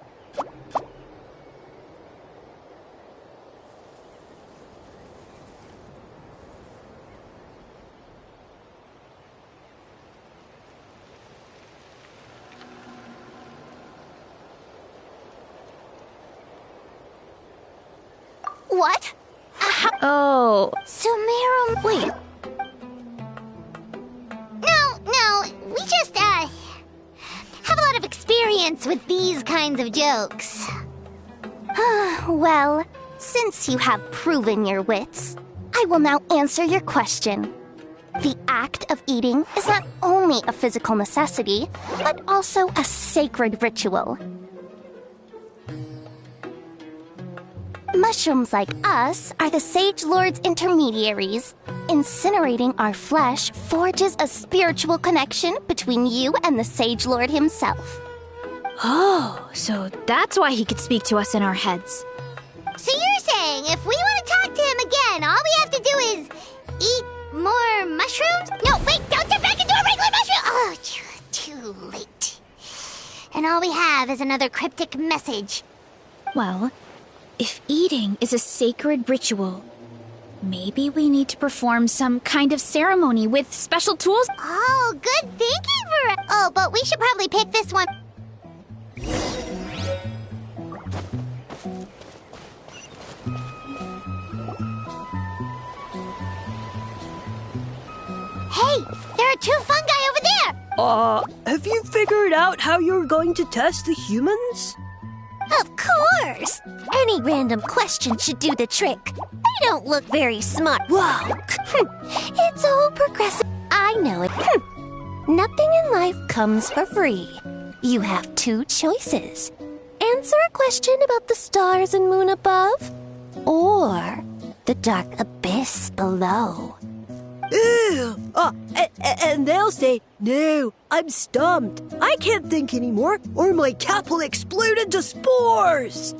What? Oh. Sumeru... Wait. No, we just, have a lot of experience with these kinds of jokes. Well, since you have proven your wits, I will now answer your question. The act of eating is not only a physical necessity, but also a sacred ritual. Mushrooms like us are the Sage Lord's intermediaries. Incinerating our flesh forges a spiritual connection between you and the Sage Lord himself. Oh, so that's why he could speak to us in our heads. So you're saying if we want to talk to him again, all we have to do is eat more mushrooms? No, wait, don't turn back into a regular mushroom! Oh, too late. And all we have is another cryptic message. Well, if eating is a sacred ritual, maybe we need to perform some kind of ceremony with special tools? Oh, good thinking, Vera. Oh, but we should probably pick this one. Hey, there are two fungi over there! Have you figured out how you're going to test the humans? Of course! Any random question should do the trick. They don't look very smart. Whoa! It's all progressive. I know it. Nothing in life comes for free. You have two choices. Answer a question about the stars and moon above, or the dark abyss below. Ew! And they'll say, no, I'm stumped. I can't think anymore, or my cap will explode into spores.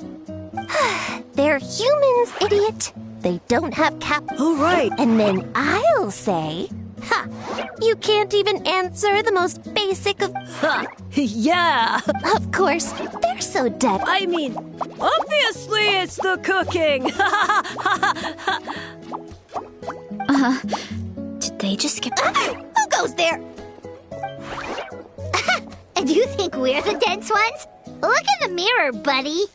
They're humans, idiot. They don't have cap. All right. And then I'll say, ha, you can't even answer the most basic of... Ha! Yeah! Of course, they're so dead. I mean, obviously it's the cooking! Did they just skip? Who goes there? Do you think we're the dense ones? Look in the mirror, buddy.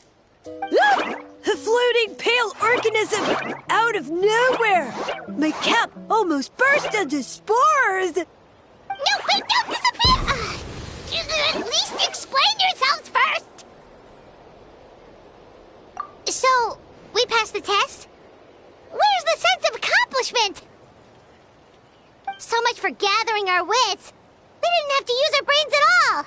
A floating pale organism out of nowhere! My cap almost burst into spores! No, wait, don't disappear! At least explain yourselves first! So, we passed the test? Where's the sense of accomplishment? So much for gathering our wits. We didn't have to use our brains at all.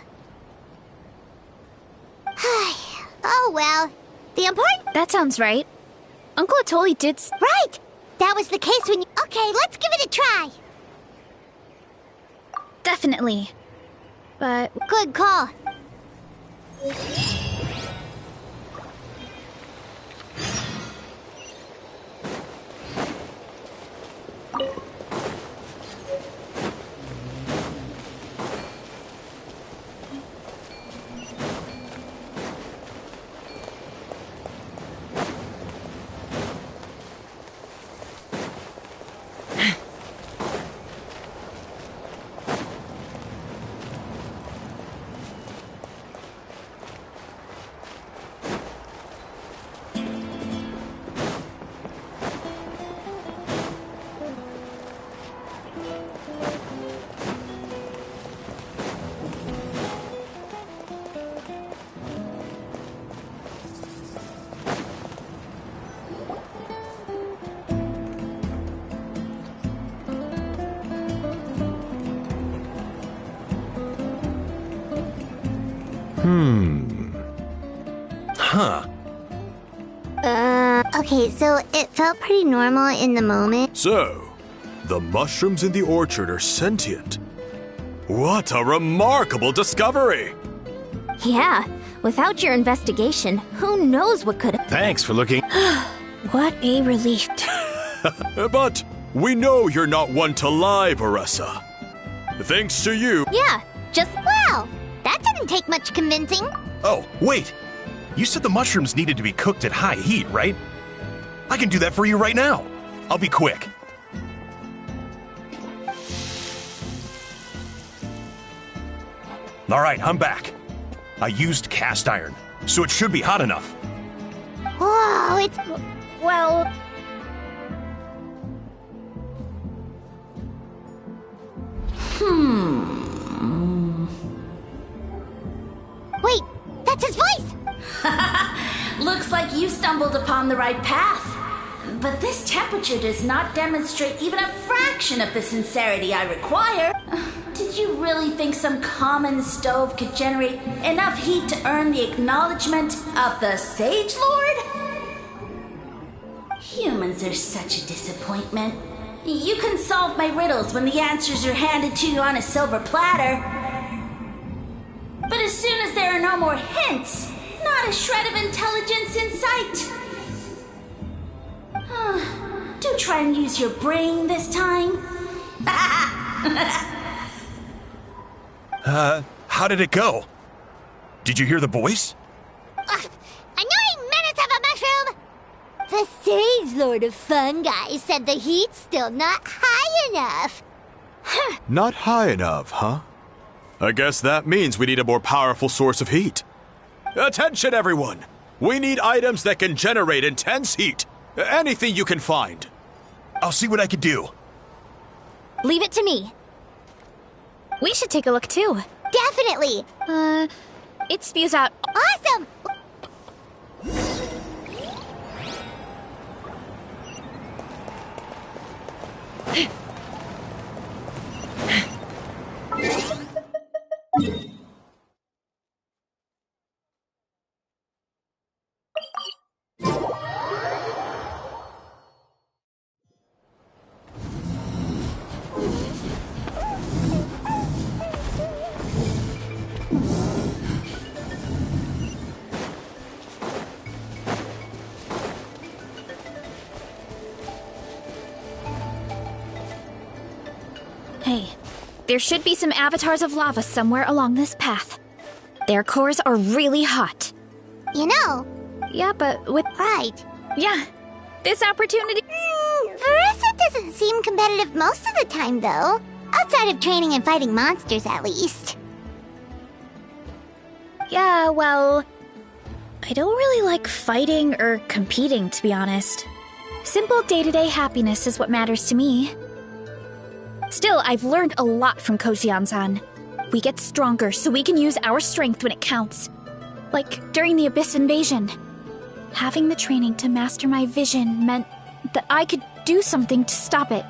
Oh well. The important... That sounds right. Uncle Atoli did... Right! That was the case when you... Okay, let's give it a try. Definitely. But... Good call. Huh. Okay, so it felt pretty normal in the moment. So, the mushrooms in the orchard are sentient. What a remarkable discovery! Yeah, without your investigation, who knows what could have... Thanks for looking. What a relief. But we know you're not one to lie, Varessa. Thanks to you... Yeah, just... Wow! That didn't take much convincing. Oh, wait! You said the mushrooms needed to be cooked at high heat, right? I can do that for you right now. I'll be quick. All right, I'm back. I used cast iron, so it should be hot enough. Whoa, it's... Well... Wait, that's his voice! Looks like you stumbled upon the right path. But this temperature does not demonstrate even a fraction of the sincerity I require. Did you really think some common stove could generate enough heat to earn the acknowledgement of the Sage Lord? Humans are such a disappointment. You can solve my riddles when the answers are handed to you on a silver platter. But as soon as there are no more hints, not a shred of intelligence in sight. Do try and use your brain this time. How did it go? Did you hear the voice? Annoying menace of a mushroom! The Sage Lord of Fungi said the heat's still not high enough. Not high enough, huh? I guess that means we need a more powerful source of heat. Attention, everyone! We need items that can generate intense heat. Anything you can find. I'll see what I can do. Leave it to me. We should take a look too. Definitely! It spews out... Awesome! Hey, there should be some avatars of lava somewhere along this path. Their cores are really hot. You know. Yeah, but with... Right. Yeah, this opportunity... Veressa doesn't seem competitive most of the time, though. Outside of training and fighting monsters, at least. Yeah, well... I don't really like fighting or competing, to be honest. Simple day-to-day happiness is what matters to me. Still, I've learned a lot from Kojian-san. We get stronger so we can use our strength when it counts. Like during the Abyss invasion. Having the training to master my vision meant that I could do something to stop it.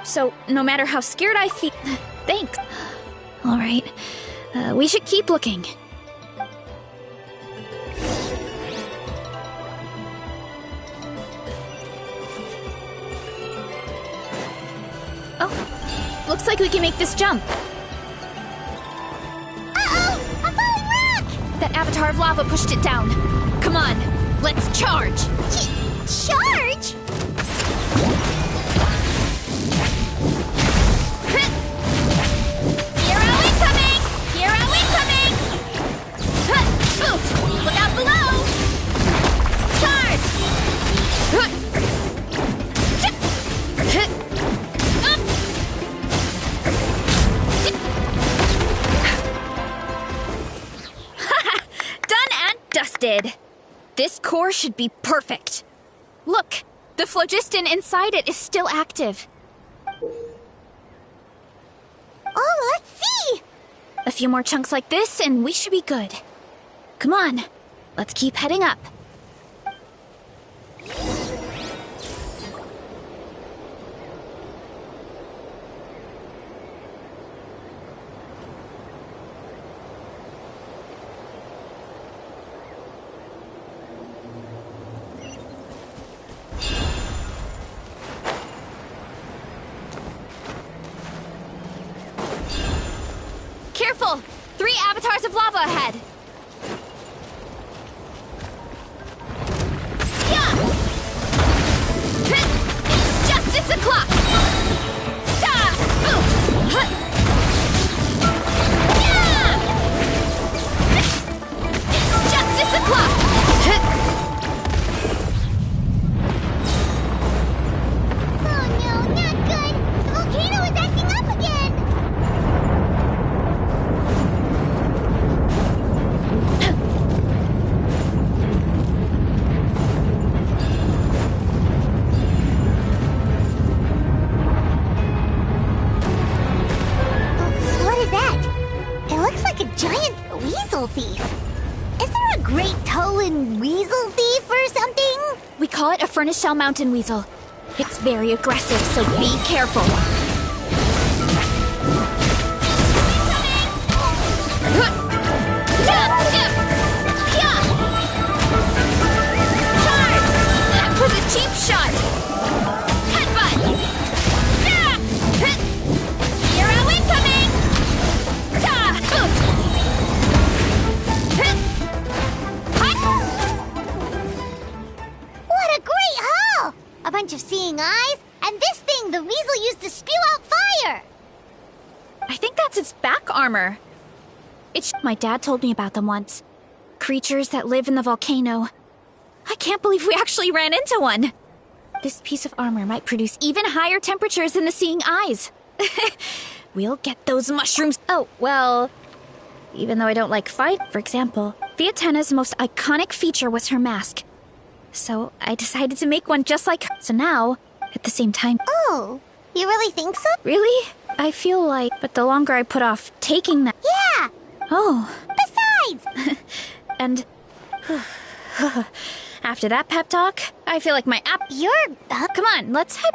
So, no matter how scared I feel... Thanks. Alright. We should keep looking. Oh, looks like we can make this jump. Uh-oh! A falling rock! That avatar of lava pushed it down. Come on, let's charge! Charge? Hero incoming! Hero incoming! Oof! Look out below! Charge! Done and dusted. This core should be perfect. Look, the phlogiston inside it is still active. Oh, let's see! A few more chunks like this and we should be good. Come on, let's keep heading up. Careful! 3 avatars of lava ahead! Yeah! It's justice o'clock! Yeah! It's justice o'clock! Oh no, not good! The volcano is acting up again! What is that? It looks like a giant weasel thief. Is there a great toe-in weasel thief or something? We call it a furnace shell mountain weasel. It's very aggressive, so be careful. That was a cheap shot! Headbutt! Hero incoming! What a great haul! A bunch of seeing eyes, and this thing the weasel used to spew out fire! I think that's its back armor. My dad told me about them once. Creatures that live in the volcano. I can't believe we actually ran into one. This piece of armor might produce even higher temperatures than the seeing eyes. We'll get those mushrooms. Oh, well, even though I don't like fight, for example, Viatena's most iconic feature was her mask. So I decided to make one just like her. So now, at the same time... Oh, you really think so? Really? I feel like... But the longer I put off taking that... Yeah! Oh. Besides! And... after that pep talk, I feel like my app... You're... Come on, let's head...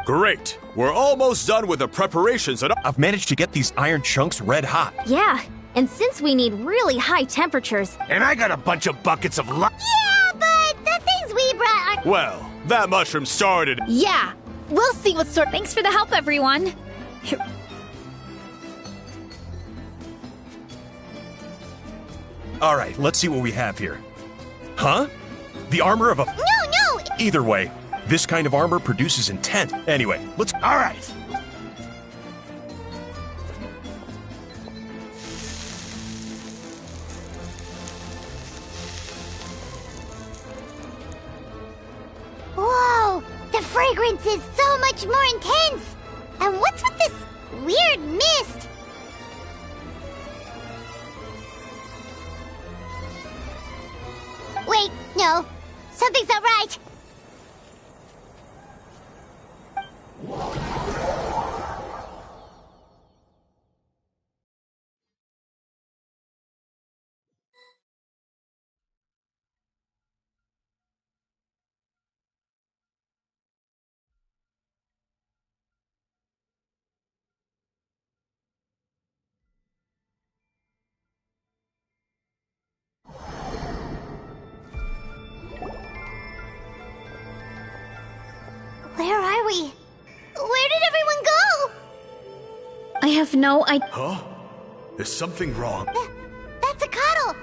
Great. We're almost done with the preparations and I've managed to get these iron chunks red hot. Yeah, and since we need really high temperatures... And I got a bunch of buckets of Yeah, but the things we brought are... well, that mushroom started. Yeah, we'll see what sort. Thanks for the help, everyone. All right, let's see what we have here. Huh? The armor of a... No! Either way, this kind of armor produces intent. Anyway, let's... All right. Whoa! The fragrance is so much more intense! And what's with this weird mist? Wait, no. Something's not right. Where are we? Where did everyone go? I have no idea. Huh? Is something wrong? That's a cuddle!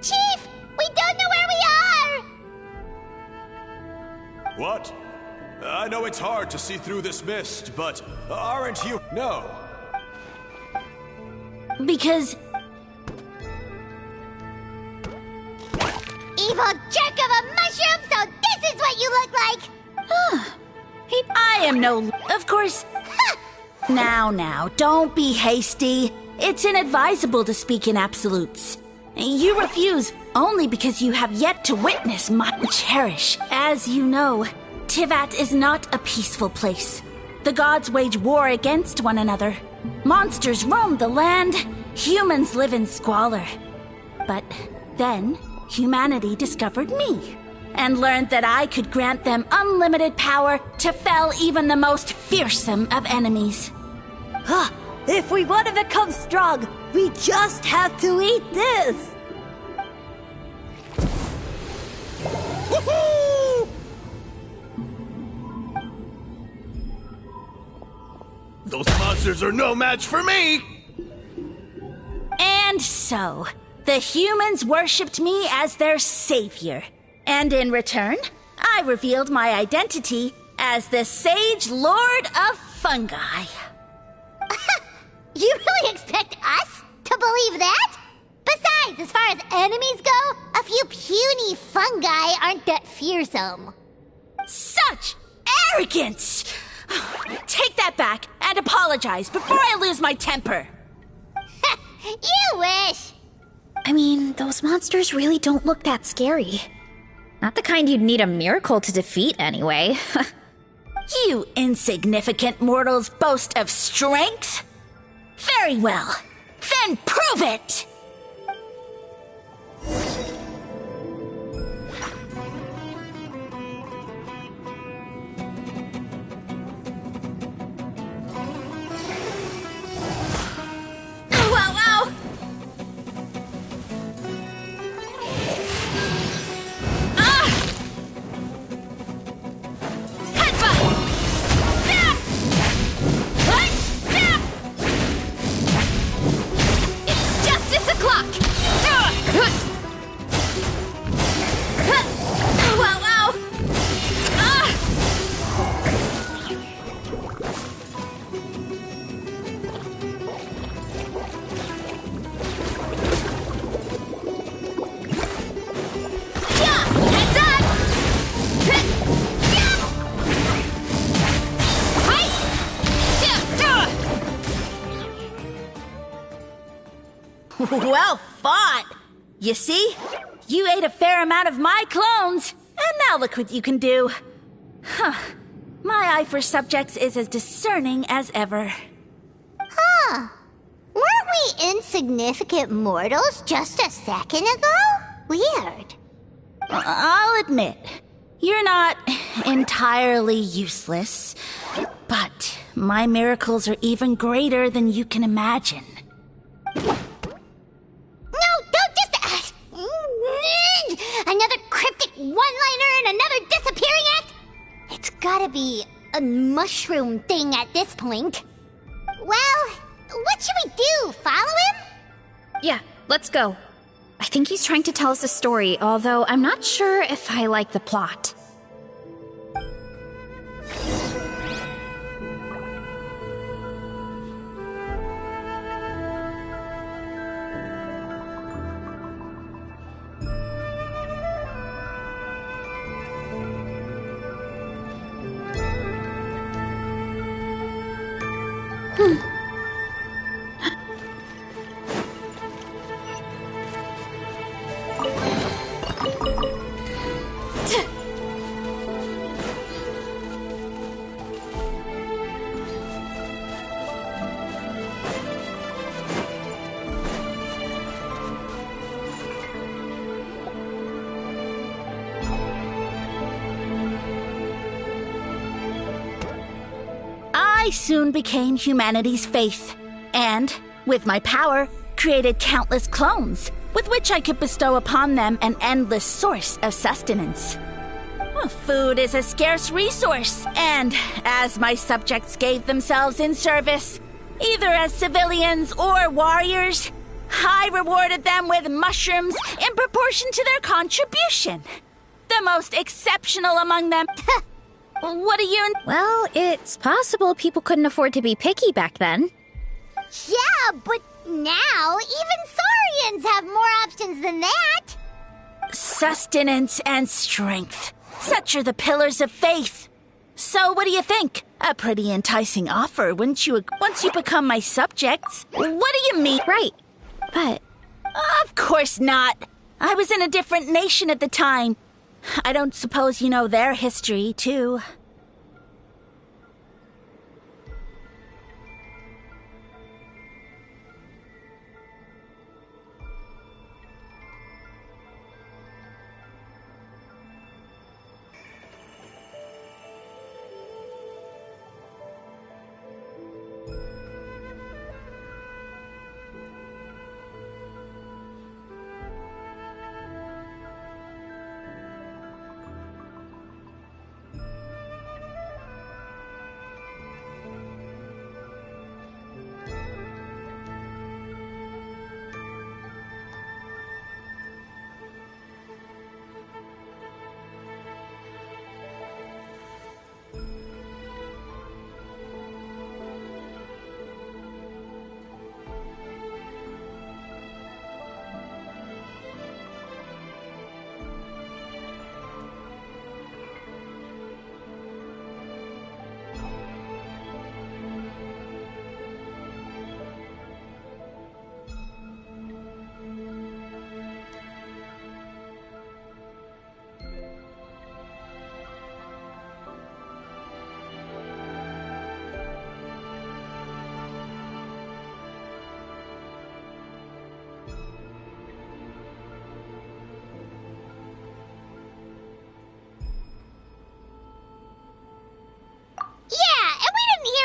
Chief! We don't know where we are! What? I know it's hard to see through this mist, but aren't you? No. Because... Evil jerk of a mushroom, so this is what you look like! I am no... Of course... Now, don't be hasty. It's inadvisable to speak in absolutes. You refuse only because you have yet to witness my cherish. As you know, Tivat is not a peaceful place. The gods wage war against one another. Monsters roam the land. Humans live in squalor. But then, humanity discovered me and learned that I could grant them unlimited power to fell even the most fearsome of enemies. If we want to become strong, we just have to eat this! Woohoo! Those monsters are no match for me! And so, the humans worshipped me as their savior. And in return, I revealed my identity as the Sage Lord of Fungi. You really expect us to believe that? Besides, as far as enemies go, a few puny fungi aren't that fearsome. Such arrogance! Take that back and apologize before I lose my temper. You wish! I mean, those monsters really don't look that scary. Not the kind you'd need a miracle to defeat, anyway. You insignificant mortals boast of strength? Very well. Then prove it! Well fought! You see? You ate a fair amount of my clones, and now look what you can do. Huh. My eye for subjects is as discerning as ever. Huh. Weren't we insignificant mortals just a second ago? Weird. I'll admit, you're not entirely useless. But my miracles are even greater than you can imagine. No, don't just... another cryptic one-liner and another disappearing act? It's gotta be a mushroom thing at this point. Well, what should we do? Follow him? Yeah, let's go. I think he's trying to tell us a story, although I'm not sure if I like the plot. I soon became humanity's faith, and, with my power, created countless clones, with which I could bestow upon them an endless source of sustenance. Well, food is a scarce resource, and as my subjects gave themselves in service, either as civilians or warriors, I rewarded them with mushrooms in proportion to their contribution. The most exceptional among them. What do you... Well, it's possible people couldn't afford to be picky back then. Yeah, but now even Saurians have more options than that. Sustenance and strength. Such are the pillars of faith. So what do you think? A pretty enticing offer, wouldn't you, once you become my subjects? What do you mean? Right, but... Of course not. I was in a different nation at the time. I don't suppose you know their history, too.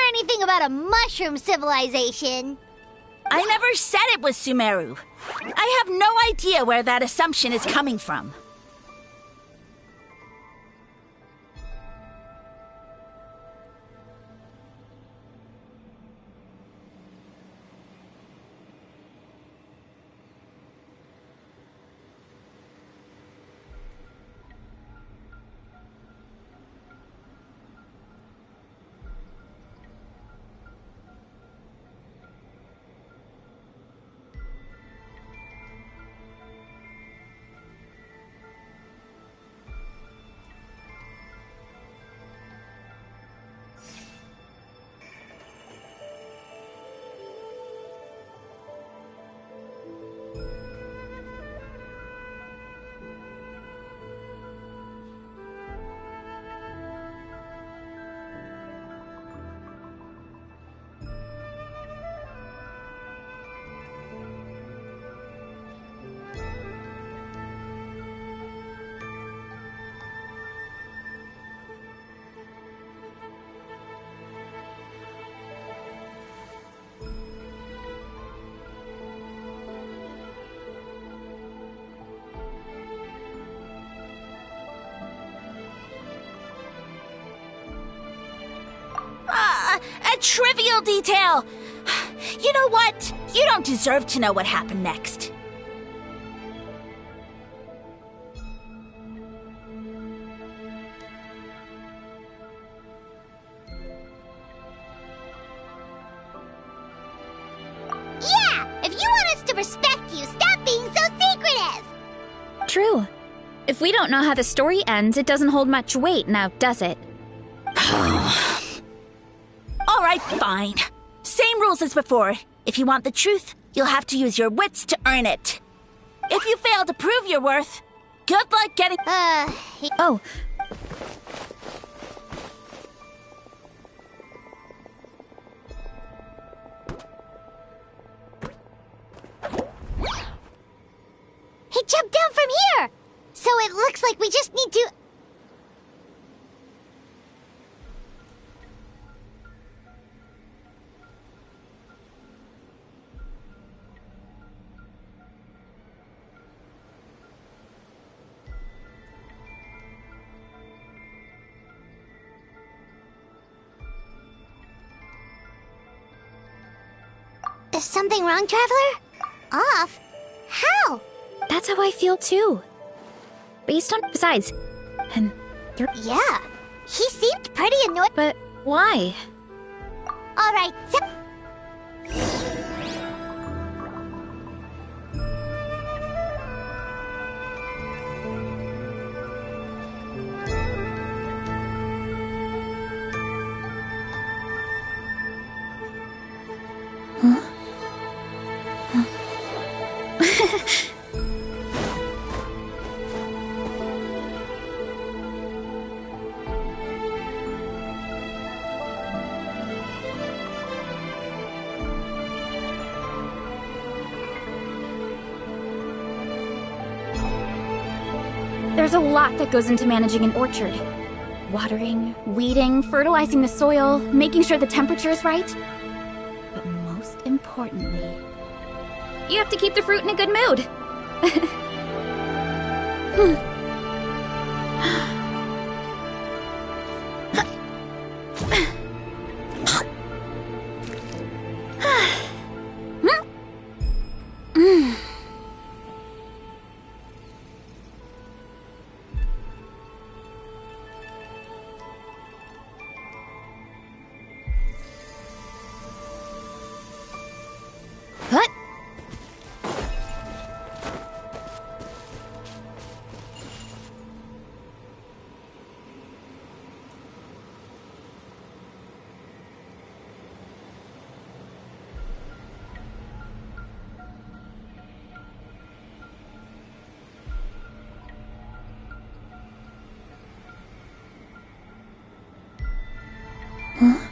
Anything about a mushroom civilization. I never said it was Sumeru. I have no idea where that assumption is coming from. A trivial detail! You know what? You don't deserve to know what happened next. Yeah! If you want us to respect you, stop being so secretive! True. If we don't know how the story ends, it doesn't hold much weight now, does it? All right, fine. Same rules as before. If you want the truth, you'll have to use your wits to earn it. If you fail to prove your worth, good luck getting... Oh. He jumped down from here! So it looks like we just need to... Is something wrong, Traveler? Off? How? That's how I feel too. Based on... Besides... And... Yeah. He seemed pretty annoyed. But why? Alright, so... There's a lot that goes into managing an orchard. Watering, weeding, fertilizing the soil, making sure the temperature is right. But most importantly, you have to keep the fruit in a good mood. What? Huh?